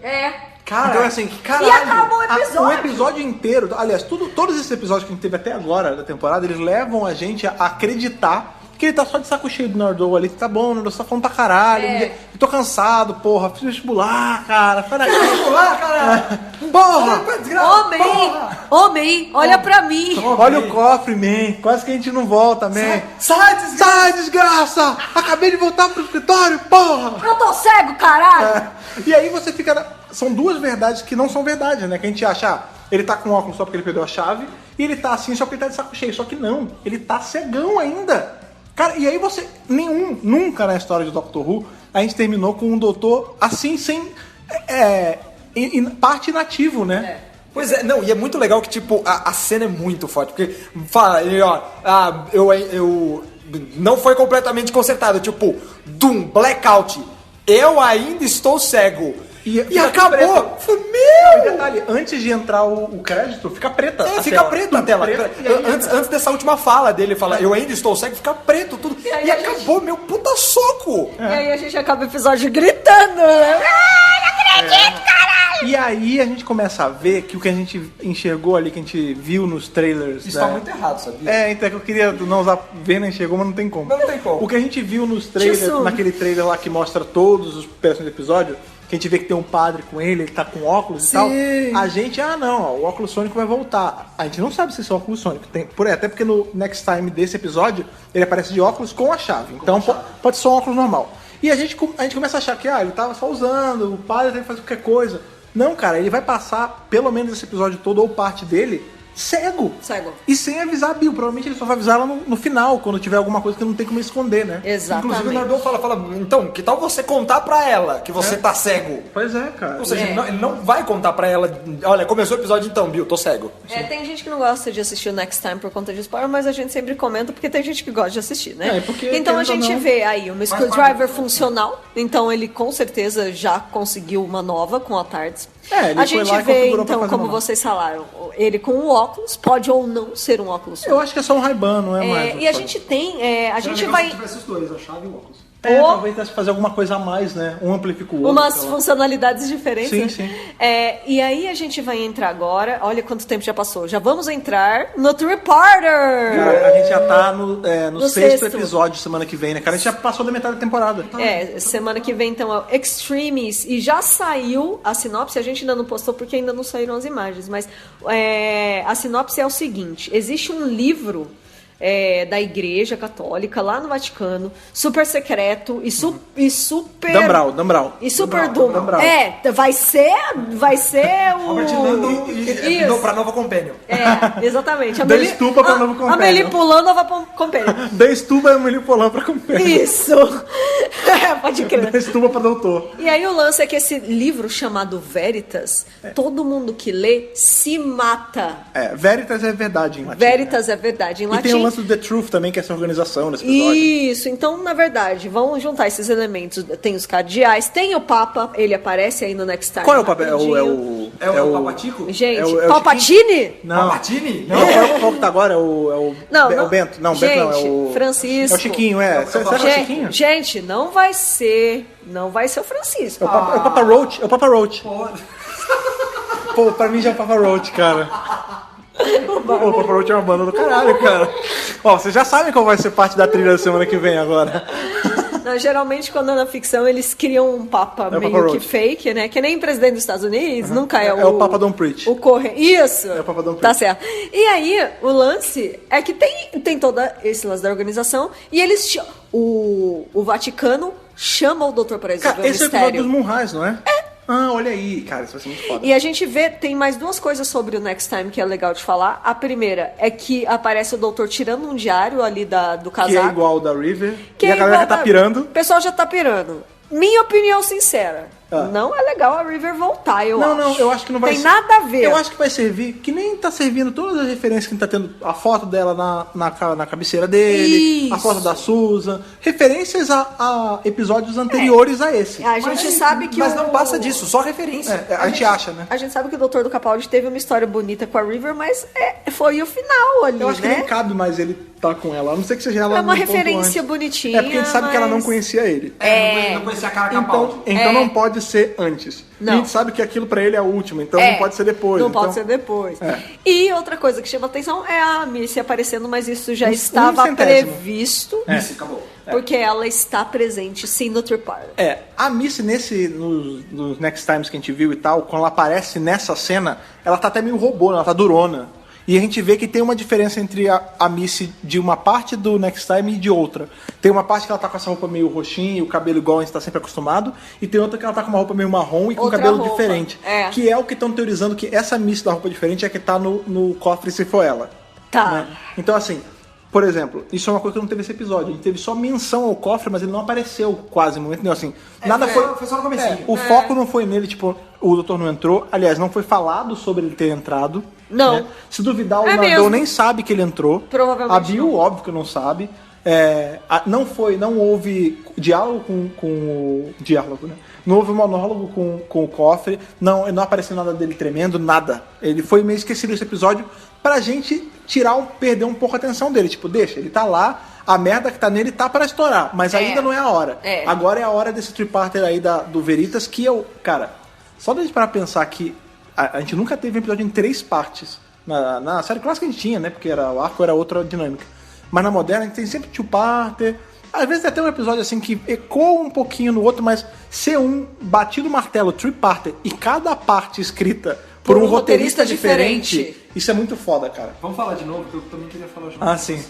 Speaker 3: Cara,
Speaker 2: então assim, caralho.
Speaker 4: E acabou o episódio.
Speaker 2: O episódio inteiro, aliás, todos esses episódios que a gente teve até agora da temporada, eles levam a gente a acreditar que ele tá só de saco cheio do Nardole ali. Tá bom, Nardole, você tá falando pra caralho. Eu tô cansado, porra. Fiz vestibular, cara.
Speaker 3: Vestibular, cara.
Speaker 2: Porra!
Speaker 4: Homem, olha pra mim.
Speaker 2: Olha o cofre, man. Quase que a gente não volta, man. Sai, desgraça! Acabei de voltar pro escritório, porra!
Speaker 4: Eu tô cego, caralho!
Speaker 2: E aí você fica... São duas verdades que não são verdade, né? Que a gente acha, ele tá com óculos só porque ele perdeu a chave, e ele tá assim só porque ele tá de saco cheio. Só que não, ele tá cegão ainda. Cara, e aí você... Nunca na história de Doctor Who, a gente terminou com um doutor assim, sem... parte inativo, né?
Speaker 3: Pois é, não, e é muito legal que, tipo, a cena é muito forte, porque fala, eu não foi completamente consertado, tipo, blackout, eu ainda estou cego. E acabou!
Speaker 2: Meu! E detalhe, antes de entrar o crédito, fica preta.
Speaker 3: Fica preta a tela. Antes dessa última fala dele, fala, eu ainda estou cego, fica preto tudo. E acabou, meu puta soco!
Speaker 4: E aí a gente acaba o episódio gritando, né? Não acredito, caralho!
Speaker 2: E aí a gente começa a ver que o que a gente enxergou ali, que a gente viu nos trailers...
Speaker 3: Isso tá muito errado, sabia?
Speaker 2: Então eu queria não usar ver nem enxergou, mas não tem como.
Speaker 3: Não tem como.
Speaker 2: O que a gente viu nos trailers, naquele trailer lá que mostra todos os próximos episódios, que a gente vê que tem um padre com ele tá com óculos e tal. A gente, não, ó, o óculos sônico vai voltar. A gente não sabe se esse óculos sônico tem, até porque no Next Time desse episódio, ele aparece de óculos com a chave. Então pode ser um óculos normal. E a gente começa a achar que, ele tava só usando, o padre tem que fazer qualquer coisa. Não, cara, ele vai passar, pelo menos esse episódio todo, ou parte dele, cego. E sem avisar a Bill. Provavelmente ele só vai avisar ela no final, quando tiver alguma coisa que não tem como esconder, né?
Speaker 4: Exatamente.
Speaker 3: Inclusive o Nardô fala, então, que tal você contar pra ela que você tá cego?
Speaker 2: Pois é, cara.
Speaker 3: Ou seja, ele não vai contar pra ela, olha, começou o episódio então, Bill, tô cego.
Speaker 4: Tem gente que não gosta de assistir o Next Time por conta de spoiler, mas a gente sempre comenta porque tem gente que gosta de assistir, né? Então a gente vê aí uma Screwdriver funcional, então ele com certeza já conseguiu uma nova com a TARDIS.
Speaker 2: Ele
Speaker 4: A
Speaker 2: foi
Speaker 4: gente
Speaker 2: lá e
Speaker 4: vê,
Speaker 2: configurou pra
Speaker 4: então,
Speaker 2: fazer
Speaker 4: como
Speaker 2: uma nova.
Speaker 4: vocês falaram, ele com o óculos, pode ou não ser um óculos.
Speaker 2: Eu acho que é só um Ray-Ban, não é mais.
Speaker 4: E a gente tem, a gente vai...
Speaker 3: Se tivesse os dois, a chave e o óculos.
Speaker 2: Talvez desse fazer alguma coisa a mais, né? Um amplifica o outro.
Speaker 4: umas funcionalidades diferentes.
Speaker 2: Sim,
Speaker 4: né?
Speaker 2: sim.
Speaker 4: E aí a gente vai entrar agora. Olha quanto tempo já passou. Já vamos entrar no Three-Parter.
Speaker 2: Cara, a gente já tá no
Speaker 4: No
Speaker 2: sexto
Speaker 4: sexto.
Speaker 2: episódio semana que vem, né? Cara, a gente já passou da metade da temporada.
Speaker 4: Semana que vem então é o Extremis e já saiu a sinopse, a gente ainda não postou porque ainda não saíram as imagens, mas a sinopse é o seguinte: existe um livro da Igreja Católica lá no Vaticano, super secreto e super
Speaker 2: Dumbral.
Speaker 4: e super Doom.
Speaker 2: Dumbral.
Speaker 4: Vai ser o
Speaker 3: Robert Landon
Speaker 4: Isso.
Speaker 3: pra Nova Companion.
Speaker 4: Exatamente.
Speaker 2: Da estupa pra Novo Companion.
Speaker 4: Amelie pulando Nova Companion.
Speaker 2: Da estuba é manipulando pra comprar.
Speaker 4: Isso. Pode crer.
Speaker 2: Da estuba pra doutor.
Speaker 4: E aí o lance é que esse livro chamado Veritas, todo mundo que lê se mata.
Speaker 2: Veritas é verdade em latim.
Speaker 4: Veritas é verdade em
Speaker 2: E
Speaker 4: latim.
Speaker 2: tem o lance do The Truth também, que é essa organização nesse episódio.
Speaker 4: Isso, então, na verdade, vamos juntar esses elementos. Tem os cardeais, tem o Papa, ele aparece aí no Next Time.
Speaker 2: Qual é o papel?
Speaker 3: É o Papatico?
Speaker 4: Gente,
Speaker 2: é o
Speaker 4: Palpatine?
Speaker 2: Não.
Speaker 3: Papatini?
Speaker 2: Não, qual que tá agora? É o Bento. Não,
Speaker 4: gente,
Speaker 2: Bento não, é o...
Speaker 4: Francisco.
Speaker 2: É o Chiquinho, é. Será que é o Chiquinho?
Speaker 4: Gente, não vai ser o Francisco.
Speaker 2: É o Papa Roach. É o Papa Roach. Pô, pra mim já é o Papa Roach, cara. O Papa Roach é uma banda do caralho, cara. Ó, vocês já sabem qual vai ser parte da trilha da semana que vem agora.
Speaker 4: Não, geralmente, quando é na ficção, eles criam um papa
Speaker 2: o
Speaker 4: meio
Speaker 2: Papa
Speaker 4: que
Speaker 2: Roach.
Speaker 4: fake, né? Que nem presidente dos Estados Unidos, nunca é o...
Speaker 2: É o Papa Don't Preach.
Speaker 4: O Isso!
Speaker 2: É o Papa Don't
Speaker 4: Tá
Speaker 2: Preach.
Speaker 4: certo. E aí, o lance é que tem todo esse lance da organização e eles... O Vaticano chama o doutor para resolver
Speaker 2: Cara,
Speaker 4: o
Speaker 2: esse é o episódio
Speaker 4: mistério.
Speaker 2: dos Moonrise, não é? Olha aí, cara, isso vai ser muito foda.
Speaker 4: E a gente vê, tem mais duas coisas sobre o Next Time que é legal de falar. A primeira é que aparece o doutor tirando um diário ali do casaco.
Speaker 2: Que é igual ao da River.
Speaker 4: Que
Speaker 2: e
Speaker 4: é
Speaker 2: a galera
Speaker 4: igual
Speaker 2: já tá pirando.
Speaker 4: O pessoal já tá pirando. Minha opinião sincera. Não é legal a River voltar, eu acho.
Speaker 2: Não, eu acho que não vai
Speaker 4: Tem nada a ver.
Speaker 2: Eu acho que vai servir, que nem tá servindo todas as referências que a gente tá tendo, a foto dela na cabeceira dele,
Speaker 4: Isso.
Speaker 2: a foto da Susan, referências a episódios anteriores a esse.
Speaker 4: A gente sabe que
Speaker 3: Mas não passa disso, só referência.
Speaker 2: A gente acha, né?
Speaker 4: A gente sabe que o Doutor do Capaldi teve uma história bonita com a River, mas foi o final ali,
Speaker 2: Eu acho que
Speaker 4: né?
Speaker 2: nem cabe mais ele tá com ela, a não ser que seja ela
Speaker 4: É uma
Speaker 2: num ponto
Speaker 4: referência
Speaker 2: antes.
Speaker 4: bonitinha,
Speaker 2: É porque a gente sabe que ela não
Speaker 4: mas-
Speaker 2: conhecia ele.
Speaker 3: Não conhecia a cara Capaldi.
Speaker 2: Então não pode ser antes.
Speaker 4: Não.
Speaker 2: E a gente sabe que aquilo pra ele é a última, então não pode ser depois.
Speaker 4: Não
Speaker 2: então...
Speaker 4: pode ser depois.
Speaker 2: É.
Speaker 4: E outra coisa que chama atenção é a Missy aparecendo, mas isso já
Speaker 2: Um
Speaker 4: estava
Speaker 2: centésimo.
Speaker 4: previsto.
Speaker 3: Isso, acabou.
Speaker 4: Porque ela está presente sim no Tripar.
Speaker 2: A Missy nos Next Times que a gente viu e tal, quando ela aparece nessa cena, ela tá até meio robô, ela tá durona. E a gente vê que tem uma diferença entre a Missy de uma parte do Next Time e de outra. Tem uma parte que ela tá com essa roupa meio roxinha, o cabelo igual a gente tá sempre acostumado, e tem outra que ela tá com uma roupa meio marrom e com
Speaker 4: Outra
Speaker 2: cabelo
Speaker 4: roupa,
Speaker 2: diferente.
Speaker 4: é.
Speaker 2: Que é o que estão teorizando que essa Missy da roupa diferente é que tá no cofre se for ela.
Speaker 4: Tá.
Speaker 2: Né? Então assim, por exemplo, isso é uma coisa que não teve esse episódio. A gente teve só menção ao cofre, mas ele não apareceu quase em momento nenhum. Assim, nada
Speaker 3: foi só no comecinho.
Speaker 2: o foco não foi nele, tipo, o doutor não entrou. Aliás, não foi falado sobre ele ter entrado.
Speaker 4: Não.
Speaker 2: Né? Se duvidar, o
Speaker 4: É
Speaker 2: Nardô
Speaker 4: mesmo.
Speaker 2: nem sabe que ele entrou.
Speaker 4: Provavelmente
Speaker 2: A Bill, óbvio que não sabe. Não houve diálogo com o... Diálogo, né? Não houve monólogo com o cofre. Não apareceu nada dele tremendo, nada. Ele foi meio esquecido esse episódio pra gente perder um pouco a atenção dele. Tipo, deixa, ele tá lá, a merda que tá nele tá para estourar, mas ainda não é a hora. Agora é a hora desse triparter aí do Veritas, que eu... Cara, só da gente parar pra pensar que a gente nunca teve um episódio em 3 partes. Na série clássica a gente tinha, né? Porque o arco era outra dinâmica. Mas na moderna a gente tem sempre two-parter, Às vezes até um episódio assim que ecoa um pouquinho no outro, mas ser um batido martelo, three-parter, e cada parte escrita por um roteirista diferente, isso é muito foda, cara.
Speaker 3: Vamos falar de novo, que eu também queria falar junto.
Speaker 2: Ah, sim.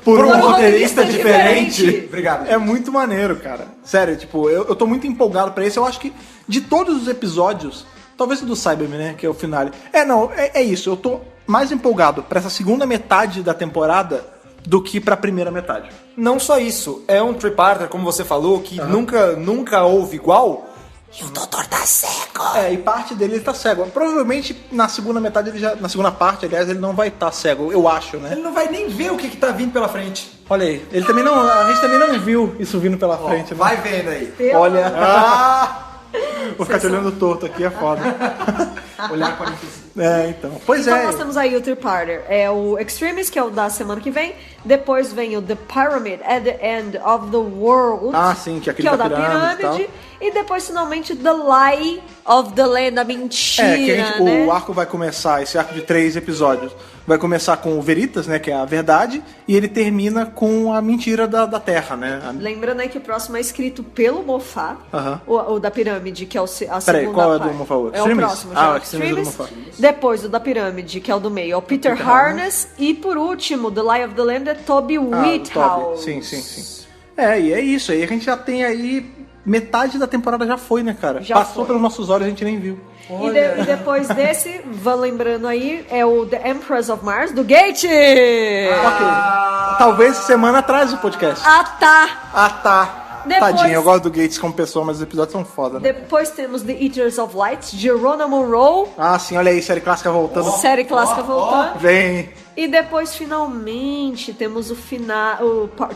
Speaker 2: Por um roteirista diferente.
Speaker 3: Obrigado.
Speaker 2: É muito maneiro, cara. Sério, tipo, eu tô muito empolgado pra esse. Eu acho que de todos os episódios, talvez o do Cyberman, né, que é o finale. É isso. Eu tô mais empolgado pra essa segunda metade da temporada do que pra primeira metade.
Speaker 3: Não só isso, é um three-parter, como você falou, que nunca houve igual. E o doutor tá cego.
Speaker 2: E parte dele ele tá cego. Provavelmente na segunda metade, na segunda parte, aliás, ele não vai estar cego, eu acho, né?
Speaker 3: Ele não vai nem ver o que tá vindo pela frente.
Speaker 2: Olha aí, a gente também não viu isso vindo pela frente, né?
Speaker 3: Vai vendo aí.
Speaker 2: Olha. Vou ficar te olhando torto aqui, é foda.
Speaker 3: Olhar 45.
Speaker 2: Então. Pois
Speaker 4: Então
Speaker 2: é.
Speaker 4: nós temos aí o three-parter. É o Extremis, que é o da semana que vem. Depois vem o The Pyramid at the End of the World.
Speaker 2: Ah, sim, que é aquele
Speaker 4: que é o
Speaker 2: da
Speaker 4: da
Speaker 2: pirâmide
Speaker 4: pirâmide. E depois, finalmente, The Lie of the Land, a mentira,
Speaker 2: Que a gente,
Speaker 4: né?
Speaker 2: o arco vai começar, esse arco de 3 episódios, vai começar com o Veritas, né, que é a verdade, e ele termina com a mentira da Terra, né?
Speaker 4: Lembrando aí que o próximo é escrito pelo Moffat,
Speaker 2: Aham.
Speaker 4: o da pirâmide, que é a segunda
Speaker 2: Peraí, qual é
Speaker 4: parte.
Speaker 2: do Moffat? O
Speaker 4: É o
Speaker 2: Extremis?
Speaker 4: próximo,
Speaker 2: Ah,
Speaker 4: já
Speaker 2: o
Speaker 4: o
Speaker 2: Extremis é do
Speaker 4: Extremis.
Speaker 2: Moffat.
Speaker 4: Depois o da pirâmide, que é o do meio, é o Peter Harness. E por último, The Lie of the Land é Toby
Speaker 2: o
Speaker 4: Whithouse.
Speaker 2: Toby. Sim. E é isso aí, a gente já tem aí, metade da temporada já foi, né, cara?
Speaker 4: Já
Speaker 2: Passou
Speaker 4: foi.
Speaker 2: pelos nossos olhos, a gente nem viu.
Speaker 4: E depois desse, vão lembrando aí, é o The Empress of Mars, do Gate!
Speaker 2: Ok. Talvez semana atrás do podcast.
Speaker 4: Tá. Depois-
Speaker 2: Tadinho, eu gosto do Gates como pessoa, mas os episódios são foda, né?
Speaker 4: Depois temos The Eaters of Light, Geronimo Rowe,
Speaker 2: Ah, sim, olha aí, série clássica voltando.
Speaker 4: série clássica voltando.
Speaker 2: Vem.
Speaker 4: E depois, finalmente, temos o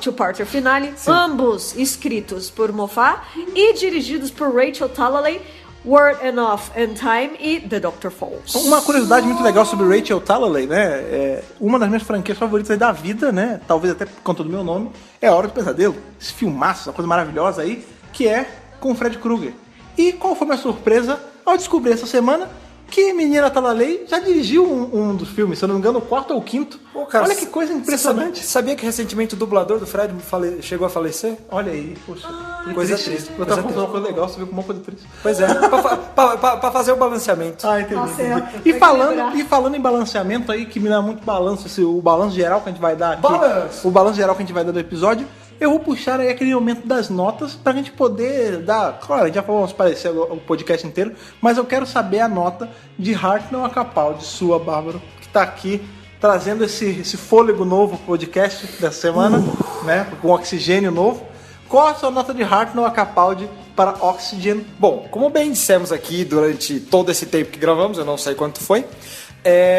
Speaker 4: two-parter finale, ambos escritos por Moffat e dirigidos por Rachel Talalay, Word Enough and Time e The Dr. Falls.
Speaker 2: Uma curiosidade muito legal sobre Rachel Talalay, né? É uma das minhas franquias favoritas aí da vida, né? Talvez até por conta do meu nome. É A Hora do Pesadelo. Esse filmaço, uma coisa maravilhosa aí, que é com o Fred Krueger. E qual foi a minha surpresa ao descobrir essa semana que Menina Talalay já dirigiu um dos filmes, se eu não me engano, o 4º ou o 5º.
Speaker 3: Pô, cara,
Speaker 2: Olha que coisa impressionante.
Speaker 3: Sabia que recentemente o dublador do Fred chegou a falecer?
Speaker 2: Olha aí, poxa.
Speaker 3: Coisa triste.
Speaker 2: Eu tava falando uma coisa legal, você viu como uma coisa triste.
Speaker 3: Pois é, pra fazer o balanceamento.
Speaker 2: Ah, entendi.
Speaker 4: Tá certo.
Speaker 2: E
Speaker 4: Tem que
Speaker 2: falando,
Speaker 4: lembrar.
Speaker 2: e falando em balanceamento aí, que me dá muito balanço, o balanço geral que a gente vai dar aqui.
Speaker 3: Balanço.
Speaker 2: O balanço geral que a gente vai dar do episódio. Eu vou puxar aí aquele momento das notas pra gente poder dar... Claro, a gente já falou vamos parecer o podcast inteiro, mas eu quero saber a nota de Hartnell a Capaldi, sua, Bárbara, que tá aqui trazendo esse fôlego novo pro podcast dessa semana, né? Com oxigênio novo. Qual a sua nota de Hartnell a Capaldi para Oxygen?
Speaker 3: Bom, como bem dissemos aqui durante todo esse tempo que gravamos, eu não sei quanto foi,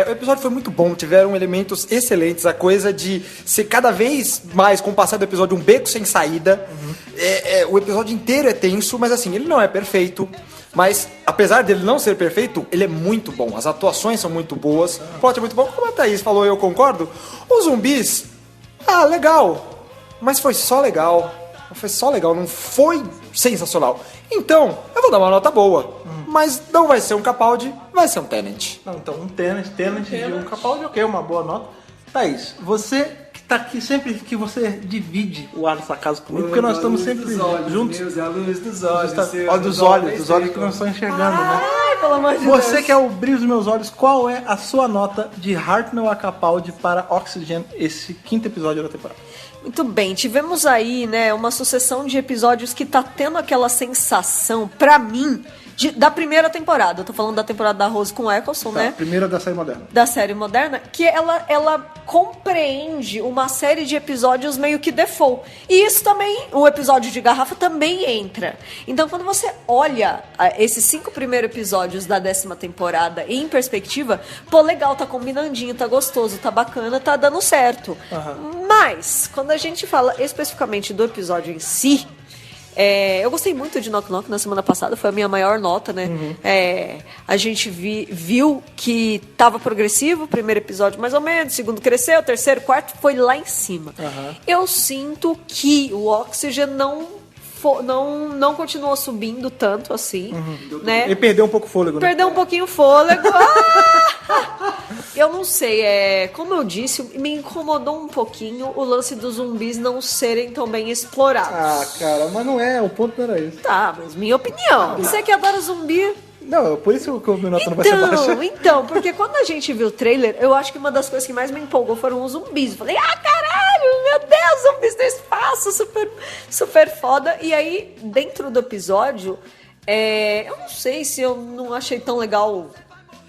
Speaker 3: o episódio foi muito bom, tiveram elementos excelentes, a coisa de ser cada vez mais, com o passar do episódio, um beco sem saída. O episódio inteiro é tenso, mas assim, ele não é perfeito. Mas, apesar dele não ser perfeito, ele é muito bom. As atuações são muito boas, o plot é muito bom. Como a Thaís falou, eu concordo. Os zumbis, legal. Mas foi só legal. Foi só legal, não foi sensacional. Então, eu vou dar uma nota boa. Mas não vai ser um Capaldi, vai ser um Tenet.
Speaker 2: Não, então um Tenet de um Capaldi, ok, uma boa nota. Thaís, você que tá aqui sempre que você divide o ar dessa casa comigo, porque nós estamos sempre juntos.
Speaker 3: É a luz dos olhos.
Speaker 2: Olha dos olhos que não estão enxergando, né?
Speaker 4: Ai, pelo amor de Deus.
Speaker 2: Você que é o brilho dos meus olhos, qual é a sua nota de Hartnell a Capaldi para Oxygen, esse 5º episódio da temporada?
Speaker 4: Muito bem, tivemos aí, né, uma sucessão de episódios que tá tendo aquela sensação, pra mim, da primeira temporada. Eu tô falando da temporada da Rose com Eccleston, né?
Speaker 2: Primeira da série moderna.
Speaker 4: Da série moderna, que ela compreende uma série de episódios meio que default. E isso também, o episódio de garrafa também entra. Então, quando você olha esses 5 primeiros episódios da 10ª temporada em perspectiva, pô, legal, tá combinandinho, tá gostoso, tá bacana, tá dando certo. Mas, quando a gente fala especificamente do episódio em si, eu gostei muito de Knock Knock na semana passada, foi a minha maior nota, né? A gente viu que tava progressivo, o primeiro episódio mais ou menos, o segundo cresceu, o terceiro, o quarto foi lá em cima. Eu sinto que o Oxygen não continuou subindo tanto assim, né?
Speaker 2: Ele perdeu um pouco o fôlego, né?
Speaker 4: Perdeu um pouquinho o fôlego. Eu não sei, como eu disse, me incomodou um pouquinho o lance dos zumbis não serem tão bem explorados.
Speaker 2: Ah, cara, mas não é, o ponto não era isso.
Speaker 4: Tá, mas minha opinião. Você que adora zumbi...
Speaker 2: Não, por isso que o meu nota não vai ser baixa.
Speaker 4: Então, porque quando a gente viu o trailer, eu acho que uma das coisas que mais me empolgou foram os zumbis. Eu falei, caralho, meu Deus, zumbis no espaço, super, super foda. E aí, dentro do episódio, eu não sei se eu não achei tão legal,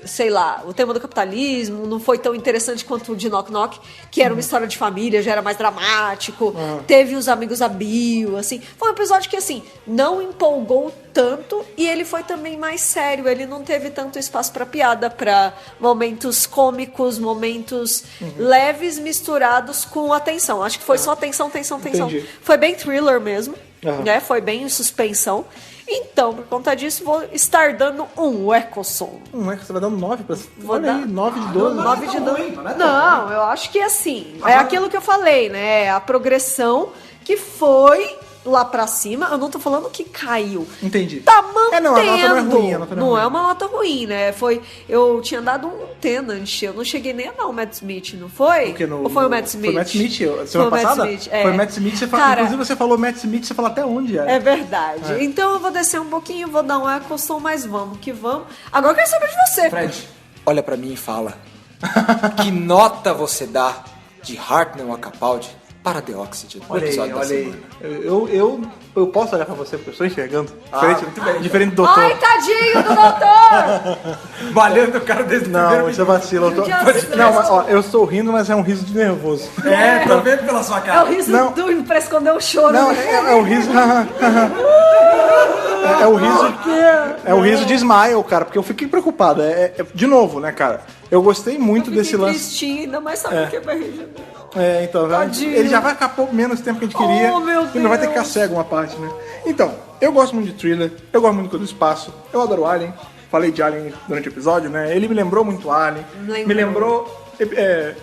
Speaker 4: sei lá, o tema do capitalismo não foi tão interessante quanto o de Knock Knock, que era uma história de família, já era mais dramático, teve os amigos da Bill, assim. Foi um episódio que, assim, não empolgou tanto e ele foi também mais sério, ele não teve tanto espaço pra piada, pra momentos cômicos, momentos leves misturados com atenção. Acho que foi só tensão.
Speaker 2: Entendi.
Speaker 4: Foi bem thriller mesmo, né? Foi bem suspensão. Então, por conta disso, vou estar dando um Eccleston.
Speaker 2: Você vai dar um 9 pra...
Speaker 4: Vou
Speaker 2: Olha
Speaker 4: dar-
Speaker 2: aí, 9 de 12.
Speaker 4: 9 de 12. Não, eu acho que assim, é aquilo que eu falei, né? A progressão que foi lá pra cima. Eu não tô falando que caiu.
Speaker 2: Entendi.
Speaker 4: Tá mantendo.
Speaker 2: Não, a nota não é ruim. A nota não é
Speaker 4: Não
Speaker 2: ruim.
Speaker 4: é uma nota ruim, né? Eu tinha dado um Tenant, eu não cheguei nem a dar o Matt Smith, não foi?
Speaker 2: Porque no-
Speaker 4: Ou foi o Matt Smith?
Speaker 2: Foi o Matt Smith,
Speaker 4: Foi
Speaker 2: semana
Speaker 4: o Matt
Speaker 2: passada?
Speaker 4: Smith,
Speaker 2: Foi o Matt Smith,
Speaker 4: Cara,
Speaker 2: inclusive você falou Matt Smith, você falou até onde era.
Speaker 4: é verdade. Então eu vou descer um pouquinho, vou dar um Eccleston, mas vamos que vamos. Agora eu quero saber de você.
Speaker 3: Fred, olha pra mim e fala. Que nota você dá de Hartnell a Capaldi para The Oxygen no
Speaker 2: Olha aí,
Speaker 3: episódio da
Speaker 2: olha aí.
Speaker 3: semana?
Speaker 2: Eu posso olhar pra você porque eu estou enxergando. Diferente do doutor.
Speaker 4: Ai, tadinho do doutor!
Speaker 3: Valendo o cara desde o
Speaker 2: Não,
Speaker 3: primeiro
Speaker 2: isso é vacilo. Eu tô...
Speaker 4: Justice.
Speaker 2: Não, mas, ó, eu estou rindo, mas é um riso de nervoso.
Speaker 3: É, tô vendo pela sua
Speaker 4: É o
Speaker 3: cara.
Speaker 4: riso
Speaker 2: Não.
Speaker 4: do pra esconder o choro.
Speaker 2: Não,
Speaker 4: né?
Speaker 2: é o riso. É o riso de smile, cara, porque eu fiquei preocupado. De novo, né, cara? Eu gostei muito desse
Speaker 4: Fiquei
Speaker 2: lance.
Speaker 4: tristinho, ainda mais sabe o que é barriga.
Speaker 2: Então,
Speaker 4: Tadinho.
Speaker 2: ele já vai ficar pouco menos tempo que a gente queria.
Speaker 4: Oh, meu
Speaker 2: E não vai ter que
Speaker 4: Deus.
Speaker 2: ficar cego uma parte, né? Então, eu gosto muito de thriller, eu gosto muito de coisa do espaço, eu adoro Alien. Falei de Alien durante o episódio, né? Ele me lembrou muito Alien. Me lembrou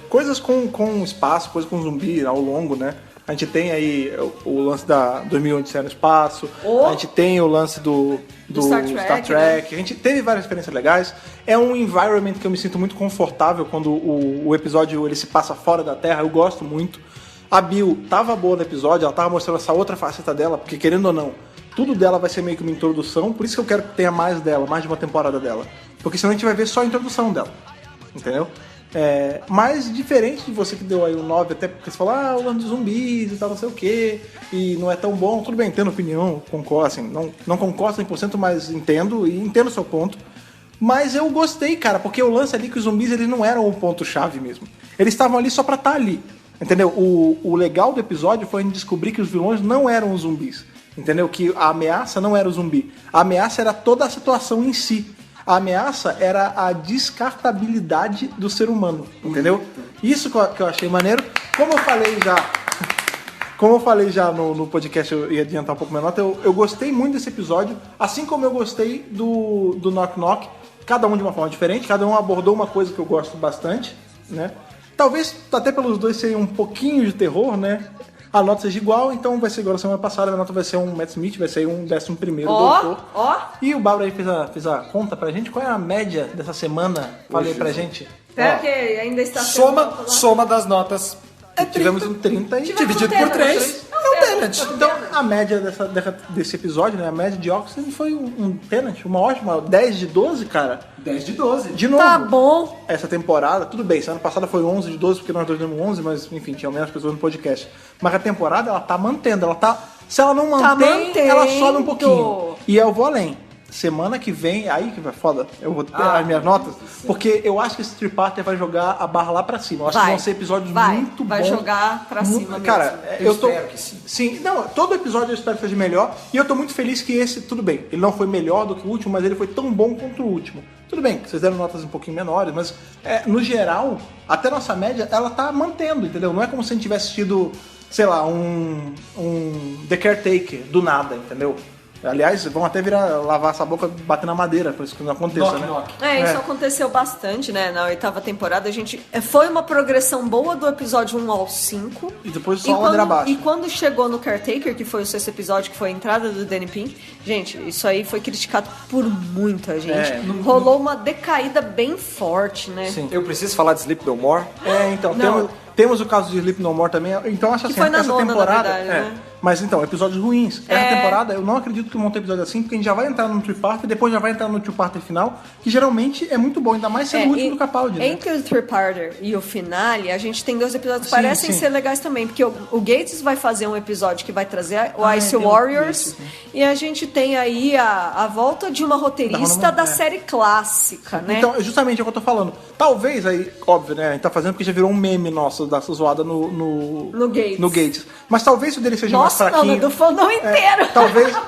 Speaker 2: coisas com espaço, coisas com zumbi ao longo, né? A gente tem aí o lance da 2001 no espaço, a gente tem o lance do
Speaker 4: Star Trek,
Speaker 2: a gente teve várias experiências legais. É um environment que eu me sinto muito confortável quando o episódio ele se passa fora da Terra, eu gosto muito. A Bill tava boa no episódio, ela tava mostrando essa outra faceta dela, porque querendo ou não, tudo dela vai ser meio que uma introdução, por isso que eu quero que tenha mais dela, mais de uma temporada dela. Porque senão a gente vai ver só a introdução dela, entendeu? Mas diferente de você que deu aí um 9, até porque você fala, o lance de zumbis e tal, não sei o que, e não é tão bom, tudo bem, entendo a opinião, concordo, assim, não concordo 100%, mas entendo, e entendo o seu ponto. Mas eu gostei, cara, porque o lance ali que os zumbis eles não eram o ponto-chave mesmo. Eles estavam ali só pra estar ali, entendeu? O legal do episódio foi a gente descobrir que os vilões não eram os zumbis, entendeu? Que a ameaça não era o zumbi, a ameaça era toda a situação em si. A ameaça era a descartabilidade do ser humano, entendeu? Isso que eu achei maneiro. Como eu falei já no podcast, eu ia adiantar um pouco minha nota, eu gostei muito desse episódio, assim como eu gostei do Knock Knock, cada um de uma forma diferente, cada um abordou uma coisa que eu gosto bastante, né? Talvez até pelos dois serem um pouquinho de terror, né? A nota seja igual, então vai ser igual a semana passada, a nota vai ser um Matt Smith, vai ser um 11º doutor.
Speaker 4: Ó.
Speaker 2: E o Bárbara aí fez a conta pra gente, qual é a média dessa semana? Falei pra gente.
Speaker 4: Espera que ainda está sendo...
Speaker 3: Soma das notas.
Speaker 2: Tivemos um 30 e
Speaker 3: Dividido por 3. É um Tenant.
Speaker 2: Então, a média desse episódio, né? A média de Oxygen foi um Tenant, uma ótima, 10 de 12, cara.
Speaker 3: 10 de 12.
Speaker 2: De novo.
Speaker 4: Tá bom.
Speaker 2: Essa temporada, tudo bem, semana passada foi 11 de 12, porque nós dois demos 11, mas enfim, tinha menos pessoas no podcast. Mas a temporada, ela tá mantendo, ela tá... Se ela não mantém,
Speaker 4: mantendo.
Speaker 2: ela sobe um pouquinho. E eu vou além. Semana que vem, aí que vai foda, eu vou ter as minhas notas, porque eu acho que esse Triparter vai jogar a barra lá pra cima. Eu acho que vão ser episódios muito bons.
Speaker 4: Vai jogar pra cima
Speaker 2: Cara,
Speaker 4: mesmo.
Speaker 2: eu tô...
Speaker 3: espero que sim.
Speaker 2: Sim, não, todo episódio eu espero que seja melhor, e eu tô muito feliz que esse, tudo bem, ele não foi melhor do que o último, mas ele foi tão bom quanto o último. Tudo bem, vocês deram notas um pouquinho menores, mas no geral, até nossa média, ela tá mantendo, entendeu? Não é como se a gente tivesse assistido, sei lá, um The Caretaker do nada, entendeu? Aliás, vão até lavar essa boca batendo na madeira, pra isso que não aconteça,
Speaker 3: Knock,
Speaker 2: né?
Speaker 3: knock.
Speaker 4: Isso aconteceu bastante, né? Na 8ª temporada, foi uma progressão boa do episódio 1 ao 5.
Speaker 2: E depois só ladeira abaixo.
Speaker 4: E quando chegou no Caretaker, que foi o 6º episódio, que foi a entrada do Danny Pink, gente, isso aí foi criticado por muita gente. Rolou uma decaída bem forte, né?
Speaker 2: Sim.
Speaker 3: Eu preciso falar de Sleep No More.
Speaker 2: Então,
Speaker 4: Não.
Speaker 2: temos o caso de Sleep No More também. Então, acho
Speaker 4: Que
Speaker 2: assim,
Speaker 4: foi na
Speaker 2: essa
Speaker 4: 9ª,
Speaker 2: temporada.
Speaker 4: na verdade, né?
Speaker 2: Mas então, episódios ruins. Essa temporada, eu não acredito que monte episódio assim, porque a gente já vai entrar no two-parter e depois já vai entrar no two-parter final, que geralmente é muito bom, ainda mais sendo o último do Capaldi. Né?
Speaker 4: Entre o three-parter e o finale, a gente tem 2 episódios que
Speaker 2: Sim,
Speaker 4: parecem
Speaker 2: sim.
Speaker 4: ser legais também, porque o Gates vai fazer um episódio que vai trazer o Ice
Speaker 2: tem o
Speaker 4: Warriors,
Speaker 2: Gates, né?
Speaker 4: e a gente tem aí a volta de uma roteirista da
Speaker 2: É.
Speaker 4: série clássica, né?
Speaker 2: Então, justamente é o que eu tô falando. Talvez aí, óbvio, né? A gente tá fazendo porque já virou um meme nosso dessa zoada
Speaker 4: No Gates.
Speaker 2: no Gates. Mas talvez o dele seja
Speaker 4: Nossa,
Speaker 2: mais fraquinho.
Speaker 4: não, do fandom inteiro.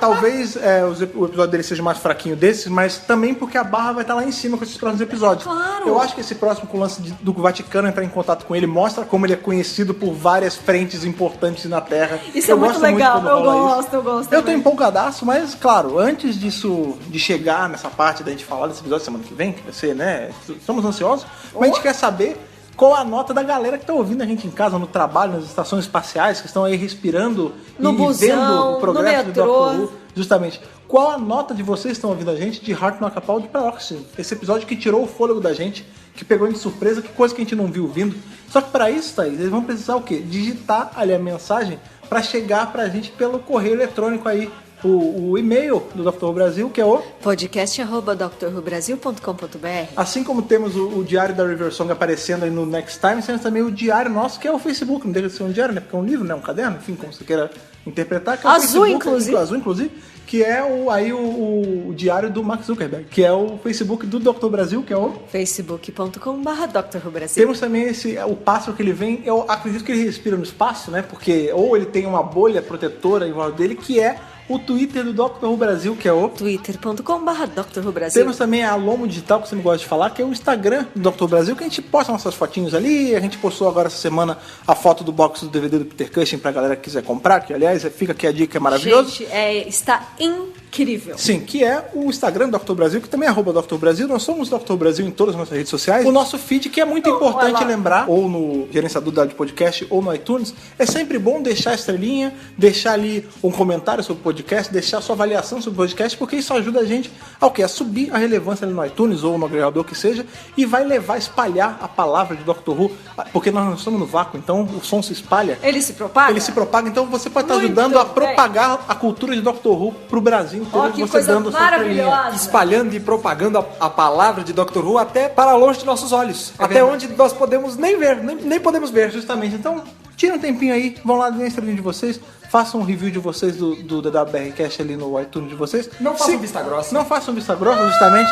Speaker 2: Talvez o episódio dele seja mais fraquinho desses, mas também porque a barra vai estar lá em cima com esses próximos episódios.
Speaker 4: Claro.
Speaker 2: Eu acho que esse próximo, com o lance do Vaticano entrar em contato com ele, mostra como ele é conhecido por várias frentes importantes na Terra.
Speaker 4: Isso é muito
Speaker 2: gosto
Speaker 4: legal,
Speaker 2: quando
Speaker 4: eu
Speaker 2: rola
Speaker 4: gosto,
Speaker 2: isso.
Speaker 4: eu gosto
Speaker 2: Eu tô
Speaker 4: também.
Speaker 2: empolgadaço, mas claro, antes disso, de chegar nessa parte da gente falar desse episódio semana que vem, que vai ser, né? Estamos ansiosos, mas a gente quer saber qual a nota da galera que tá ouvindo a gente em casa, no trabalho, nas estações espaciais, que estão aí respirando
Speaker 4: No
Speaker 2: e
Speaker 4: busão,
Speaker 2: vendo o progresso
Speaker 4: no
Speaker 2: do
Speaker 4: metrô.
Speaker 2: Dr. Who. Justamente. Qual a nota de vocês que estão ouvindo a gente de Heart No Capaldi pra Oxygen? Esse episódio que tirou o fôlego da gente, que pegou a gente de surpresa, que coisa que a gente não viu vindo. Só que para isso, Thaís, eles vão precisar o quê? Digitar ali a mensagem para chegar pra gente pelo correio eletrônico aí. O e-mail do Dr. Who Brasil, que é o...
Speaker 4: podcast@drwhobrasil.com.br.
Speaker 2: Assim como temos o diário da River Song aparecendo aí no Next Time, temos também o diário nosso, que é o Facebook. Não deixa de ser um diário, né? Porque é um livro, né? Um caderno, enfim, como você queira interpretar. Que é o
Speaker 4: Azul,
Speaker 2: Facebook,
Speaker 4: inclusive.
Speaker 2: Azul, inclusive. Que é o diário do Mark Zuckerberg. Que é o Facebook do Dr. Brasil, que é o...
Speaker 4: facebook.com/drwhobrasil.
Speaker 2: Temos também o pássaro que ele vem, eu acredito que ele respira no espaço, né? Porque ou ele tem uma bolha protetora em volta dele, que é o Twitter do Dr. Who Brasil, que é o...
Speaker 4: twitter.com/drwhobrasil.
Speaker 2: Temos também a Lomo Digital, que você me gosta de falar, que é o Instagram do Dr. Brasil, que a gente posta nossas fotinhos ali. A gente postou agora essa semana a foto do box do DVD do Peter Cushing pra galera que quiser comprar, que aliás fica aqui a dica, é maravilhoso.
Speaker 4: Gente, está incrível.
Speaker 2: Sim, que é o Instagram do Dr. Brasil, que também é @Dr. Brasil. Nós somos Dr. Brasil em todas as nossas redes sociais. O nosso feed, que é muito importante lembrar, ou no gerenciador de podcast, ou no iTunes, é sempre bom deixar a estrelinha, deixar ali um comentário sobre o podcast, deixar sua avaliação sobre o podcast, porque isso ajuda a gente ao quê? A subir a relevância ali no iTunes ou no agregador que seja, e vai levar a espalhar a palavra de Dr. Who, porque nós não estamos no vácuo, então o som se espalha.
Speaker 4: Ele se propaga?
Speaker 2: Ele se propaga, então você pode estar
Speaker 4: Muito
Speaker 2: ajudando a
Speaker 4: bem.
Speaker 2: propagar a cultura de Dr. Who pro Brasil inteiro,
Speaker 4: Ó, que
Speaker 2: você
Speaker 4: coisa
Speaker 2: dando a sua estrelinha.
Speaker 4: maravilhosa.
Speaker 3: Espalhando e propagando a palavra de Dr. Who até para longe de nossos olhos. Até
Speaker 2: verdade.
Speaker 3: onde nós podemos nem ver, nem podemos ver.
Speaker 2: Justamente, então tira um tempinho aí, vão lá na estrelinha de vocês, façam um review de vocês do DWBRcast ali no iTunes de vocês.
Speaker 3: Não façam vista grossa.
Speaker 2: Não façam vista grossa, justamente.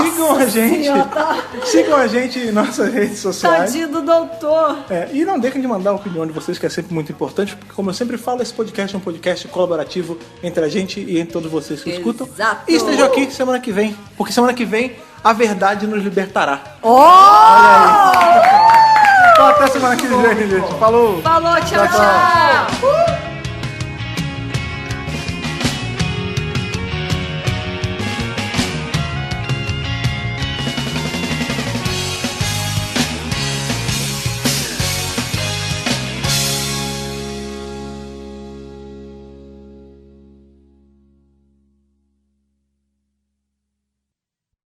Speaker 2: Sigam a gente. Sigam a gente em nossas redes sociais.
Speaker 4: Tadinho do doutor.
Speaker 2: E não deixem de mandar a opinião de vocês, que é sempre muito importante, porque como eu sempre falo, esse podcast é um podcast colaborativo entre a gente e entre todos vocês que escutam.
Speaker 4: Exato.
Speaker 2: E estejam aqui semana que vem, porque semana que vem a verdade nos libertará.
Speaker 4: Oh!
Speaker 2: Então até semana que vem, gente. Falou!
Speaker 4: Falou, tchau, tchau.